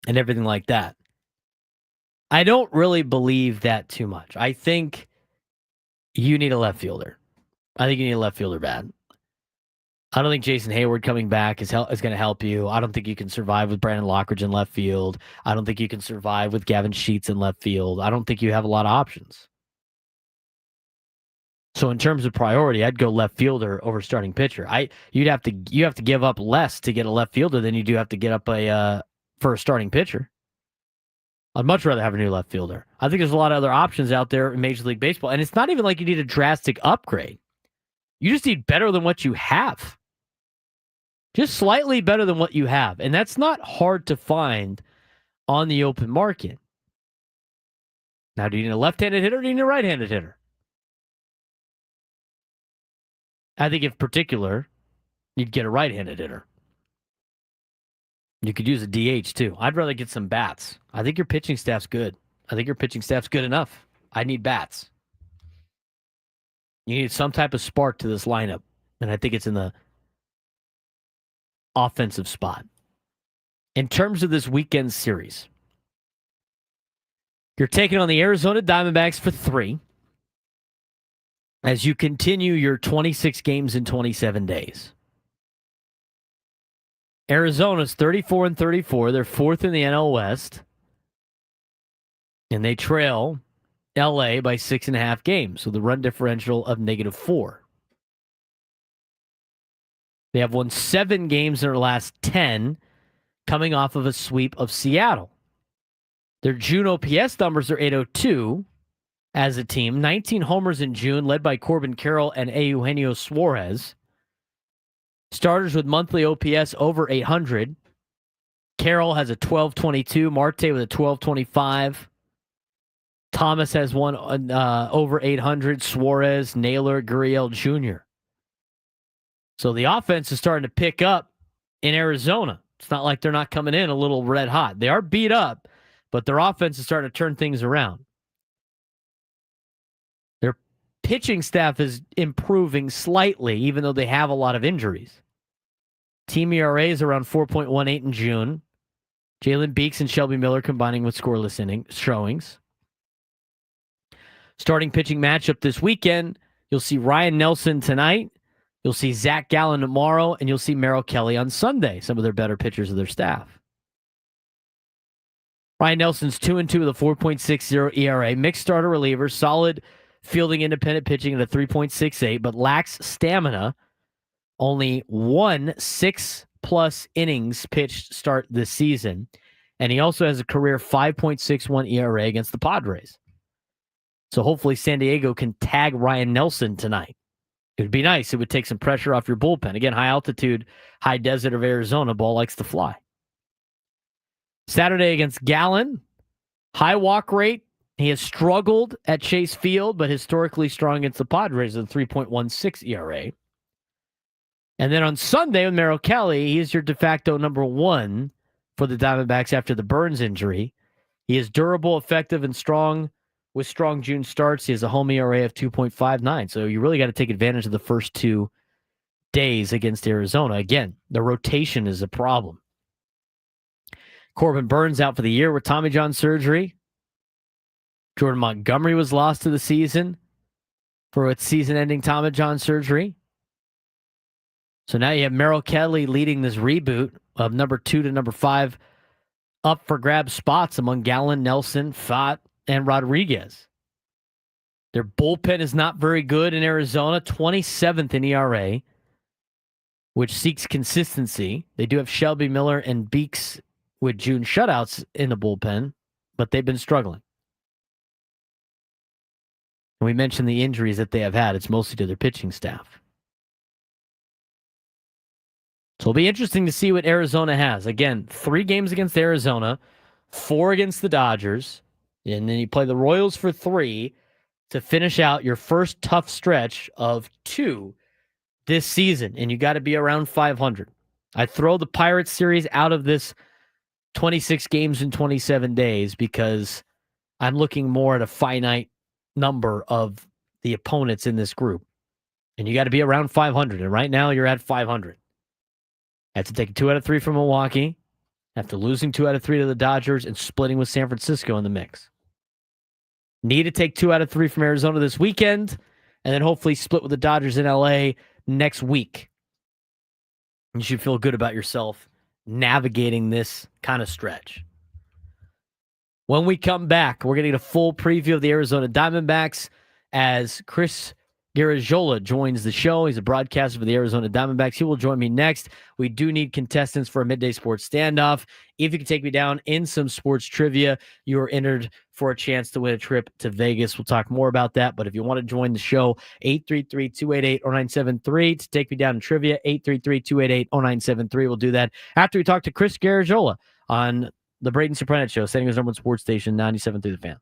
and everything like that. I don't really believe that too much. I think you need a left fielder. I think you need a left fielder bad. I don't think Jason Hayward coming back is going to help you. I don't think you can survive with Brandon Lockridge in left field. I don't think you can survive with Gavin Sheets in left field. I don't think you have a lot of options. So in terms of priority, I'd go left fielder over starting pitcher. You have to give up less to get a left fielder than you do have to get up for a starting pitcher. I'd much rather have a new left fielder. I think there's a lot of other options out there in Major League Baseball, and it's not even like you need a drastic upgrade. You just need better than what you have. Just slightly better than what you have. And that's not hard to find on the open market. Now, do you need a left-handed hitter or do you need a right-handed hitter? I think in particular, you'd get a right-handed hitter. You could use a DH too. I'd rather get some bats. I think your pitching staff's good. I think your pitching staff's good enough. I need bats. You need some type of spark to this lineup. And I think it's in the offensive spot. In terms of this weekend series, you're taking on the Arizona Diamondbacks for 3 as you continue your 26 games in 27 days. Arizona's 34-34. They're 4th in the NL West. And they trail LA by 6.5 games with a run differential of -4. They have won 7 games in their last 10, coming off of a sweep of Seattle. Their June OPS numbers are .802 as a team. 19 homers in June, led by Corbin Carroll and Eugenio Suarez. Starters with monthly OPS over 800. Carroll has a 1222. Marte with a 1225. Thomas has one over 800. Suarez, Naylor, Gurriel Jr. So the offense is starting to pick up in Arizona. It's not like they're not coming in a little red hot. They are beat up, but their offense is starting to turn things around. Their pitching staff is improving slightly, even though they have a lot of injuries. Team ERA is around 4.18 in June. Jalen Beeks and Shelby Miller combining with scoreless showings. Starting pitching matchup this weekend, you'll see Ryan Nelson tonight. You'll see Zach Gallen tomorrow, and you'll see Merrill Kelly on Sunday, some of their better pitchers of their staff. Ryan Nelson's 2-2 with a 4.60 ERA, mixed starter reliever, solid fielding independent pitching at a 3.68, but lacks stamina. Only 1 6+ innings pitched start this season, and he also has a career 5.61 ERA against the Padres. So hopefully San Diego can tag Ryan Nelson tonight. It would be nice. It would take some pressure off your bullpen. Again, high altitude, high desert of Arizona, ball likes to fly. Saturday against Gallen, high walk rate. He has struggled at Chase Field, but historically strong against the Padres with a 3.16 ERA. And then on Sunday with Merrill Kelly, he is your de facto number 1 for the Diamondbacks after the Burns injury. He is durable, effective, and strong. With strong June starts, he has a home ERA of 2.59. So you really got to take advantage of the first 2 days against Arizona. Again, the rotation is a problem. Corbin Burns out for the year with Tommy John surgery. Jordan Montgomery was lost to the season for its season-ending Tommy John surgery. So now you have Merrill Kelly leading this reboot of number 2 to number 5 up for grab spots among Gallen, Nelson, Fott, and Rodriguez. Their bullpen is not very good in Arizona, 27th in ERA, which seeks consistency. They do have Shelby Miller and Beeks with June shutouts in the bullpen, but they've been struggling. And we mentioned the injuries that they have had. It's mostly to their pitching staff. So it'll be interesting to see what Arizona has. Again, 3 games against Arizona, 4 against the Dodgers, and then you play the Royals for 3 to finish out your first tough stretch of 2 this season, and you got to be around 500. I throw the Pirates series out of this 26 games in 27 days because I'm looking more at a finite number of the opponents in this group, and you got to be around 500, and right now you're at 500. Have to take 2 out of 3 from Milwaukee, after losing 2 out of 3 to the Dodgers and splitting with San Francisco in the mix. Need to take 2 out of 3 from Arizona this weekend, and then hopefully split with the Dodgers in LA next week. You should feel good about yourself navigating this kind of stretch. When we come back, we're going to get a full preview of the Arizona Diamondbacks as Chris Garagiola joins the show. He's a broadcaster for the Arizona Diamondbacks. He will join me next. We do need contestants for a midday sports standoff. If you can take me down in some sports trivia, you are entered for a chance to win a trip to Vegas. We'll talk more about that. But if you want to join the show, 833-288-0973 to take me down in trivia, 833-288-0973. We'll do that after we talk to Chris Garagiola on the Braden Surprenant Show, setting his number one sports station, 97.3 The Fan.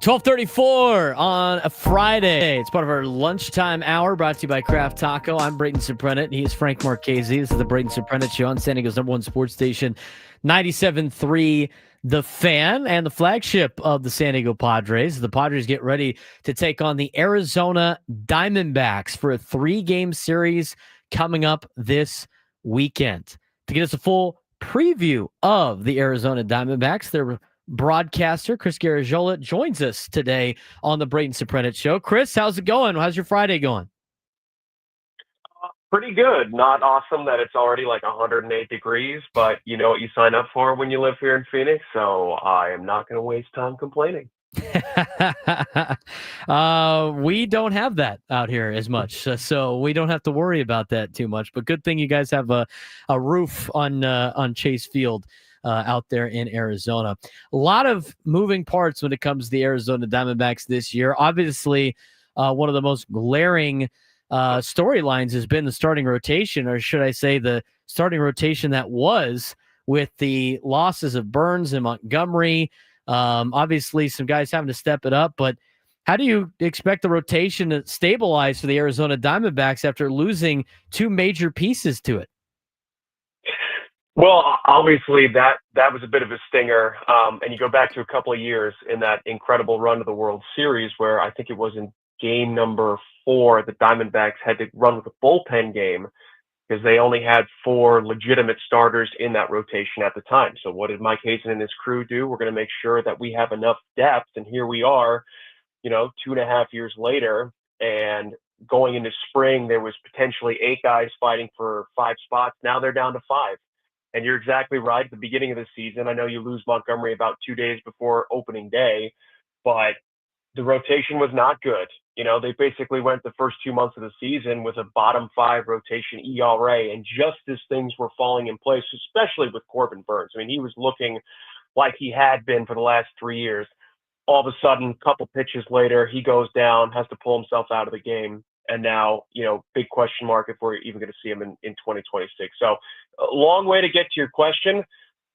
12:34 on a Friday. It's part of our lunchtime hour brought to you by Craft Taco. I'm Braden Surprenant. He is Frank Marchese. This is the Braden Surprenant Show on San Diego's #1 sports station, 97.3 The Fan, and the flagship of the San Diego Padres. The Padres get ready to take on the Arizona Diamondbacks for a 3-game series coming up this weekend. To get us a full preview of the Arizona Diamondbacks, their broadcaster Chris Garagiola joins us today on the Braden Surprenant Show. Chris, how's it going? How's your Friday going? Pretty good. Not awesome that it's already like 108 degrees, but you know what you sign up for when you live here in Phoenix, so I am not going to waste time complaining. We don't have that out here as much, so we don't have to worry about that too much. But good thing you guys have a roof on Chase Field out there in Arizona. A lot of moving parts when it comes to the Arizona Diamondbacks this year. Obviously, one of the most glaring storylines has been the starting rotation, or should I say the starting rotation that was, with the losses of Burns and Montgomery. Obviously, some guys having to step it up, but how do you expect the rotation to stabilize for the Arizona Diamondbacks after losing 2 major pieces to it? Well, obviously that was a bit of a stinger, and you go back to a couple of years in that incredible run to the World Series where I think it was in game number 4, the Diamondbacks had to run with a bullpen game because they only had 4 legitimate starters in that rotation at the time. So what did Mike Hazen and his crew do? We're going to make sure that we have enough depth, and here we are, 2.5 years later, and going into spring, there was potentially 8 guys fighting for 5 spots. Now they're down to 5. And you're exactly right. At the beginning of the season, I know you lose Montgomery about 2 days before opening day, but the rotation was not good. They basically went the first 2 months of the season with a bottom 5 rotation ERA. And just as things were falling in place, especially with Corbin Burns, I mean, he was looking like he had been for the last 3 years. All of a sudden, a couple pitches later, he goes down, has to pull himself out of the game. And now, big question mark if we're even going to see him in 2026. So a long way to get to your question.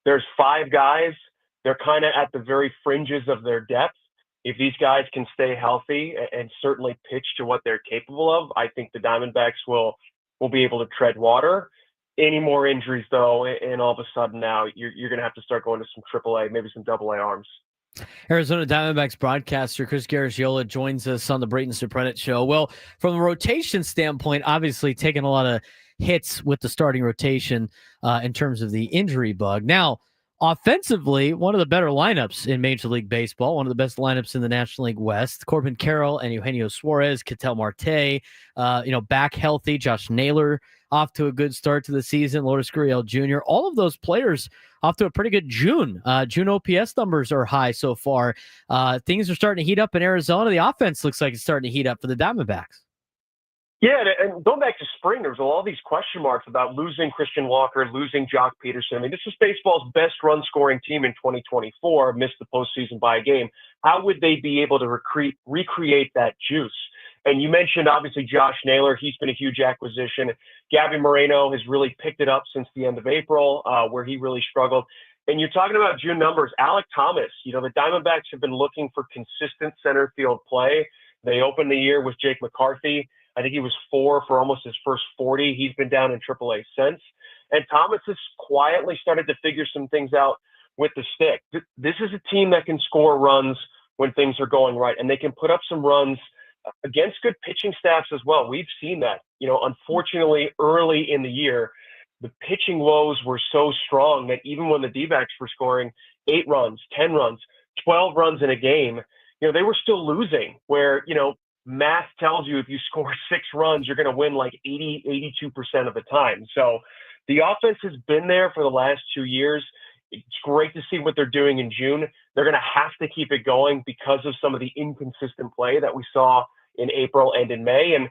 There's 5 guys. They're kind of at the very fringes of their depth. If these guys can stay healthy and certainly pitch to what they're capable of, I think the Diamondbacks will be able to tread water. Any more injuries, though, and all of a sudden now you're going to have to start going to some AAA, maybe some AA arms. Arizona Diamondbacks broadcaster Chris Garagiola joins us on the Braden Surprenant Show. Well, from a rotation standpoint, obviously taking a lot of hits with the starting rotation in terms of the injury bug. Now, offensively, one of the better lineups in Major League Baseball, one of the best lineups in the National League West. Corbin Carroll and Eugenio Suarez, Ketel Marte, back healthy. Josh Naylor off to a good start to the season. Lourdes Gurriel Jr. All of those players off to a pretty good June. June OPS numbers are high so far. Things are starting to heat up in Arizona. The offense looks like it's starting to heat up for the Diamondbacks. Yeah, and going back to spring, there was all these question marks about losing Christian Walker, losing Jock Peterson. I mean, this is baseball's best run-scoring team in 2024, missed the postseason by a game. How would they be able to recreate that juice? And you mentioned, obviously, Josh Naylor. He's been a huge acquisition. Gabby Moreno has really picked it up since the end of April, where he really struggled. And you're talking about June numbers. Alec Thomas, the Diamondbacks have been looking for consistent center field play. They opened the year with Jake McCarthy. I think he was 4 for almost his first 40. He's been down in AAA since. And Thomas has quietly started to figure some things out with the stick. This is a team that can score runs when things are going right, and they can put up some runs against good pitching staffs as well. We've seen that. Unfortunately, early in the year, the pitching woes were so strong that even when the D-backs were scoring 8 runs, 10 runs, 12 runs in a game, they were still losing, where, math tells you if you score 6 runs, you're going to win like 82% of the time. So the offense has been there for the last 2 years. It's great to see what they're doing in June. They're going to have to keep it going because of some of the inconsistent play that we saw in April and in May. And,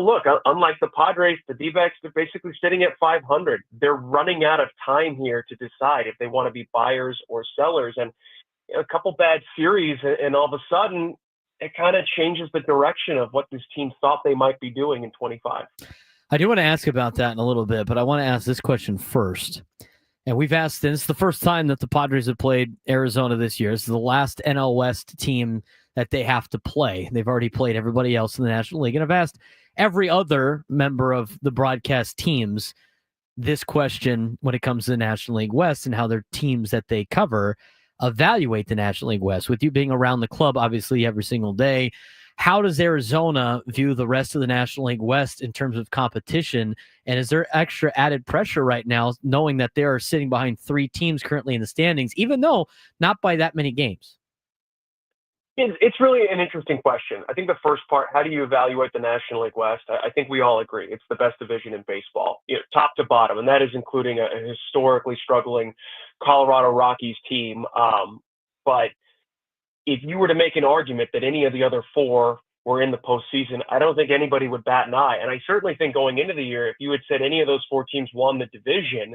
look, unlike the Padres, the D-backs, they're basically sitting at 500. They're running out of time here to decide if they want to be buyers or sellers. And a couple bad series, and all of a sudden, it kind of changes the direction of what this team thought they might be doing in 25. I do want to ask about that in a little bit, but I want to ask this question first. And we've asked, and it's the first time that the Padres have played Arizona this year. This is the last NL West team that they have to play. They've already played everybody else in the National League. And I've asked every other member of the broadcast teams this question when it comes to the National League West and how their teams that they cover evaluate the National League West. With you being around the club, obviously, every single day, how does Arizona view the rest of the National League West in terms of competition? And is there extra added pressure right now, knowing that they are sitting behind 3 teams currently in the standings, even though not by that many games? It's really an interesting question. I think the first part, how do you evaluate the National League West? I think we all agree it's the best division in baseball, top to bottom, and that is including a historically struggling Colorado Rockies team. But if you were to make an argument that any of the other 4 were in the postseason, I don't think anybody would bat an eye. And I certainly think going into the year, if you had said any of those 4 teams won the division,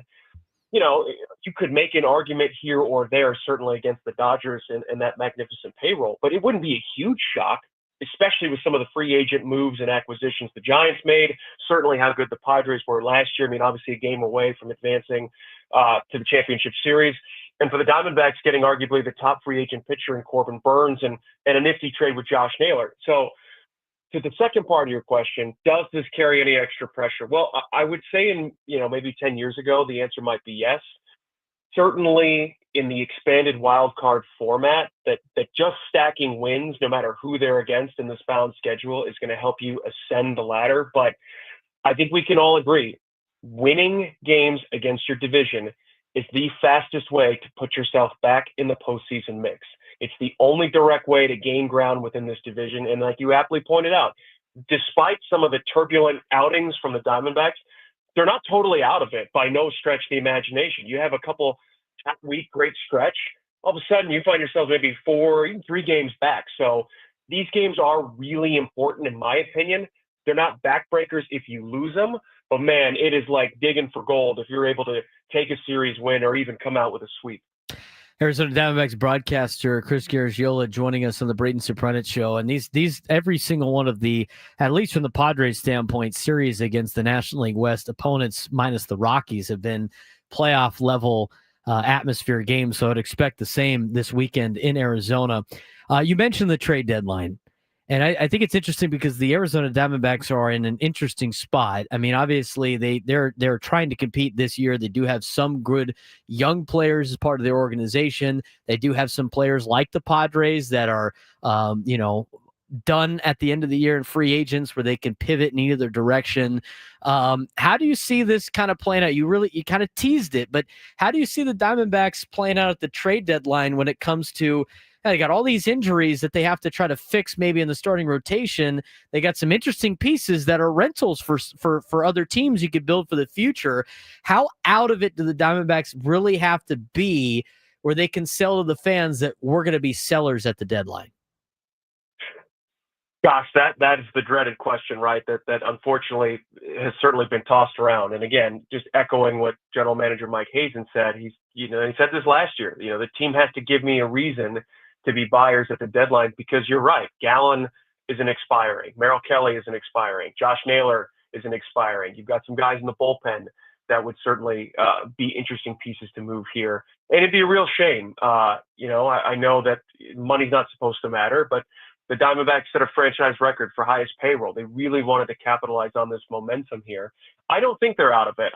you could make an argument here or there, certainly against the Dodgers and that magnificent payroll, but it wouldn't be a huge shock, especially with some of the free agent moves and acquisitions the Giants made, certainly how good the Padres were last year. I mean, obviously a game away from advancing to the championship series. And for the Diamondbacks, getting arguably the top free agent pitcher in Corbin Burns and a nifty trade with Josh Naylor. So to the second part of your question, does this carry any extra pressure? Well, I would say maybe 10 years ago, the answer might be yes. Certainly in the expanded wild card format, that just stacking wins, no matter who they're against in this balanced schedule, is going to help you ascend the ladder. But I think we can all agree, winning games against your division is the fastest way to put yourself back in the postseason mix. It's the only direct way to gain ground within this division. And like you aptly pointed out, despite some of the turbulent outings from the Diamondbacks, they're not totally out of it by no stretch of the imagination. You have a couple week great stretch. All of a sudden, you find yourself maybe 4, even 3 games back. So these games are really important, in my opinion. They're not backbreakers if you lose them, but man, it is like digging for gold if you're able to take a series win or even come out with a sweep. Arizona Diamondbacks broadcaster Chris Garagiola joining us on the Braden Surprenant show. And these every single one of the, at least from the Padres standpoint, series against the National League West opponents minus the Rockies have been playoff level atmosphere games. So I'd expect the same this weekend in Arizona. You mentioned the trade deadline. And I think it's interesting because the Arizona Diamondbacks are in an interesting spot. I mean, obviously they're trying to compete this year. They do have some good young players as part of their organization. They do have some players like the Padres that are, done at the end of the year in free agents where they can pivot in either direction. How do you see this kind of playing out? You kind of teased it, but how do you see the Diamondbacks playing out at the trade deadline when it comes to, they got all these injuries that they have to try to fix maybe in the starting rotation. They got some interesting pieces that are rentals for other teams you could build for the future. How out of it do the Diamondbacks really have to be where they can sell to the fans that we're going to be sellers at the deadline? Gosh, that is the dreaded question, right? That unfortunately has certainly been tossed around. And again, just echoing what General Manager Mike Hazen said, he said this last year. The team has to give me a reason to be buyers at the deadline, because you're right. Gallen isn't expiring. Merrill Kelly isn't expiring. Josh Naylor isn't expiring. You've got some guys in the bullpen that would certainly be interesting pieces to move here. And it'd be a real shame. I know that money's not supposed to matter, but the Diamondbacks set a franchise record for highest payroll. They really wanted to capitalize on this momentum here. I don't think they're out of it.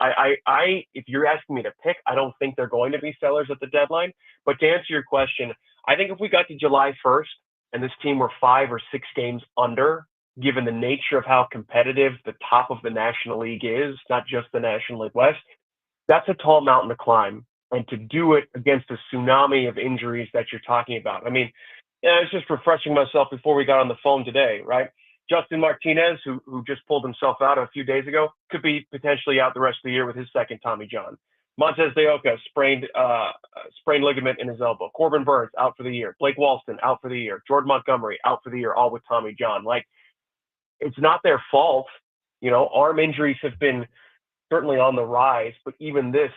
If you're asking me to pick, I don't think they're going to be sellers at the deadline. But to answer your question, I think if we got to July 1st and this team were 5 or 6 games under, given the nature of how competitive the top of the National League is, not just the National League West, that's a tall mountain to climb. And to do it against a tsunami of injuries that you're talking about. I mean, I was just refreshing myself before we got on the phone today, right? Justin Martinez, who just pulled himself out a few days ago, could be potentially out the rest of the year with his second Tommy John. Montez de Oca sprained ligament in his elbow. Corbin Burns out for the year. Blake Walston out for the year. Jordan Montgomery out for the year, all with Tommy John. Like, it's not their fault. Arm injuries have been certainly on the rise, but even this,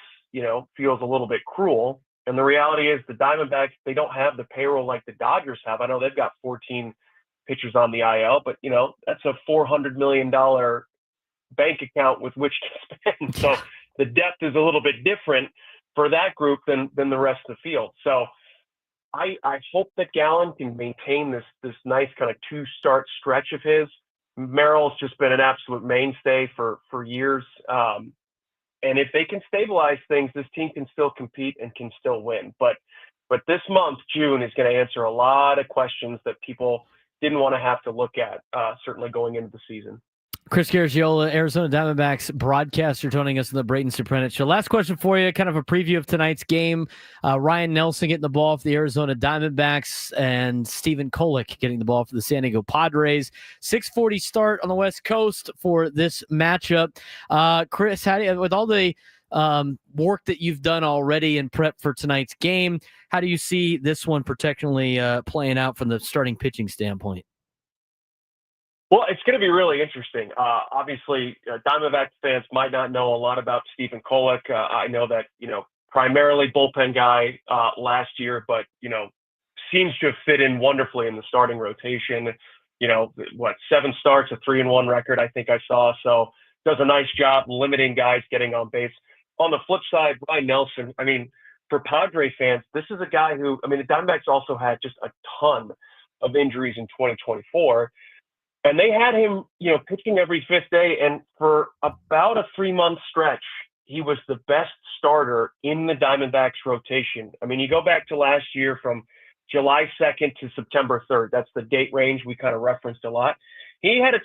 feels a little bit cruel. And the reality is the Diamondbacks, they don't have the payroll like the Dodgers have. I know they've got 14 pitchers on the IL, but, that's a $400 million bank account with which to spend. So the depth is a little bit different for that group than the rest of the field. So I hope that Gallen can maintain this nice kind of 2-start stretch of his. Merrill's just been an absolute mainstay for years. And if they can stabilize things, this team can still compete and can still win. But this month, June, is going to answer a lot of questions that people didn't want to have to look at, certainly going into the season. Chris Garagiola, Arizona Diamondbacks broadcaster, joining us on the Braden Surprenant Show. Last question for you, kind of a preview of tonight's game. Ryan Nelson getting the ball for the Arizona Diamondbacks and Stephen Kolek getting the ball for the San Diego Padres. 6:40 start on the West Coast for this matchup. Chris, how do you, with all the work that you've done already in prep for tonight's game, how do you see this one particularly playing out from the starting pitching standpoint? Well, it's going to be really interesting. Obviously, Diamondbacks fans might not know a lot about Stephen Kolek. I know that, primarily bullpen guy last year, but, seems to have fit in wonderfully in the starting rotation. 7 starts, a 3-1 record, I think I saw. So does a nice job limiting guys getting on base. On the flip side, Ryan Nelson, for Padres fans, this is a guy who, the Diamondbacks also had just a ton of injuries in 2024. And they had him, pitching every 5th day. And for about a 3-month stretch, he was the best starter in the Diamondbacks rotation. You go back to last year from July 2nd to September 3rd. That's the date range we kind of referenced a lot. He had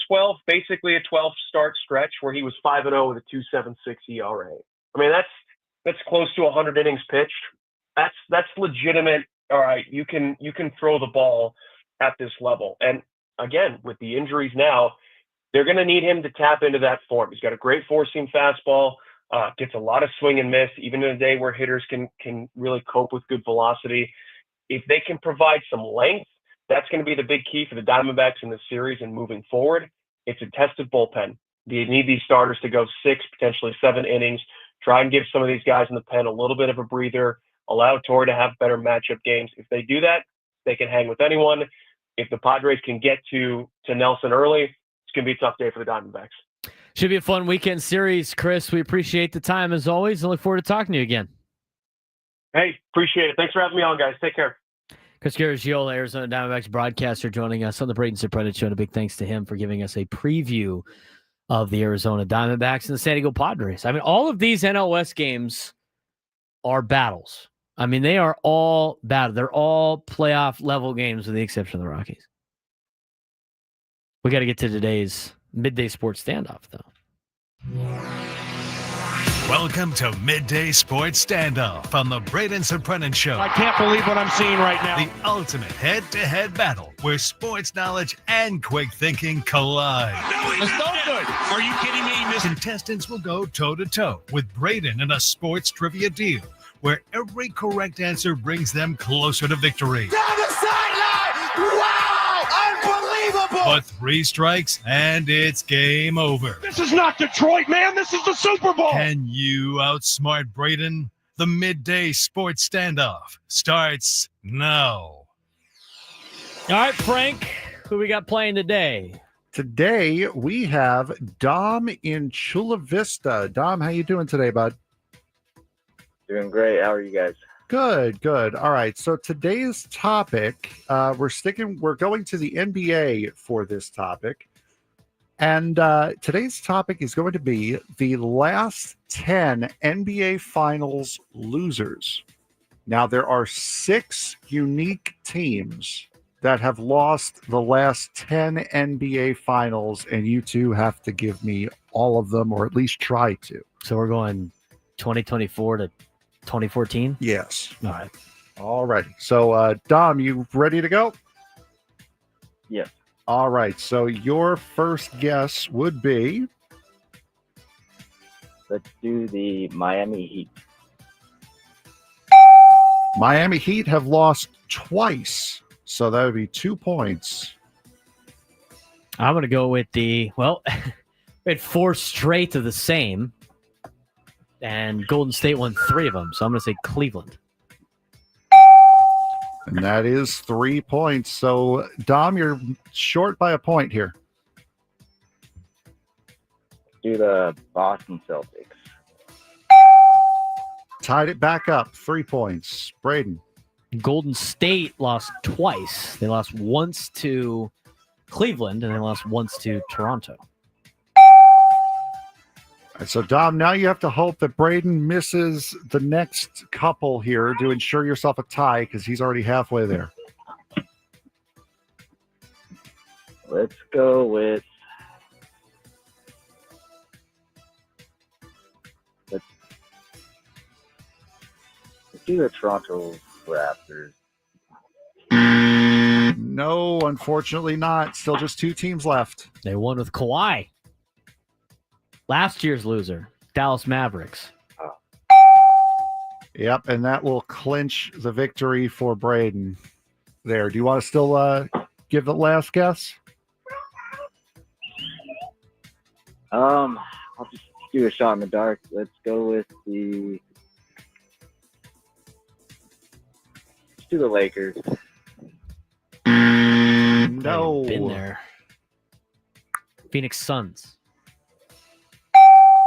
basically a 12-start stretch where he was 5-0 with a 2.76 ERA. That's close to 100 innings pitched. That's legitimate. All right, you can throw the ball at this level. And again, with the injuries now, they're going to need him to tap into that form. He's got a great 4-seam fastball, gets a lot of swing and miss, even in a day where hitters can really cope with good velocity. If they can provide some length, that's going to be the big key for the Diamondbacks in this series and moving forward. It's a tested bullpen. You need these starters to go 6, potentially 7 innings, try and give some of these guys in the pen a little bit of a breather, allow Torrey to have better matchup games. If they do that, they can hang with anyone. If the Padres can get to Nelson early, it's going to be a tough day for the Diamondbacks. Should be a fun weekend series, Chris. We appreciate the time as always and look forward to talking to you again. Hey, appreciate it. Thanks for having me on, guys. Take care. Chris Garagiola, Arizona Diamondbacks broadcaster, joining us on the Braden Surprenant Show. And a big thanks to him for giving us a preview of the Arizona Diamondbacks and the San Diego Padres. All of these NLS games are battles. They are all battle. They're all playoff level games with the exception of the Rockies. We got to get to today's Midday Sports Standoff, though. Welcome to Midday Sports Standoff on the Braden Surprenant Show. I can't believe what I'm seeing right now. The ultimate head-to-head battle where sports knowledge and quick thinking collide. It's no good. Are you kidding me? Contestants will go toe-to-toe with Braden in a sports trivia deal where every correct answer brings them closer to victory. Down the sideline! Wow! Unbelievable! But 3 strikes and it's game over. This is not Detroit, man. This is the Super Bowl. Can you outsmart Braden? The Midday Sports Standoff starts now. All right, Frank, who we got playing today? Today, we have Dom in Chula Vista. Dom, how you doing today, bud? Doing great. How are you guys? Good. All right. So today's topic, we're going to the NBA for this topic. And today's topic is going to be the last 10 NBA Finals losers. Now, there are 6 unique teams that have lost the last 10 NBA Finals, and you two have to give me all of them, or at least try to. So we're going 2024 to 2014? Yes. All right. All righty. So, Dom, you ready to go? Yes. All right. So your first guess would be? Let's do the Miami Heat. Miami Heat have lost twice. So that would be 2 points. I'm going to go with we had 4 straight of the same. And Golden State won 3 of them. So I'm going to say Cleveland. And that is 3 points. So, Dom, you're short by a point here. Do the Boston Celtics. Tied it back up. 3 points. Braden. Golden State lost twice. They lost once to Cleveland, and they lost once to Toronto. And so, Dom, now you have to hope that Braden misses the next couple here to ensure yourself a tie because he's already halfway there. Let's go with. Let's do the Toronto Raptors. No, unfortunately not. Still just two teams left. They won with Kawhi. Last year's loser, Dallas Mavericks. Yep, and that will clinch the victory for Braden there. Do you want to still give the last guess? I'll just do a shot in the dark. Let's go with let's do the Lakers. No. Been there. Phoenix Suns.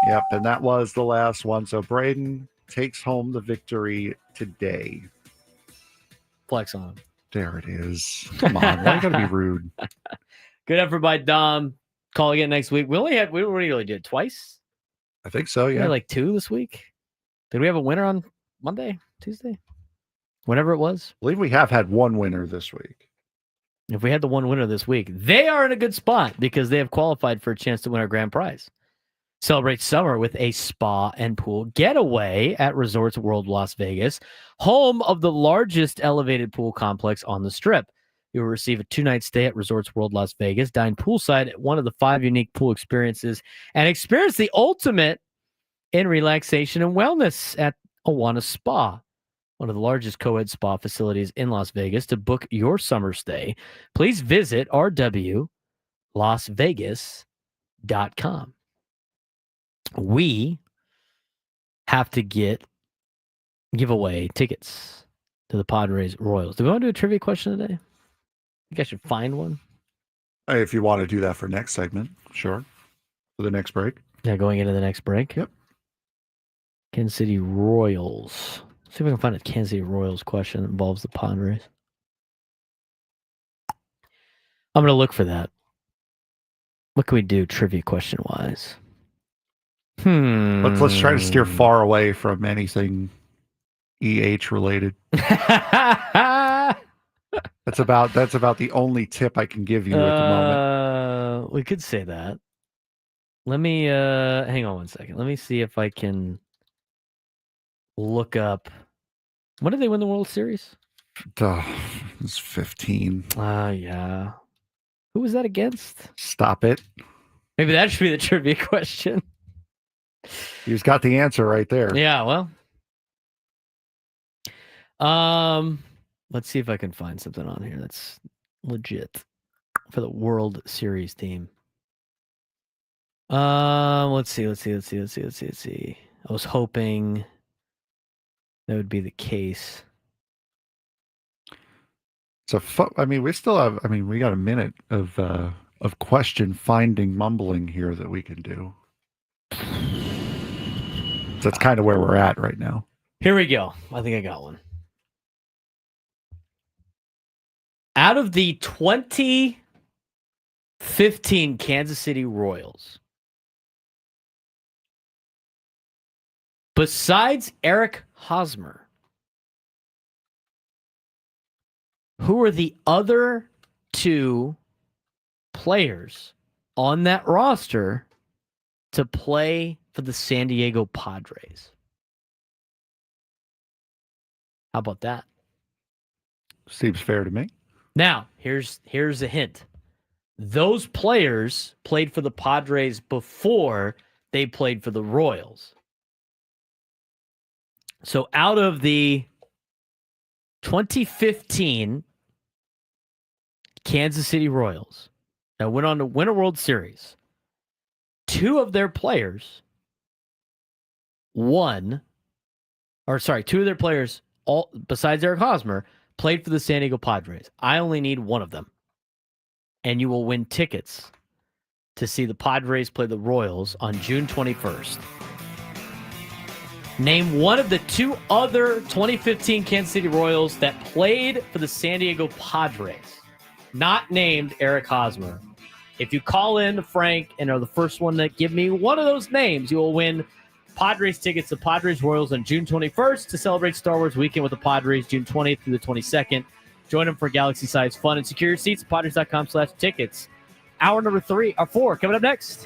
Yep, and that was the last one. So Braden takes home the victory today. Flex on him. There it is. Come on, why you gotta be rude? Good effort by Dom. Call again next week. We really did it twice. I think so, We yeah. had like two this week. Did we have a winner on Monday, Tuesday? Whenever it was. I believe we have had one winner this week. If we had the one winner this week, they are in a good spot because they have qualified for a chance to win our grand prize. Celebrate summer with a spa and pool getaway at Resorts World Las Vegas, home of the largest elevated pool complex on the Strip. You will receive a 2-night stay at Resorts World Las Vegas, dine poolside at one of the 5 unique pool experiences, and experience the ultimate in relaxation and wellness at Awana Spa, one of the largest co-ed spa facilities in Las Vegas. To book your summer stay, please visit rwlasvegas.com. We have to give away tickets to the Padres Royals. Do we want to do a trivia question today? I think I should find one. Hey, if you want to do that for next segment, sure. For the next break. Yeah, going into the next break. Yep. Kansas City Royals. See if I can find a Kansas City Royals question that involves the Padres. I'm going to look for that. What can we do trivia question-wise? Let's try to steer far away from anything EH related. That's about the only tip I can give you at the moment. We could say that. Let me hang on one second. Let me see if I can look up. When did they win the World Series? It's 15. Yeah. Who was that against? Stop it. Maybe that should be the trivia question. He's got the answer right there. Yeah, well. Let's see if I can find something on here that's legit for the World Series team. Let's see. I was hoping that would be the case. So, we still have. We got a minute of question finding mumbling here that we can do. So that's kind of where we're at right now. Here we go. I think I got one. Out of the 2015 Kansas City Royals, besides Eric Hosmer, who are the other two players on that roster to play for the San Diego Padres? How about that? Seems fair to me. Now, here's a hint. Those players played for the Padres before they played for the Royals. So out of the 2015 Kansas City Royals that went on to win a World Series, two of their players, all besides Eric Hosmer, played for the San Diego Padres. I only need one of them. And you will win tickets to see the Padres play the Royals on June 21st. Name one of the two other 2015 Kansas City Royals that played for the San Diego Padres, not named Eric Hosmer. If you call in to Frank and are the first one to give me one of those names, you will win Padres tickets to Padres Royals on June 21st to celebrate Star Wars weekend with the Padres, June 20th through the 22nd. Join them for galaxy-sized fun and secure your seats at Padres.com/tickets. Hour number 4 coming up next.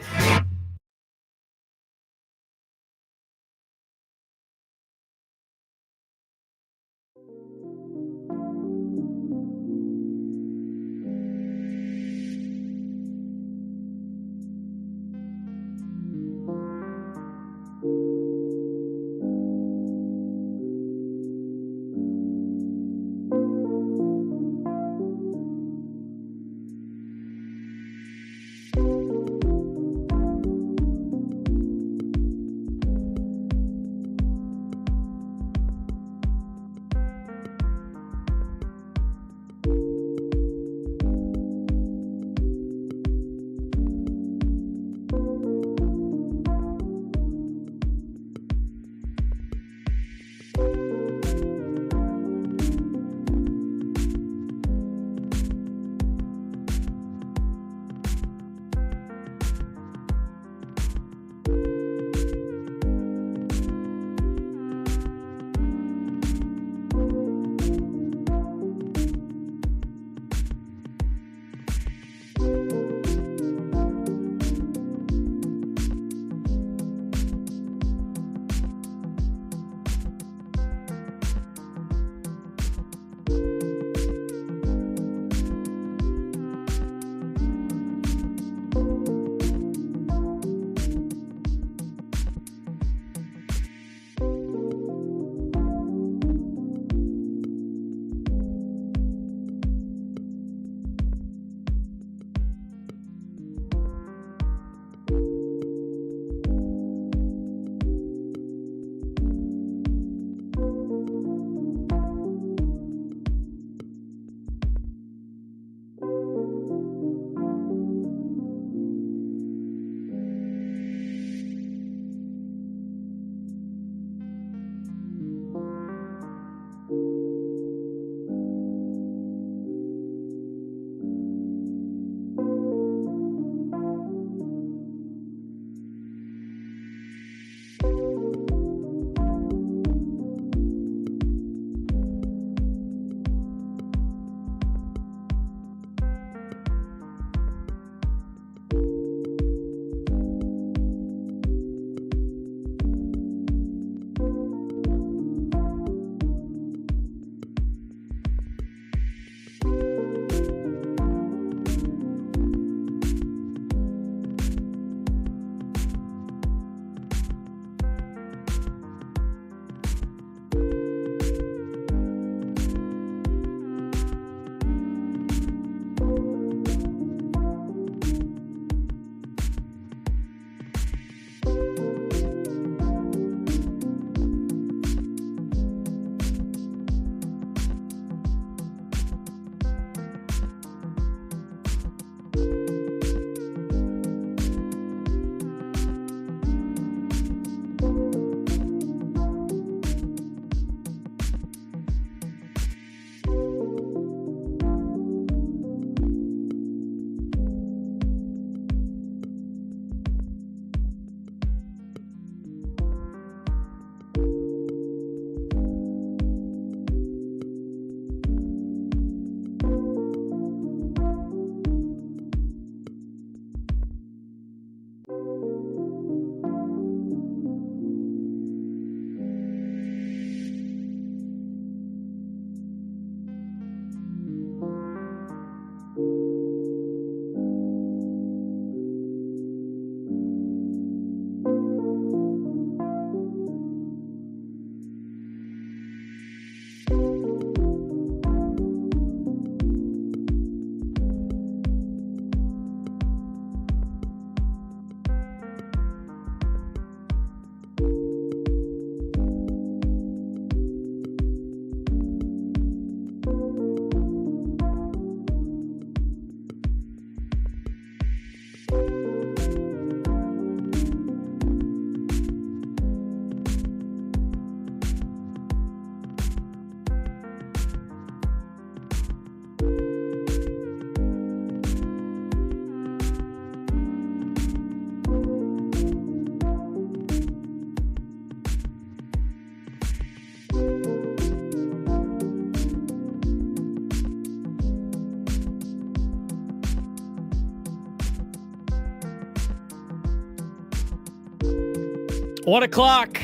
1 o'clock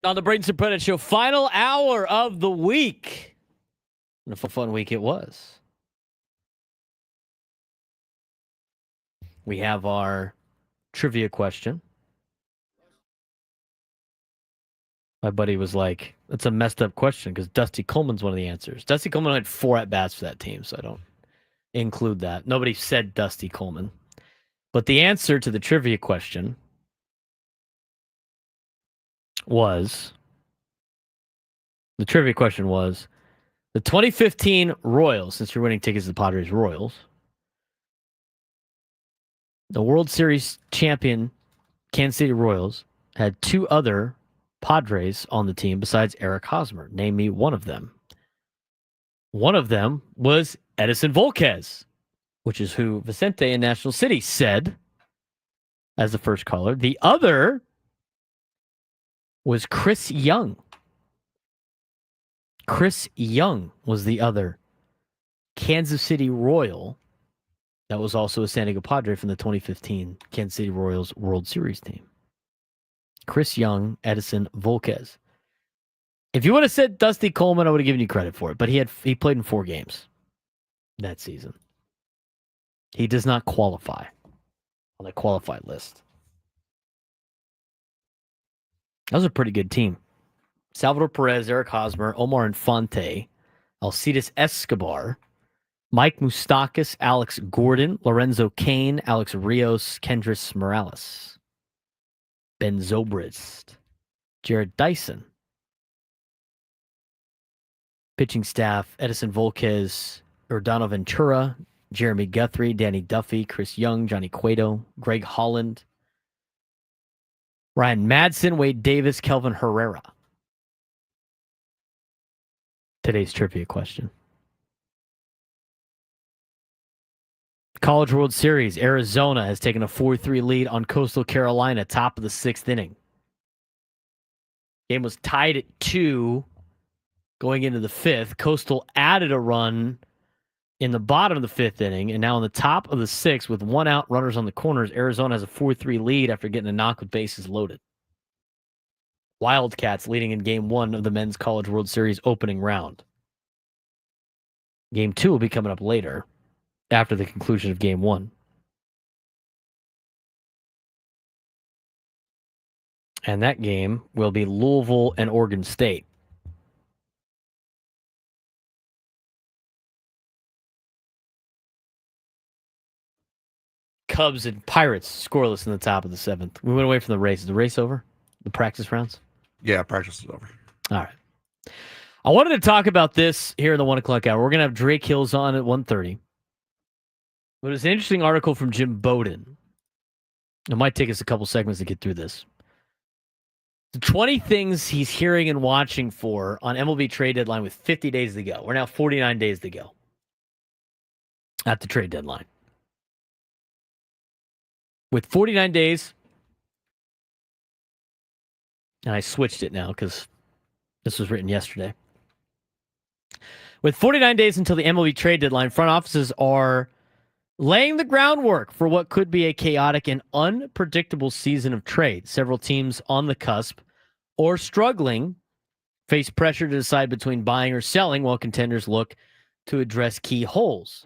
on the Braden Surprenant Show. Final hour of the week. And a fun week it was. We have our trivia question. My buddy was like, that's a messed up question because Dusty Coleman's one of the answers. Dusty Coleman had 4 at-bats for that team, so I don't include that. Nobody said Dusty Coleman. But the answer to the trivia question was, the 2015 Royals, since you're winning tickets to the Padres Royals, the World Series champion Kansas City Royals had 2 other Padres on the team besides Eric Hosmer. Name me one of them. One of them was Edison Volquez, which is who Vicente in National City said as the first caller. The other was Chris Young. Chris Young was the other Kansas City Royal that was also a San Diego Padre from the 2015 Kansas City Royals World Series team. Chris Young, Edison Volquez. If you would have said Dusty Coleman, I would have given you credit for it, but he played in 4 games that season. He does not qualify on the qualified list. That was a pretty good team. Salvador Perez, Eric Hosmer, Omar Infante, Alcides Escobar, Mike Moustakas, Alex Gordon, Lorenzo Cain, Alex Rios, Kendrys Morales, Ben Zobrist, Jared Dyson. Pitching staff, Edison Volquez, Urdano Ventura, Jeremy Guthrie, Danny Duffy, Chris Young, Johnny Cueto, Greg Holland, Ryan Madsen, Wade Davis, Kelvin Herrera. Today's trivia question. College World Series, Arizona has taken a 4-3 lead on Coastal Carolina, top of the 6th inning. Game was tied at 2 going into the 5th. Coastal added a run in the bottom of the 5th inning, and now in the top of the 6th with 1 out, runners on the corners, Arizona has a 4-3 lead after getting a knock with bases loaded. Wildcats leading in Game 1 of the Men's College World Series opening round. Game 2 will be coming up later, after the conclusion of Game 1. And that game will be Louisville and Oregon State. Cubs and Pirates scoreless in the top of the 7th. We went away from the race. Is the race over? The practice rounds? Yeah, practice is over. All right. I wanted to talk about this here in the 1 o'clock hour. We're going to have Drake Hills on at 1:30. But it's an interesting article from Jim Bowden. It might take us a couple segments to get through this. The 20 things he's hearing and watching for on MLB trade deadline with 50 days to go. We're now 49 days to go at the trade deadline. With 49 days, and I switched it now because this was written yesterday. With 49 days until the MLB trade deadline, front offices are laying the groundwork for what could be a chaotic and unpredictable season of trade. Several teams on the cusp or struggling face pressure to decide between buying or selling while contenders look to address key holes.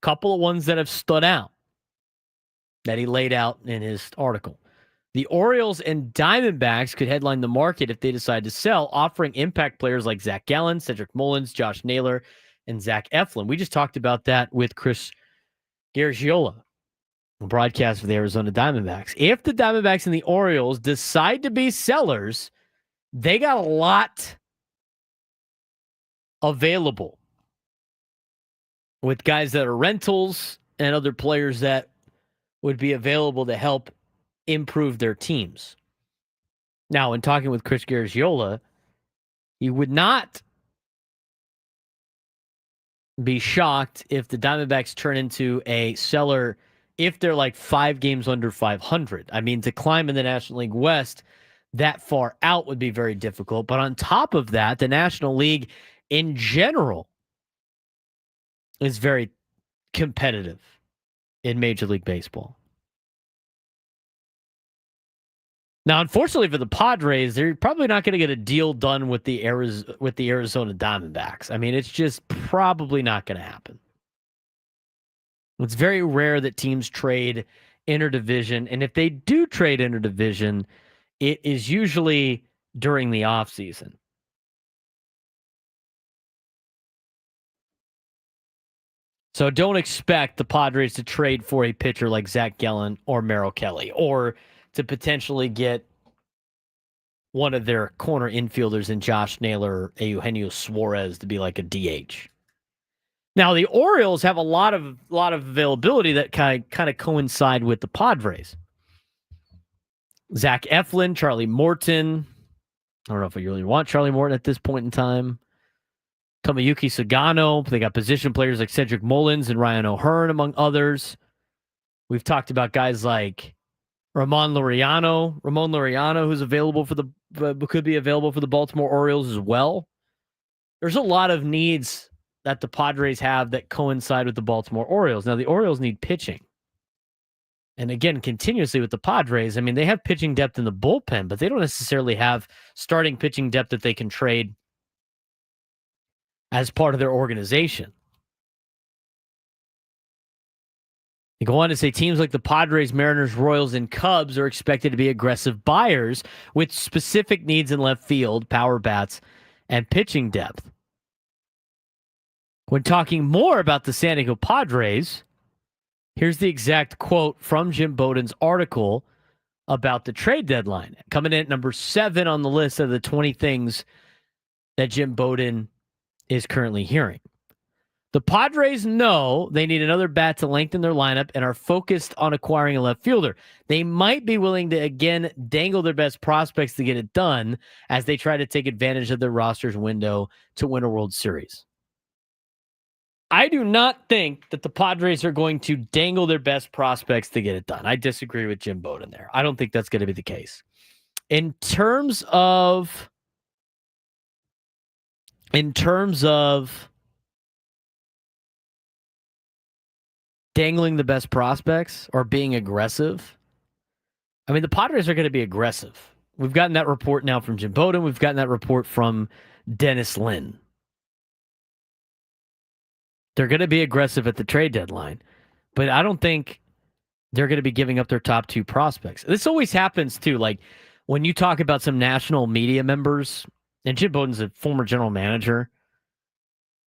Couple of ones that have stood out that he laid out in his article. The Orioles and Diamondbacks could headline the market if they decide to sell, offering impact players like Zach Gallen, Cedric Mullins, Josh Naylor, and Zach Eflin. We just talked about that with Chris Garagiola, a broadcast for the Arizona Diamondbacks. If the Diamondbacks and the Orioles decide to be sellers, they got a lot available with guys that are rentals and other players that would be available to help improve their teams. Now, in talking with Chris Garagiola, he would not be shocked if the Diamondbacks turn into a seller if they're like 5 games under 500. I mean, to climb in the National League West that far out would be very difficult. But on top of that, the National League in general is very competitive in Major League Baseball. Now, unfortunately for the Padres, they're probably not going to get a deal done with the Arizona Diamondbacks. I mean, it's just probably not going to happen. It's very rare that teams trade interdivision, and if they do trade interdivision, it is usually during the offseason. So don't expect the Padres to trade for a pitcher like Zach Gallen or Merrill Kelly, or to potentially get one of their corner infielders in Josh Naylor or Eugenio Suarez to be like a DH. Now, the Orioles have a lot of availability that kind of coincide with the Padres. Zach Eflin, Charlie Morton. I don't know if I really want Charlie Morton at this point in time. Tomoyuki Sagano. They got position players like Cedric Mullins and Ryan O'Hearn, among others. We've talked about guys like Ramon Laureano, who's available could be available for the Baltimore Orioles as well. There's a lot of needs that the Padres have that coincide with the Baltimore Orioles. Now, the Orioles need pitching. And again, continuously with the Padres, I mean, they have pitching depth in the bullpen, but they don't necessarily have starting pitching depth that they can trade as part of their organization. They go on to say teams like the Padres, Mariners, Royals, and Cubs are expected to be aggressive buyers with specific needs in left field, power bats, and pitching depth. When talking more about the San Diego Padres, here's the exact quote from Jim Bowden's article about the trade deadline. Coming in at number 7 on the list of the 20 things that Jim Bowden is currently hearing. The Padres know they need another bat to lengthen their lineup and are focused on acquiring a left fielder. They might be willing to, again, dangle their best prospects to get it done as they try to take advantage of their roster's window to win a World Series. I do not think that the Padres are going to dangle their best prospects to get it done. I disagree with Jim Bowden there. I don't think that's going to be the case. In terms of dangling the best prospects or being aggressive, I mean, the Padres are going to be aggressive. We've gotten that report now from Jim Bowden. We've gotten that report from Dennis Lin. They're going to be aggressive at the trade deadline, but I don't think they're going to be giving up their top 2 prospects. This always happens too. Like when you talk about some national media members, and Jim Bowden's a former general manager,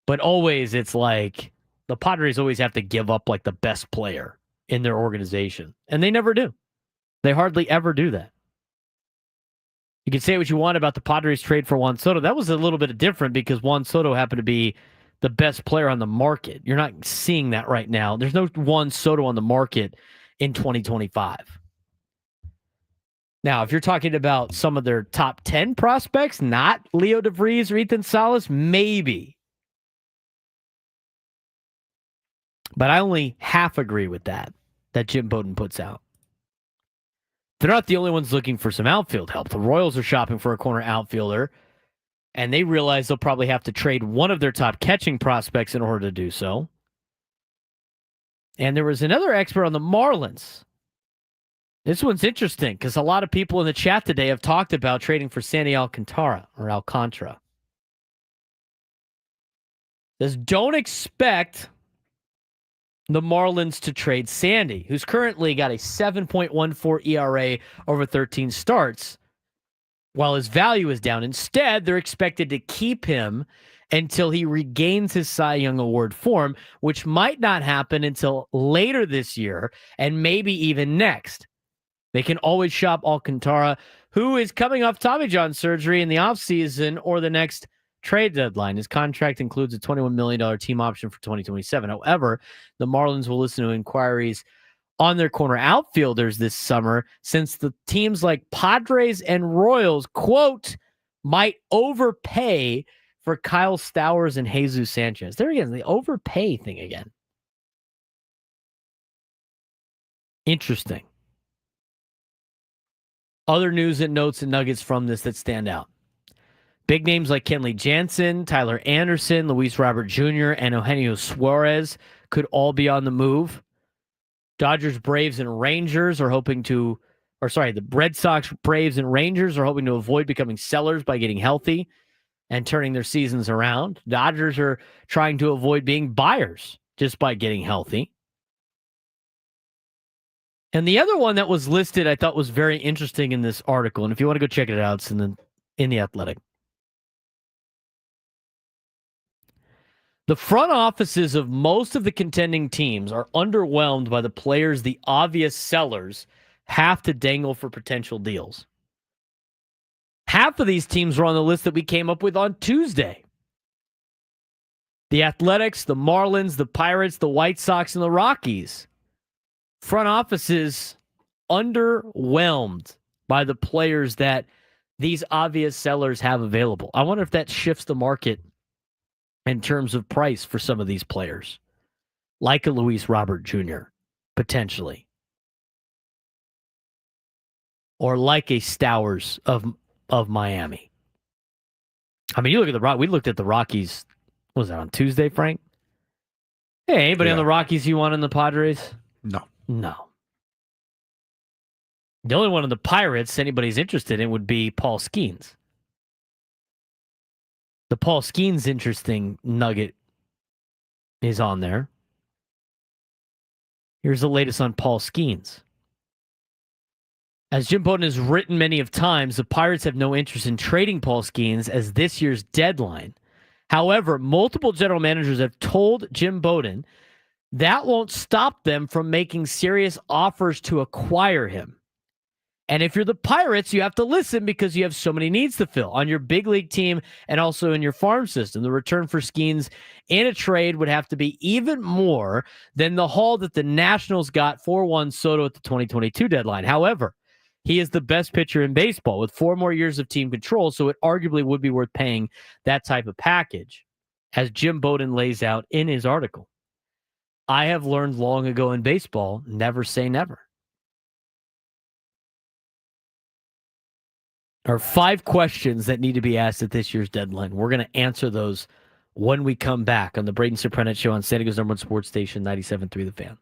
but always it's like the Padres always have to give up like the best player in their organization, and they never do. They hardly ever do that. You can say what you want about the Padres trade for Juan Soto. That was a little bit different because Juan Soto happened to be the best player on the market. You're not seeing that right now. There's no Juan Soto on the market in 2025. Now, if you're talking about some of their top 10 prospects, not Leo DeVries or Ethan Salas, maybe. But I only half agree with that Jim Bowden puts out. They're not the only ones looking for some outfield help. The Royals are shopping for a corner outfielder, and they realize they'll probably have to trade one of their top catching prospects in order to do so. And there was another expert on the Marlins. This one's interesting because a lot of people in the chat today have talked about trading for Sandy Alcantara. Says, don't expect the Marlins to trade Sandy, who's currently got a 7.14 ERA over 13 starts, while his value is down. Instead, they're expected to keep him until he regains his Cy Young Award form, which might not happen until later this year and maybe even next. They can always shop Alcantara, who is coming off Tommy John surgery in the offseason or the next trade deadline. His contract includes a $21 million team option for 2027. However, the Marlins will listen to inquiries on their corner outfielders this summer, since the teams like Padres and Royals, quote, might overpay for Kyle Stowers and Jesus Sanchez. There again, the overpay thing again. Interesting. Other news and notes and nuggets from this that stand out. Big names like Kenley Jansen, Tyler Anderson, Luis Robert Jr., and Eugenio Suarez could all be on the move. Dodgers, Braves, and Rangers are hoping to The Red Sox, Braves, and Rangers are hoping to avoid becoming sellers by getting healthy and turning their seasons around. Dodgers are trying to avoid being buyers just by getting healthy. And the other one that was listed I thought was very interesting in this article, and if you want to go check it out, it's in the Athletic. The front offices of most of the contending teams are underwhelmed by the players the obvious sellers have to dangle for potential deals. Half of these teams were on the list that we came up with on Tuesday. The Athletics, the Marlins, the Pirates, the White Sox, and the Rockies. Front offices underwhelmed by the players that these obvious sellers have available. I wonder if that shifts the market in terms of price for some of these players, like a Luis Robert Jr., potentially. Or like a Stowers of Miami. I mean, you look at we looked at the Rockies. What was that, on Tuesday, Frank? Hey, anybody on the Rockies you want in the Padres? No. The only one of the Pirates anybody's interested in would be Paul Skeens. The Paul Skeens interesting nugget is on there. Here's the latest on Paul Skeens. As Jim Bowden has written many of times, the Pirates have no interest in trading Paul Skeens as this year's deadline. However, multiple general managers have told Jim Bowden that won't stop them from making serious offers to acquire him. And if you're the Pirates, you have to listen because you have so many needs to fill on your big league team and also in your farm system. The return for Skeens in a trade would have to be even more than the haul that the Nationals got for Juan Soto at the 2022 deadline. However, he is the best pitcher in baseball with 4 more years of team control, so it arguably would be worth paying that type of package, as Jim Bowden lays out in his article. I have learned long ago in baseball, never say never. There are 5 questions that need to be asked at this year's deadline. We're going to answer those when we come back on the Braden Surprenant Show on San Diego's #1 sports station, 97.3 The Fan.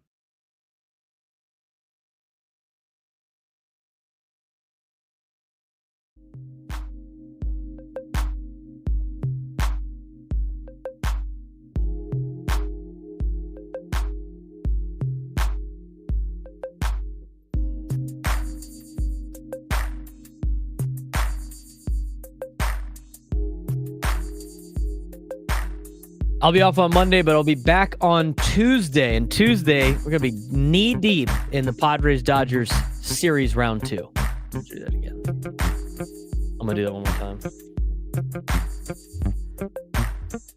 I'll be off on Monday, but I'll be back on Tuesday. And Tuesday, we're going to be knee-deep in the Padres-Dodgers series round 2. Let's do that again. I'm going to do that one more time.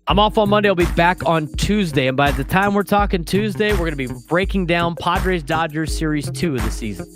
I'm off on Monday. I'll be back on Tuesday. And by the time we're talking Tuesday, we're going to be breaking down Padres-Dodgers series 2 of the season.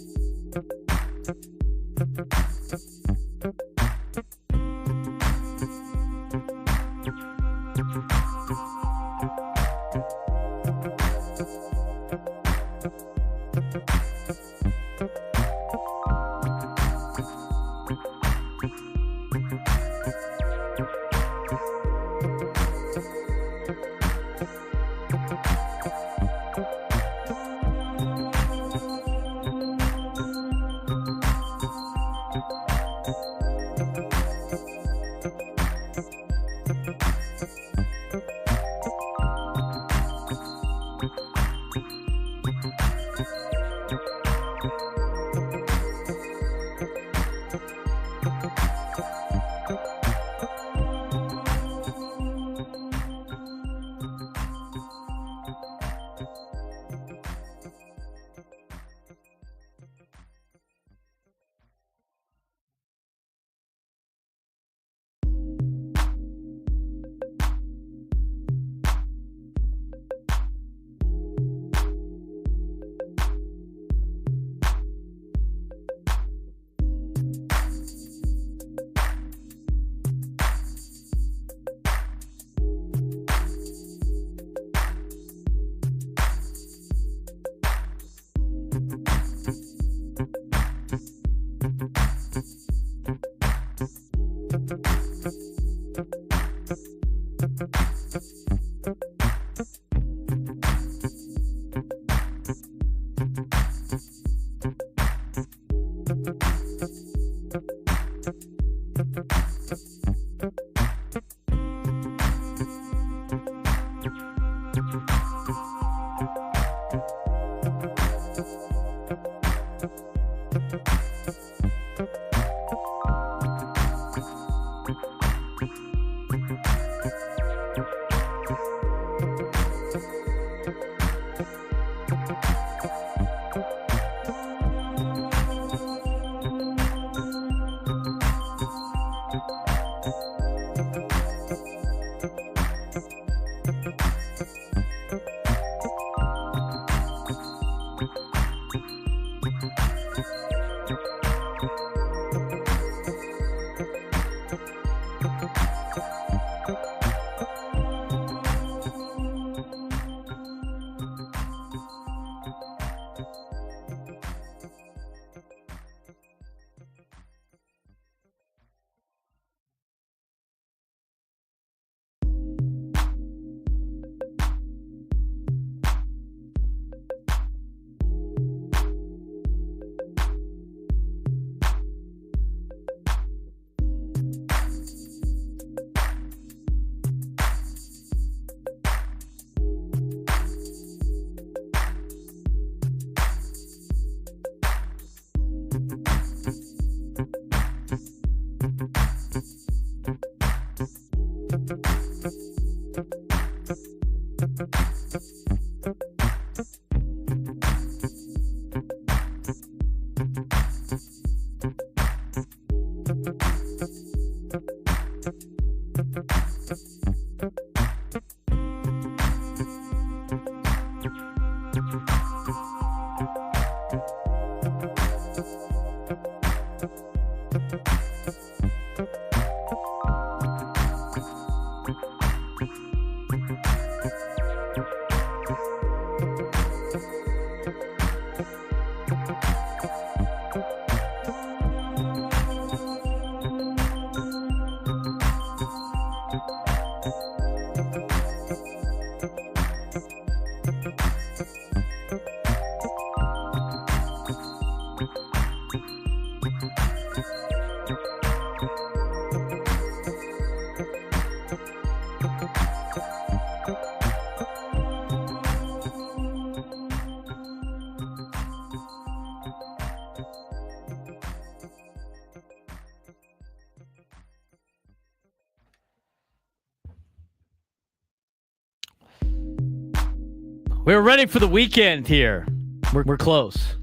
We're ready for the weekend here. We're close.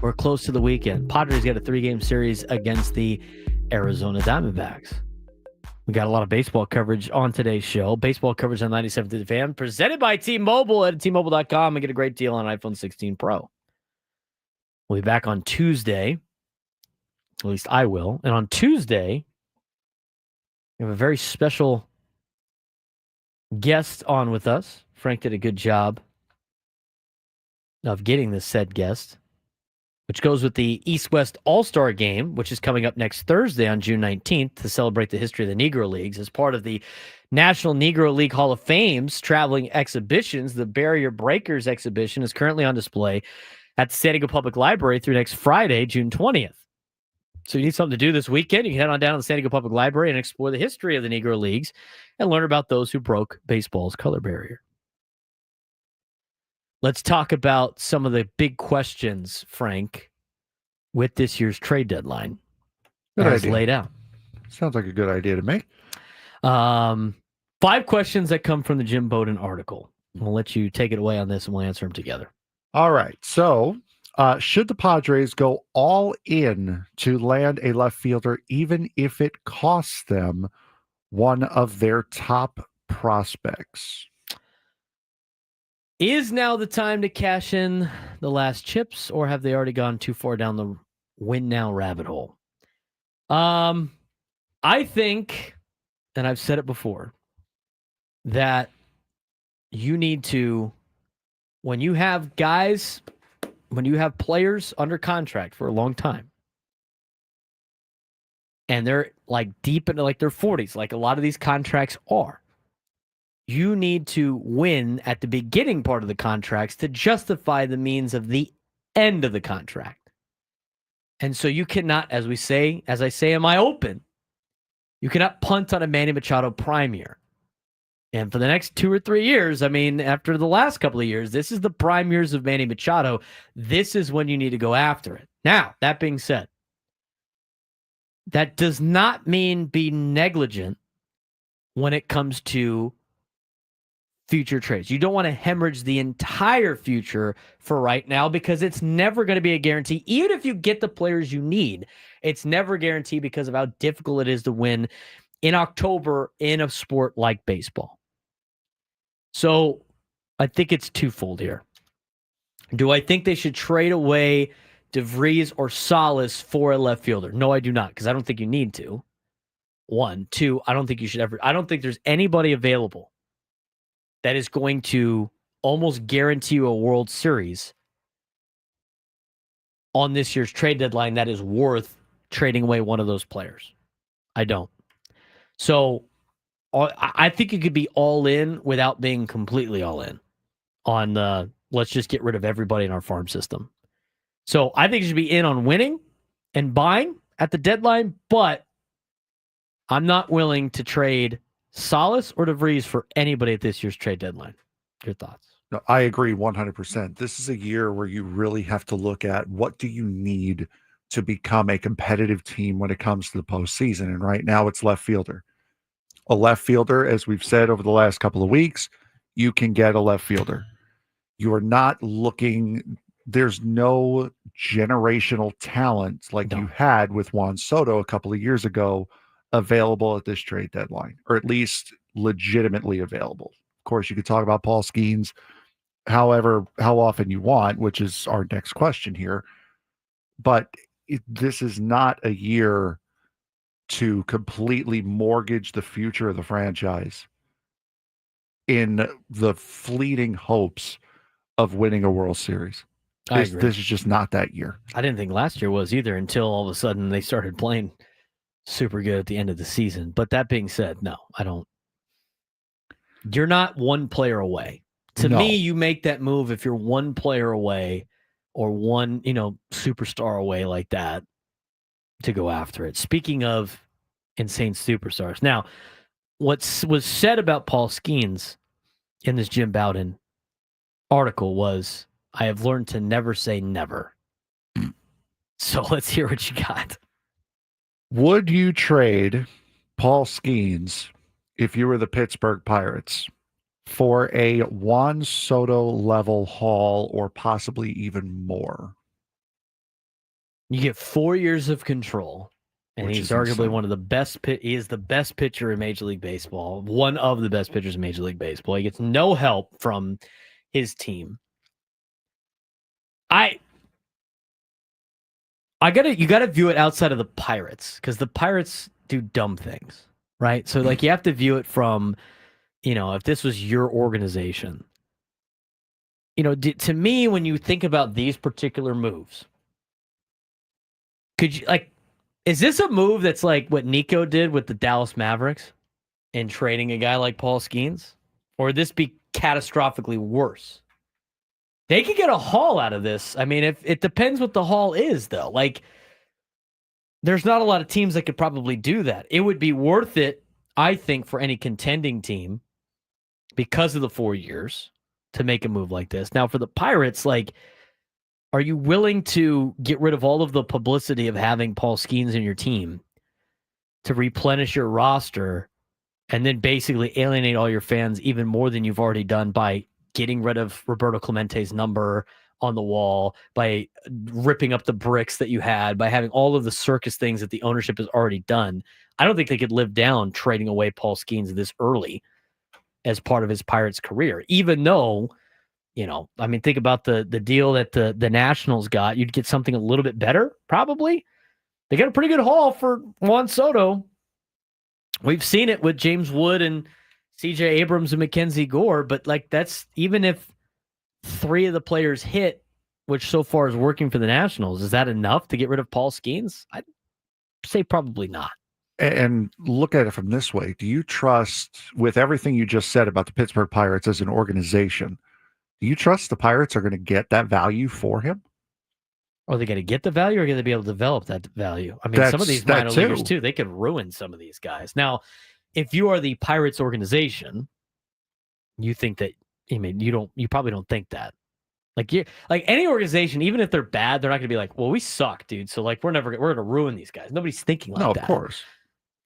We're close to the weekend. Padres got a 3-game series against the Arizona Diamondbacks. We got a lot of baseball coverage on today's show. Baseball coverage on 97 to the Fan, presented by T-Mobile at T-Mobile.com, and get a great deal on iPhone 16 Pro. We'll be back on Tuesday. At least I will. And on Tuesday, we have a very special guest on with us. Frank did a good job of getting this said guest, which goes with the East-West All-Star Game, which is coming up next Thursday on June 19th to celebrate the history of the Negro Leagues. As part of the National Negro League Hall of Fame's traveling exhibitions, the Barrier Breakers exhibition is currently on display at the San Diego Public Library through next Friday, June 20th. So you need something to do this weekend, you can head on down to the San Diego Public Library and explore the history of the Negro Leagues and learn about those who broke baseball's color barrier. Let's talk about some of the big questions, Frank, with this year's trade deadline. Good as idea. Laid out. Sounds like a good idea to me. 5 questions that come from the Jim Bowden article. We'll let you take it away on this and we'll answer them together. All right. So, should the Padres go all in to land a left fielder, even if it costs them one of their top prospects? Is now the time to cash in the last chips, or have they already gone too far down the win now rabbit hole? I think, and I've said it before, that you need to, when you have players under contract for a long time, and they're like deep into like their 40s, like a lot of these contracts are, you need to win at the beginning part of the contracts to justify the means of the end of the contract. And so you cannot, as I say in my open, you cannot punt on a Manny Machado prime year. And for the next 2 or 3 years, I mean, after the last couple of years, this is the prime years of Manny Machado. This is when you need to go after it. Now, that being said, that does not mean be negligent when it comes to future trades. You don't want to hemorrhage the entire future for right now, because it's never going to be a guarantee. Even if you get the players you need, it's never a guarantee because of how difficult it is to win in October in a sport like baseball. So I think it's twofold here. Do I think they should trade away DeVries or Salas for a left fielder? No, I do not, because I don't think you need to. 1. 2, I don't think you should ever. I don't think there's anybody available that is going to almost guarantee you a World Series on this year's trade deadline that is worth trading away one of those players. I don't. So I think you could be all in without being completely all in on the let's just get rid of everybody in our farm system. So I think you should be in on winning and buying at the deadline, but I'm not willing to trade Salas or DeVries for anybody at this year's trade deadline. Your thoughts? No, I agree 100%. This is a year where you really have to look at what do you need to become a competitive team when it comes to the postseason. And right now it's left fielder. A left fielder, as we've said over the last couple of weeks, you can get a left fielder. You are not looking there's no generational talent like you had with Juan Soto a couple of years ago available at this trade deadline, or at least legitimately available. Of course, you could talk about Paul Skeens how often you want, which is our next question here. But this is not a year to completely mortgage the future of the franchise in the fleeting hopes of winning a World Series. I agree. This is just not that year. I didn't think last year was either until all of a sudden they started playing super good at the end of the season. But that being said, no, I don't. You're not one player away. To me, you make that move if you're one player away or one, superstar away like that to go after it. Speaking of insane superstars. Now, what was said about Paul Skeens in this Jim Bowden article was, I have learned to never say never. So let's hear what you got. Would you trade Paul Skeens if you were the Pittsburgh Pirates for a Juan Soto level haul or possibly even more? You get 4 years of control, and he's arguably one of the best. He is the best pitcher in Major League Baseball, one of the best pitchers in Major League Baseball. He gets no help from his team. You gotta view it outside of the Pirates, because the Pirates do dumb things, right? So you have to view it from, if this was your organization. To me, when you think about these particular moves, could you is this a move that's like what Nico did with the Dallas Mavericks in trading a guy like Paul Skeens? Or would this be catastrophically worse? They could get a haul out of this. I mean, if it depends what the haul is, though. There's not a lot of teams that could probably do that. It would be worth it, I think, for any contending team because of the 4 years to make a move like this. Now, for the Pirates, are you willing to get rid of all of the publicity of having Paul Skeens in your team to replenish your roster and then basically alienate all your fans even more than you've already done by getting rid of Roberto Clemente's number on the wall, by ripping up the bricks that you had, by having all of the circus things that the ownership has already done? I don't think they could live down trading away Paul Skeens this early as part of his Pirates career, even though, think about the deal that the Nationals got. You'd get something a little bit better, probably. They got a pretty good haul for Juan Soto. We've seen it with James Wood and C.J. Abrams and Mackenzie Gore, but that's even if 3 of the players hit, which so far is working for the Nationals, is that enough to get rid of Paul Skeens? I'd say probably not. And look at it from this way. Do you trust, with everything you just said about the Pittsburgh Pirates as an organization, do you trust the Pirates are going to get that value for him? Are they going to get the value, or are they going to be able to develop that value? I mean, some of these minor leaguers, too, they could ruin some of these guys. Now, if you are the Pirates organization, you think that, you probably don't think that. Any organization, even if they're bad, they're not going to be like, well, we suck, dude. So we're going to ruin these guys. Nobody's thinking like that. No, of course.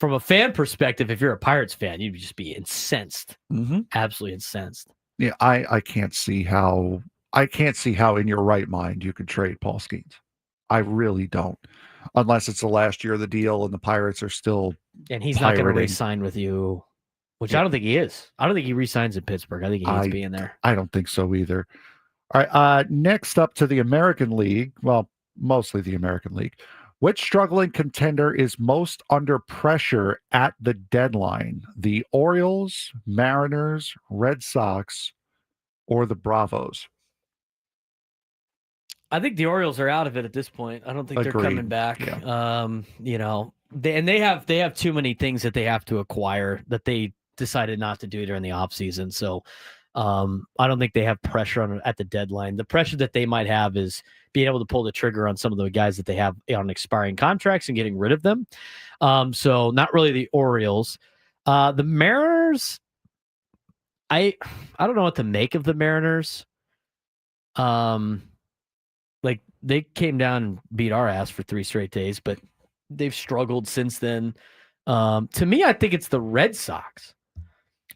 From a fan perspective, if you're a Pirates fan, you'd just be incensed. Mm-hmm. Absolutely incensed. Yeah, I can't see how in your right mind you could trade Paul Skeens. I really don't. Unless it's the last year of the deal and the Pirates are still and he's not going to re-sign with you, which I don't think he is. I don't think he re-signs in Pittsburgh. I think he needs to be in there. I don't think so either. All right, next up to the American League, well, mostly the American League. Which struggling contender is most under pressure at the deadline? The Orioles, Mariners, Red Sox, or the Bravos? I think the Orioles are out of it at this point. I don't think they're coming back. Yeah. They have too many things that they have to acquire that they decided not to do during the offseason. So I don't think they have pressure at the deadline. The pressure that they might have is being able to pull the trigger on some of the guys that they have on expiring contracts and getting rid of them. So not really the Orioles. The Mariners, I don't know what to make of the Mariners. They came down and beat our ass for 3 straight days, but they've struggled since then. To me, I think it's the Red Sox.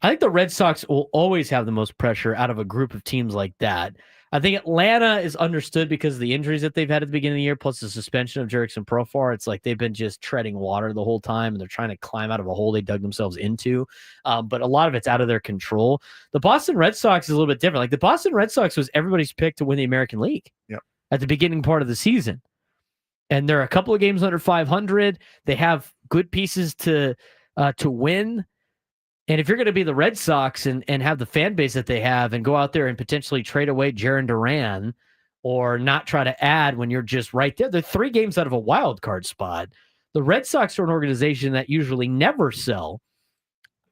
I think the Red Sox will always have the most pressure out of a group of teams like that. I think Atlanta is understood because of the injuries that they've had at the beginning of the year, plus the suspension of Jerickson Profar. It's like they've been just treading water the whole time, and they're trying to climb out of a hole they dug themselves into. But a lot of it's out of their control. The Boston Red Sox is a little bit different. Like the Boston Red Sox was everybody's pick to win the American League at the beginning part of the season. And they're a couple of games under 500. They have good pieces to win. And if you're going to be the Red Sox and have the fan base that they have and go out there and potentially trade away Jarren Duran or not try to add when you're just right there, they're 3 games out of a wild card spot. The Red Sox are an organization that usually never sell.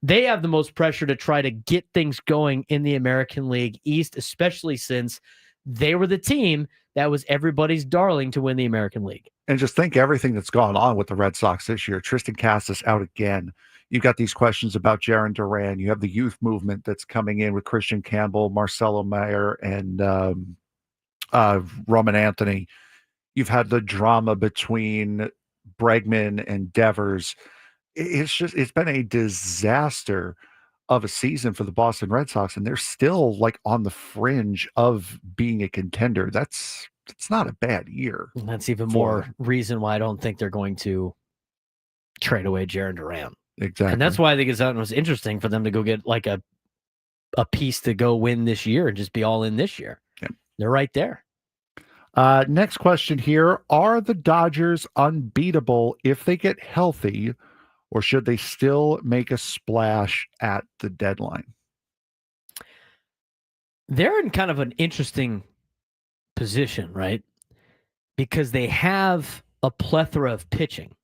They have the most pressure to try to get things going in the American League East, especially since they were the team that was everybody's darling to win the American League. And just think everything that's gone on with the Red Sox this year. Tristan Casas out again. You've got these questions about Jarren Duran. You have the youth movement that's coming in with Christian Campbell, Marcelo Mayer, and Roman Anthony. You've had the drama between Bregman and Devers. It's been a disaster of a season for the Boston Red Sox, and they're still like on the fringe of being a contender. That's not a bad year. And that's even more reason why I don't think they're going to trade away Jarren Duran. Exactly. And that's why I think it was interesting for them to go get like a piece to go win this year and just be all in this year. Yep. They're right there. Next question here. Are the Dodgers unbeatable if they get healthy, or should they still make a splash at the deadline? They're in kind of an interesting position, right? Because they have a plethora of pitching.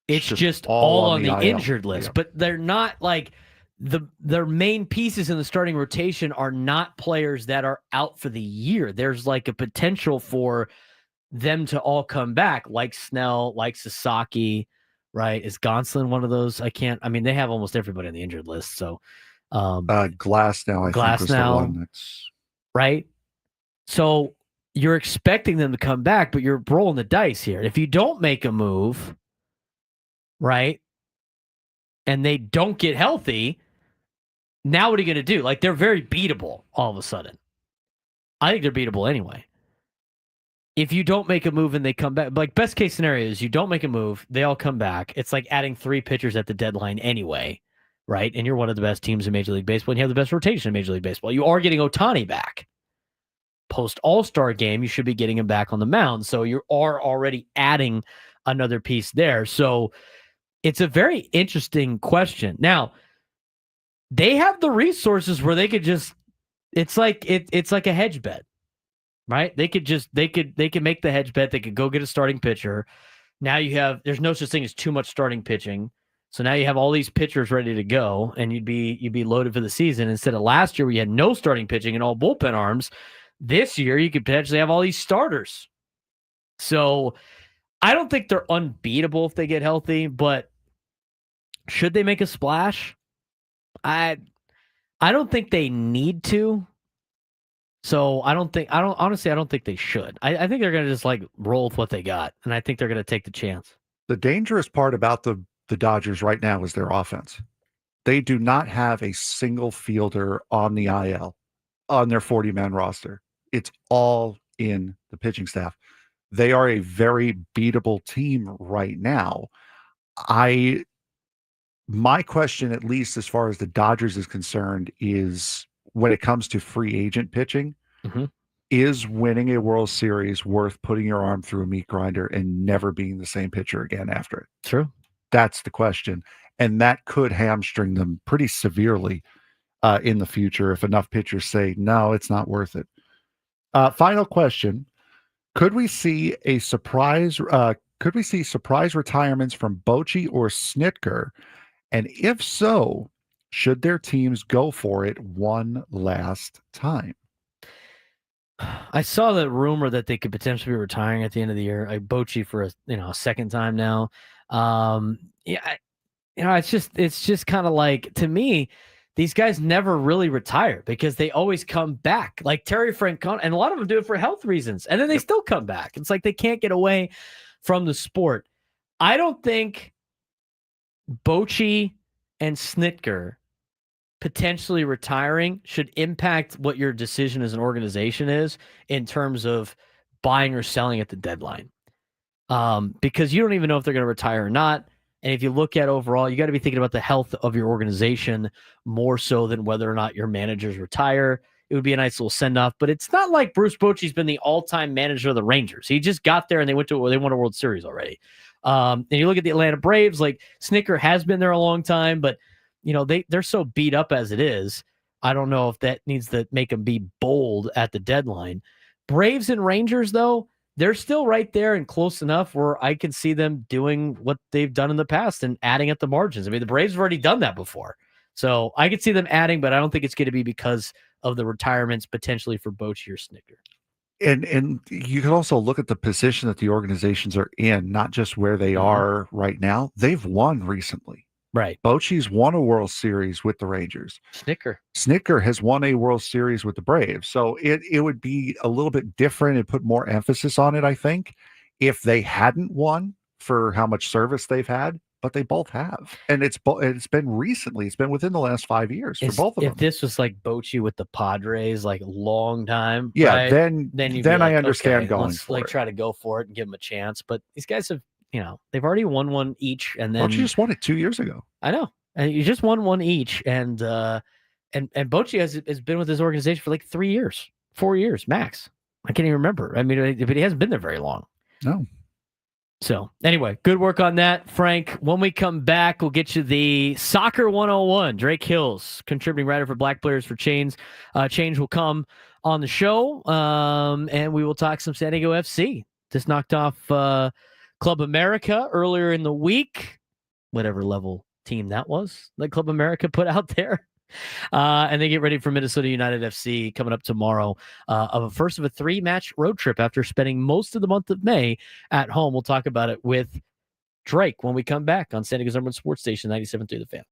It's just all on the injured list, but they're not like their main pieces in the starting rotation are not players that are out for the year. There's like a potential for them to all come back, like Snell, like Sasaki, right? Is Gonsolin one of those? I mean, they have almost everybody on the injured list. So Glass now, I think was the one that's right. So you're expecting them to come back, but you're rolling the dice here. If you don't make a move, right, and they don't get healthy, now what are you going to do? Like, they're very beatable all of a sudden. I think they're beatable anyway. If you don't make a move and they come back, like best case scenario is you don't make a move, they all come back. It's like adding 3 pitchers at the deadline anyway, right? And you're one of the best teams in Major League Baseball, and you have the best rotation in Major League Baseball. You are getting Ohtani back. Post All-Star game, you should be getting him back on the mound. So you are already adding another piece there. So it's a very interesting question. Now, they have the resources where they could just, it's like a hedge bet, right? They could make the hedge bet. They could go get a starting pitcher. Now there's no such thing as too much starting pitching. So now you have all these pitchers ready to go, and you'd be loaded for the season. Instead of last year where you had no starting pitching and all bullpen arms, this year you could potentially have all these starters. So I don't think they're unbeatable if they get healthy, but should they make a splash? I don't think they need to. So I don't think they should. I think they're going to just like roll with what they got, and I think they're going to take the chance. The dangerous part about the Dodgers right now is their offense. They do not have a single fielder on the IL on their 40-man roster. It's all in the pitching staff. They are a very beatable team right now. My question, at least as far as the Dodgers is concerned, is when it comes to free agent pitching, is winning a World Series worth putting your arm through a meat grinder and never being the same pitcher again after it? True. That's the question. And that could hamstring them pretty severely in the future if enough pitchers say, no, it's not worth it. Final question. Could we see surprise retirements from Bochy or Snitker? And if so, should their teams go for it one last time? I saw the rumor that they could potentially be retiring at the end of the year. Bochy for a second time now. It's just kind of like, to me, these guys never really retire because they always come back. Like Terry Francona, and a lot of them do it for health reasons, and then they still come back. It's like they can't get away from the sport. I don't think Bochy and Snitker potentially retiring should impact what your decision as an organization is in terms of buying or selling at the deadline. Because you don't even know if they're going to retire or not. And if you look at overall, you got to be thinking about the health of your organization more so than whether or not your managers retire. It would be a nice little send-off, but it's not like Bruce Bochy's been the all-time manager of the Rangers. He just got there and they won a World Series already. And you look at the Atlanta Braves, like Snicker has been there a long time, but they're so beat up as it is. I don't know if that needs to make them be bold at the deadline. Braves and Rangers, though, they're still right there and close enough where I can see them doing what they've done in the past and adding at the margins. I mean, the Braves have already done that before. So I could see them adding, but I don't think it's going to be because of the retirements potentially for Bochy or Snicker. And you can also look at the position that the organizations are in, not just where they are right now. They've won recently. Right. Bochy's won a World Series with the Rangers. Snicker has won a World Series with the Braves. So it would be a little bit different and put more emphasis on it, I think, if they hadn't won for how much service they've had. But they both have. And it's been recently. It's been within the last 5 years for both of them. If this was like Bochy with the Padres, like long time, yeah, right? then I understand going let's for it. Try to go for it and give them a chance. But these guys have, they've already won one each, and then Bochy just won it 2 years ago. I know, and you just won one each, and Bochy has been with his organization for like 3 years, 4 years max. I can't even remember. I mean, but he hasn't been there very long. No. So anyway, good work on that, Frank. When we come back, we'll get you the Soccer 101. Drake Hills, contributing writer for Black Players for Change. Change will come on the show, and we will talk some San Diego FC. Just knocked off Club America earlier in the week, whatever level team that was that Club America put out there. And they get ready for Minnesota United FC coming up tomorrow of a first of a 3-match road trip after spending most of the month of May at home. We'll talk about it with Drake when we come back on San Diego's number one sports station, 97.3 The Fan.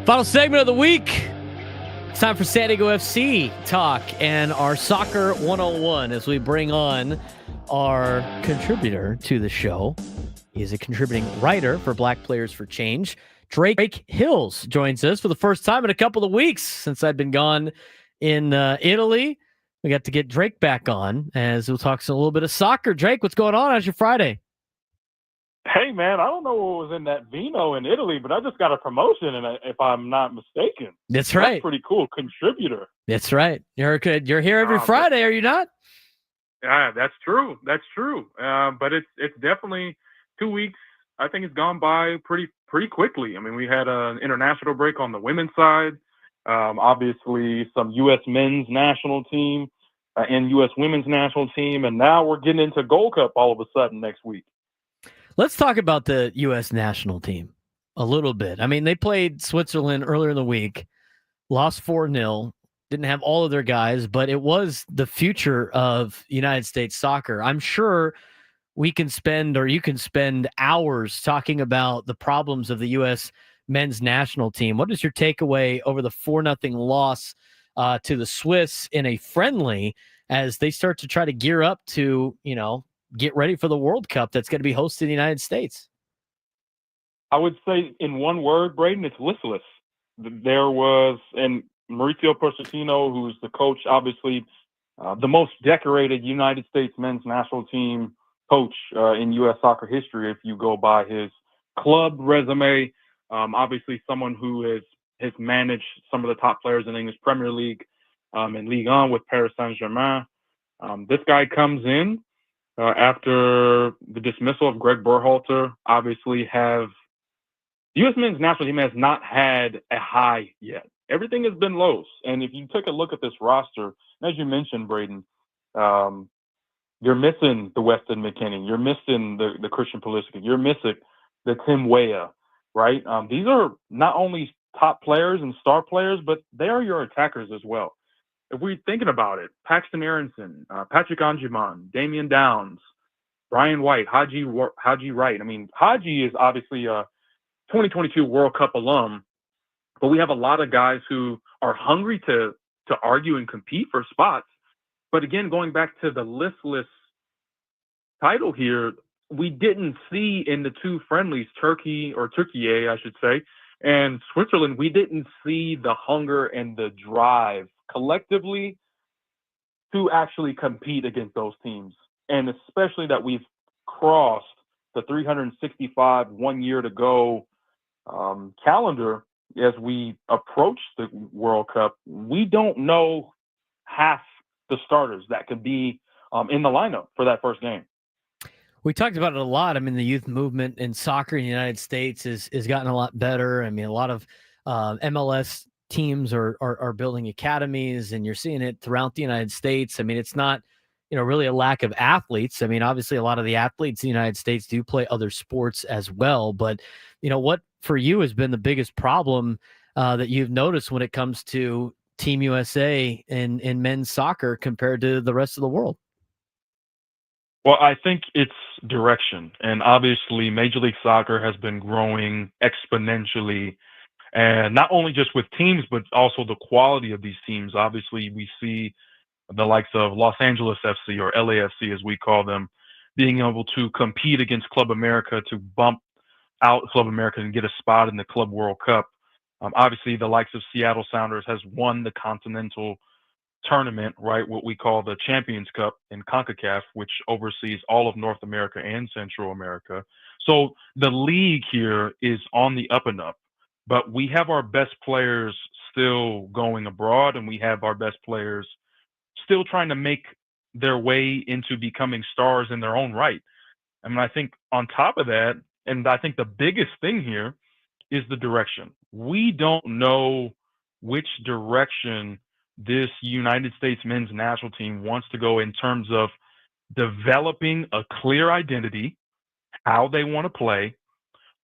Final segment of the week. It's time for San Diego FC talk and our Soccer 101 as we bring on our contributor to the show. He is a contributing writer for Black Players for Change. Drake Hills joins us for the first time in a couple of weeks since I've been gone in Italy. We got to get Drake back on as we'll talk a little bit of soccer. Drake, what's going on? How's your Friday? Hey, man, I don't know what was in that vino in Italy, but I just got a promotion, and if I'm not mistaken. That's right. That's pretty cool. Contributor. That's right. You're here every Friday, are you not? Yeah, that's true. That's true. But it's definitely 2 weeks. I think it's gone by pretty quickly. I mean, we had an international break on the women's side. Obviously, some U.S. men's national team and U.S. women's national team, and now we're getting into Gold Cup all of a sudden next week. Let's talk about the U.S. national team a little bit. I mean, they played Switzerland earlier in the week, lost 4-0, didn't have all of their guys, but it was the future of United States soccer. I'm sure we can spend, or you can spend, hours talking about the problems of the U.S. men's national team. What is your takeaway over the 4-0 loss to the Swiss in a friendly as they start to try to gear up to, get ready for the World Cup that's going to be hosted in the United States? I would say in one word, Braden, it's listless. There was, and Mauricio Pochettino, who's the coach, obviously the most decorated United States men's national team coach in U.S. soccer history, if you go by his club resume. Obviously someone who has managed some of the top players in the English Premier League and Ligue 1 with Paris Saint-Germain. This guy comes in after the dismissal of Greg Berhalter. Obviously the U.S. men's national team has not had a high yet. Everything has been lows. And if you take a look at this roster, as you mentioned, Braden, you're missing the Weston McKennie. You're missing the Christian Pulisic. You're missing the Tim Weah, right? These are not only top players and star players, but they are your attackers as well. If we're thinking about it, Paxton Aronson, Patrick Anjuman, Damian Downs, Brian White, Haji Wright. I mean, Haji is obviously a 2022 World Cup alum, but we have a lot of guys who are hungry to argue and compete for spots. But again, going back to the listless title here, we didn't see in the two friendlies, Turkey, I should say, and Switzerland, we didn't see the hunger and the drive collectively to actually compete against those teams. And especially that we've crossed the 365 1 year to go calendar as we approach the World Cup. We don't know half the starters that could be in the lineup for that first game. We talked about it a lot. I mean, the youth movement in soccer in the United States has gotten a lot better. I mean, a lot of MLS teams are building academies, and you're seeing it throughout the United States. I mean, it's not, really a lack of athletes. I mean, obviously, a lot of the athletes in the United States do play other sports as well. But, what for you has been the biggest problem that you've noticed when it comes to Team USA in men's soccer compared to the rest of the world? Well, I think it's direction. And obviously, Major League Soccer has been growing exponentially. And not only just with teams, but also the quality of these teams. Obviously, we see the likes of Los Angeles FC or LAFC, as we call them, being able to compete against Club America to bump out Club America and get a spot in the Club World Cup. Obviously, the likes of Seattle Sounders has won the Continental Tournament, right? What we call the Champions Cup in CONCACAF, which oversees all of North America and Central America. So the league here is on the up and up, but we have our best players still going abroad, and we have our best players still trying to make their way into becoming stars in their own right. I mean, I think on top of that, and I think the biggest thing here is the direction. We don't know which direction this United States men's national team wants to go in terms of developing a clear identity, how they want to play,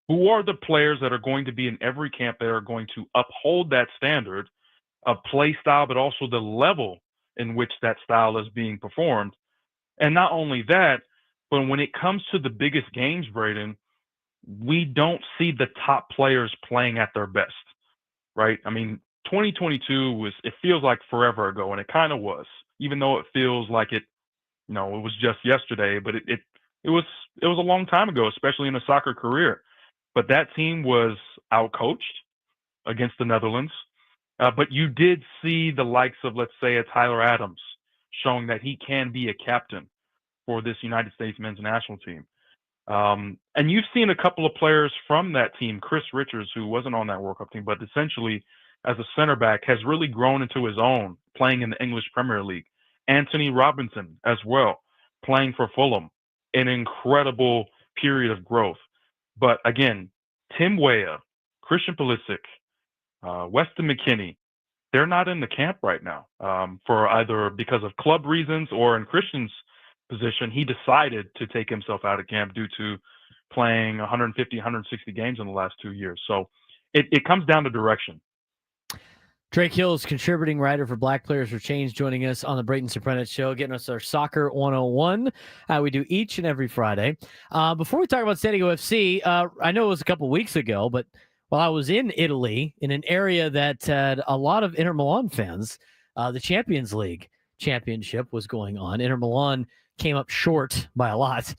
who are the players that are going to be in every camp that are going to uphold that standard of play style, but also the level in which that style is being performed. And not only that, but when it comes to the biggest games, Braden, we don't see the top players playing at their best, right? I mean, 2022 it feels like forever ago, and it kind of was, even though it feels like it was just yesterday, but it was a long time ago, especially in a soccer career. But that team was outcoached against the Netherlands. But you did see the likes of, let's say, a Tyler Adams showing that he can be a captain for this United States men's national team. And you've seen a couple of players from that team, Chris Richards, who wasn't on that World Cup team, but essentially as a center back has really grown into his own, playing in the English Premier League. Anthony Robinson as well, playing for Fulham, an incredible period of growth. But again, Tim Weah, Christian Pulisic, Weston McKennie, they're not in the camp right now for either because of club reasons or in Christian's position, he decided to take himself out of camp due to playing 150, 160 games in the last 2 years. So it comes down to direction. Drake Hills, contributing writer for Black Players for Change, joining us on the Braden Surprenant Show, getting us our Soccer 101. We do each and every Friday. Before we talk about San Diego FC, I know it was a couple weeks ago, but while I was in Italy, in an area that had a lot of Inter Milan fans, the Champions League championship was going on. Inter Milan came up short by a lot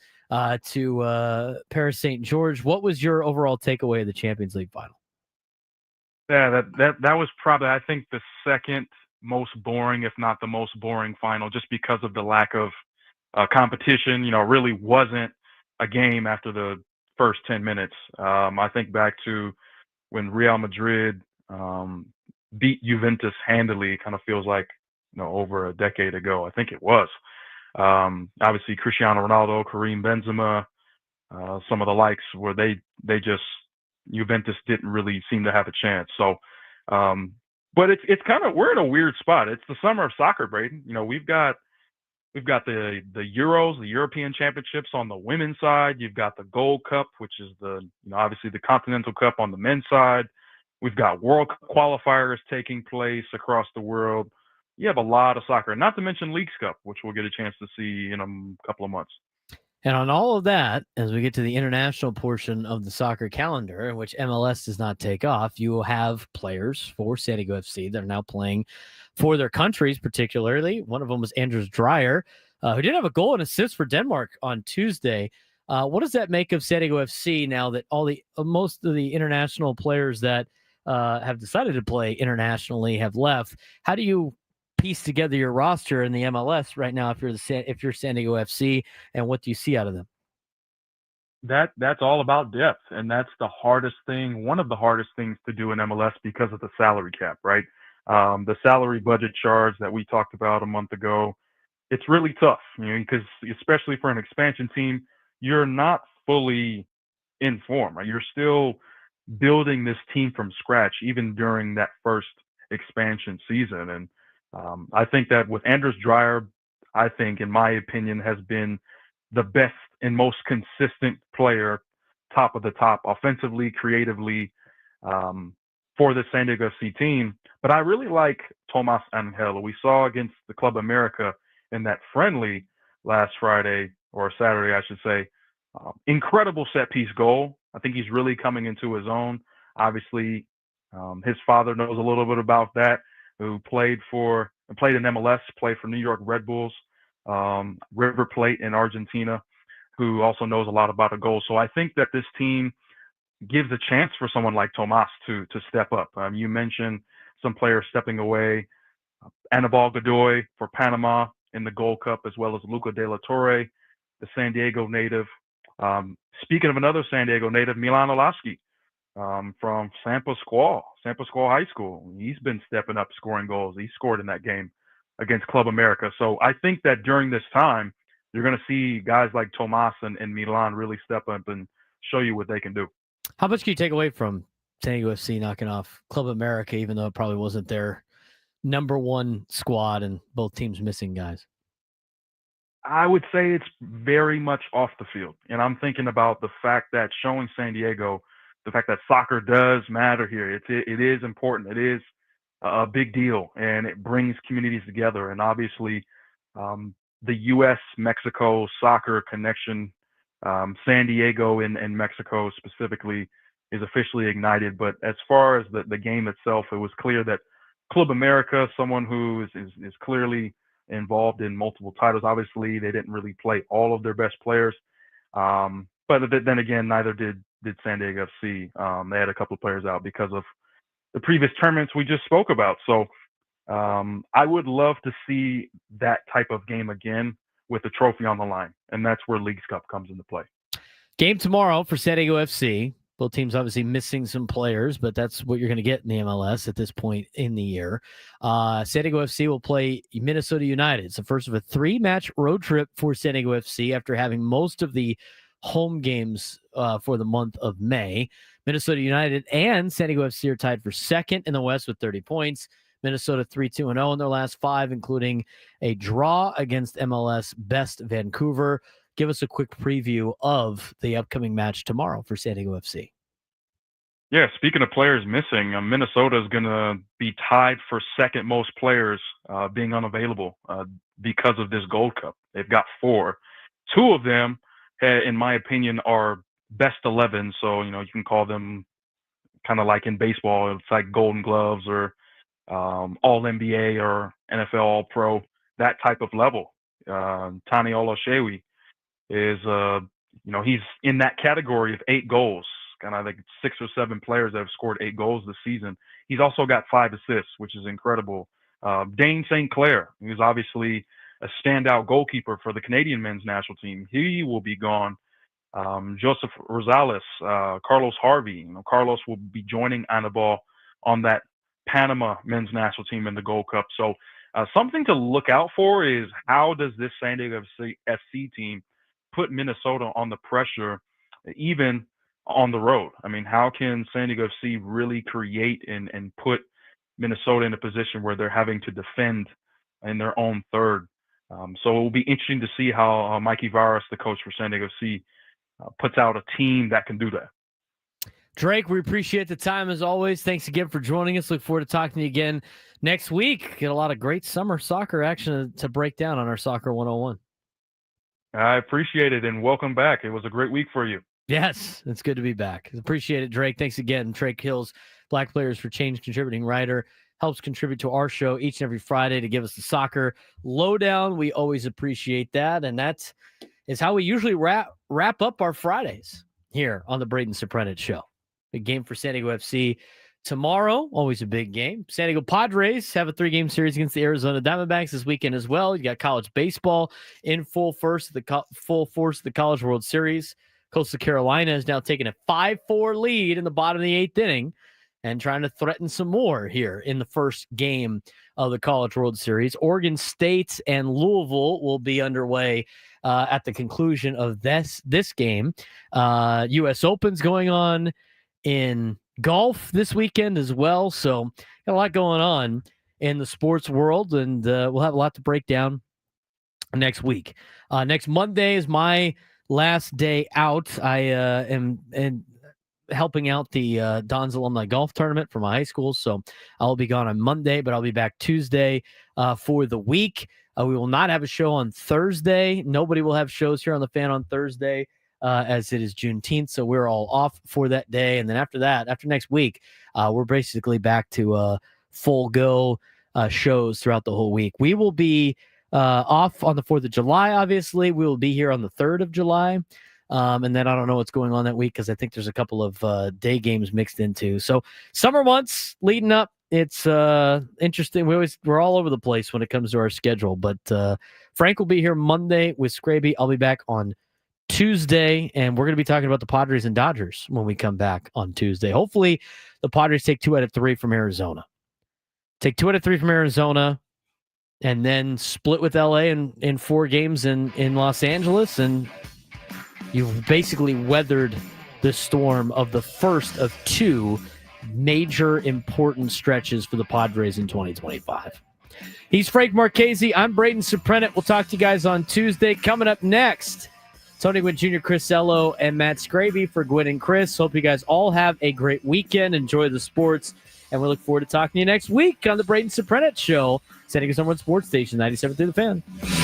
to Paris St. George. What was your overall takeaway of the Champions League final? Yeah, that was probably, I think, the second most boring, if not the most boring final, just because of the lack of competition. Really wasn't a game after the first 10 minutes. I think back to when Real Madrid beat Juventus handily. Kind of feels like over a decade ago. I think it was. Obviously, Cristiano Ronaldo, Karim Benzema, some of the likes where they just Juventus didn't really seem to have a chance. So, but it's kind of, we're in a weird spot. It's the summer of soccer, Braden. We've got the Euros, the European Championships on the women's side. You've got the Gold Cup, which is obviously the Continental Cup on the men's side. We've got World Cup qualifiers taking place across the world. You have a lot of soccer, not to mention Leagues Cup, which we'll get a chance to see in a couple of months. And on all of that, as we get to the international portion of the soccer calendar, in which MLS does not take off, you will have players for San Diego FC that are now playing for their countries, particularly. One of them was Anders Dreyer, who did have a goal and assist for Denmark on Tuesday. What does that make of San Diego FC now that most of the international players that have decided to play internationally have left? How do you piece together your roster in the MLS right now if you're San Diego FC, and what do you see out of them? That's all about depth, and that's the hardest thing, one of the hardest things to do in MLS because of the salary cap, right? The salary budget charge that we talked about a month ago, it's really tough, because especially for an expansion team, you're not fully in form, right? You're still building this team from scratch, even during that first expansion season. And I think that with Anders Dreyer, I think, in my opinion, has been the best and most consistent player, top of the top, offensively, creatively, for the San Diego FC team. But I really like Tomas Angel. We saw against the Club America in that friendly last Friday, or Saturday, I should say, incredible set-piece goal. I think he's really coming into his own. Obviously, his father knows a little bit about that, who played for played in MLS, played for New York Red Bulls, River Plate in Argentina, who also knows a lot about a goal. So I think that this team gives a chance for someone like Tomas to step up. You mentioned some players stepping away. Anibal Godoy for Panama in the Gold Cup, as well as Luca De La Torre, the San Diego native. Speaking of another San Diego native, Milan Olaski from Sampa Squall High School. He's been stepping up, scoring goals. He scored in that game against Club America. So I think that during this time, you're going to see guys like Tomas and Milan really step up and show you what they can do. How much can you take away from San Diego FC knocking off Club America, even though it probably wasn't their number one squad and both teams missing guys? I would say it's very much off the field. And I'm thinking about the fact that showing San Diego, the fact that soccer does matter here. It is important. It is a big deal, and it brings communities together. And obviously, the U.S.-Mexico soccer connection, San Diego and Mexico specifically, is officially ignited. But as far as the game itself, it was clear that Club America, someone who is clearly involved in multiple titles. Obviously, they didn't really play all of their best players. But then again, neither did San Diego FC. They had a couple of players out because of the previous tournaments we just spoke about. So I would love to see that type of game again with the trophy on the line. And that's where Leagues Cup comes into play. Game tomorrow for San Diego FC. Both teams obviously missing some players, but that's what you're going to get in the MLS at this point in the year. San Diego FC will play Minnesota United. It's the first of a 3-match road trip for San Diego FC after having most of the home games for the month of May. Minnesota United and San Diego FC are tied for second in the West with 30 points. Minnesota 3-2-0 in their last 5, including a draw against MLS best Vancouver. Give us a quick preview of the upcoming match tomorrow for San Diego FC. Yeah, speaking of players missing, Minnesota is going to be tied for second most players being unavailable because of this Gold Cup. They've got 4. 2 of them, in my opinion, are best 11. So, you can call them kind of like in baseball, it's like Golden Gloves or All-NBA or NFL All-Pro, that type of level. Tani Oloshewi is, he's in that category of 8 goals. Kind of like 6 or 7 players that have scored 8 goals this season. He's also got 5 assists, which is incredible. Dane St. Clair, who's obviously a standout goalkeeper for the Canadian men's national team. He will be gone. Joseph Rosales, Carlos Harvey. Carlos will be joining Anibal on that Panama men's national team in the Gold Cup. So something to look out for is how does this San Diego FC team put Minnesota on the pressure, even on the road? I mean, how can San Diego FC really create and put Minnesota in a position where they're having to defend in their own third? So it will be interesting to see how Mikey Varas, the coach for San Diego FC, puts out a team that can do that. Drake, we appreciate the time as always. Thanks again for joining us. Look forward to talking to you again next week. Get a lot of great summer soccer action to break down on our Soccer 101. I appreciate it, and welcome back. It was a great week for you. Yes, it's good to be back. Appreciate it, Drake. Thanks again. Drake Hills, Black Players for Change contributing writer, helps contribute to our show each and every Friday to give us the soccer lowdown. We always appreciate that, and that is how we usually wrap up our Fridays here on the Braden Surprenant Show. Big game for San Diego FC tomorrow. Always a big game. San Diego Padres have a 3-game series against the Arizona Diamondbacks this weekend as well. You got college baseball in full force of the College World Series. Coastal Carolina is now taking a 5-4 lead in the bottom of the 8th inning and trying to threaten some more here in the first game of the College World Series. Oregon State and Louisville will be underway at the conclusion of this game. U.S. Open's going on in golf this weekend as well. So got a lot going on in the sports world, and we'll have a lot to break down next week. Next Monday is my last day out. I am helping out the Don's Alumni Golf Tournament for my high school, so I'll be gone on Monday, but I'll be back Tuesday for the week. We will not have a show on Thursday. Nobody will have shows here on the Fan on Thursday as it is Juneteenth, so we're all off for that day. And then after that, after next week, we're basically back to full go shows throughout the whole week. We will be off on the 4th of July, obviously. We will be here on the 3rd of July. And then I don't know what's going on that week because I think there's a couple of day games mixed into. So summer months leading up, it's interesting. We're all over the place when it comes to our schedule. But Frank will be here Monday with Scraby. I'll be back on Tuesday, and we're going to be talking about the Padres and Dodgers when we come back on Tuesday. Hopefully, the Padres take 2 out of 3 from Arizona. Take 2 out of 3 from Arizona, and then split with LA in 4 games in Los Angeles, and you've basically weathered the storm of the first of 2 major important stretches for the Padres in 2025. He's Frank Marchese. I'm Braden Surprenant. We'll talk to you guys on Tuesday. Coming up next, Tony Gwynn Jr., Chris Ello, and Matt Scraby for Gwynn and Chris. Hope you guys all have a great weekend. Enjoy the sports, and we look forward to talking to you next week on the Braden Surprenant Show, San Diego Summer Sports Station 97.3 The Fan.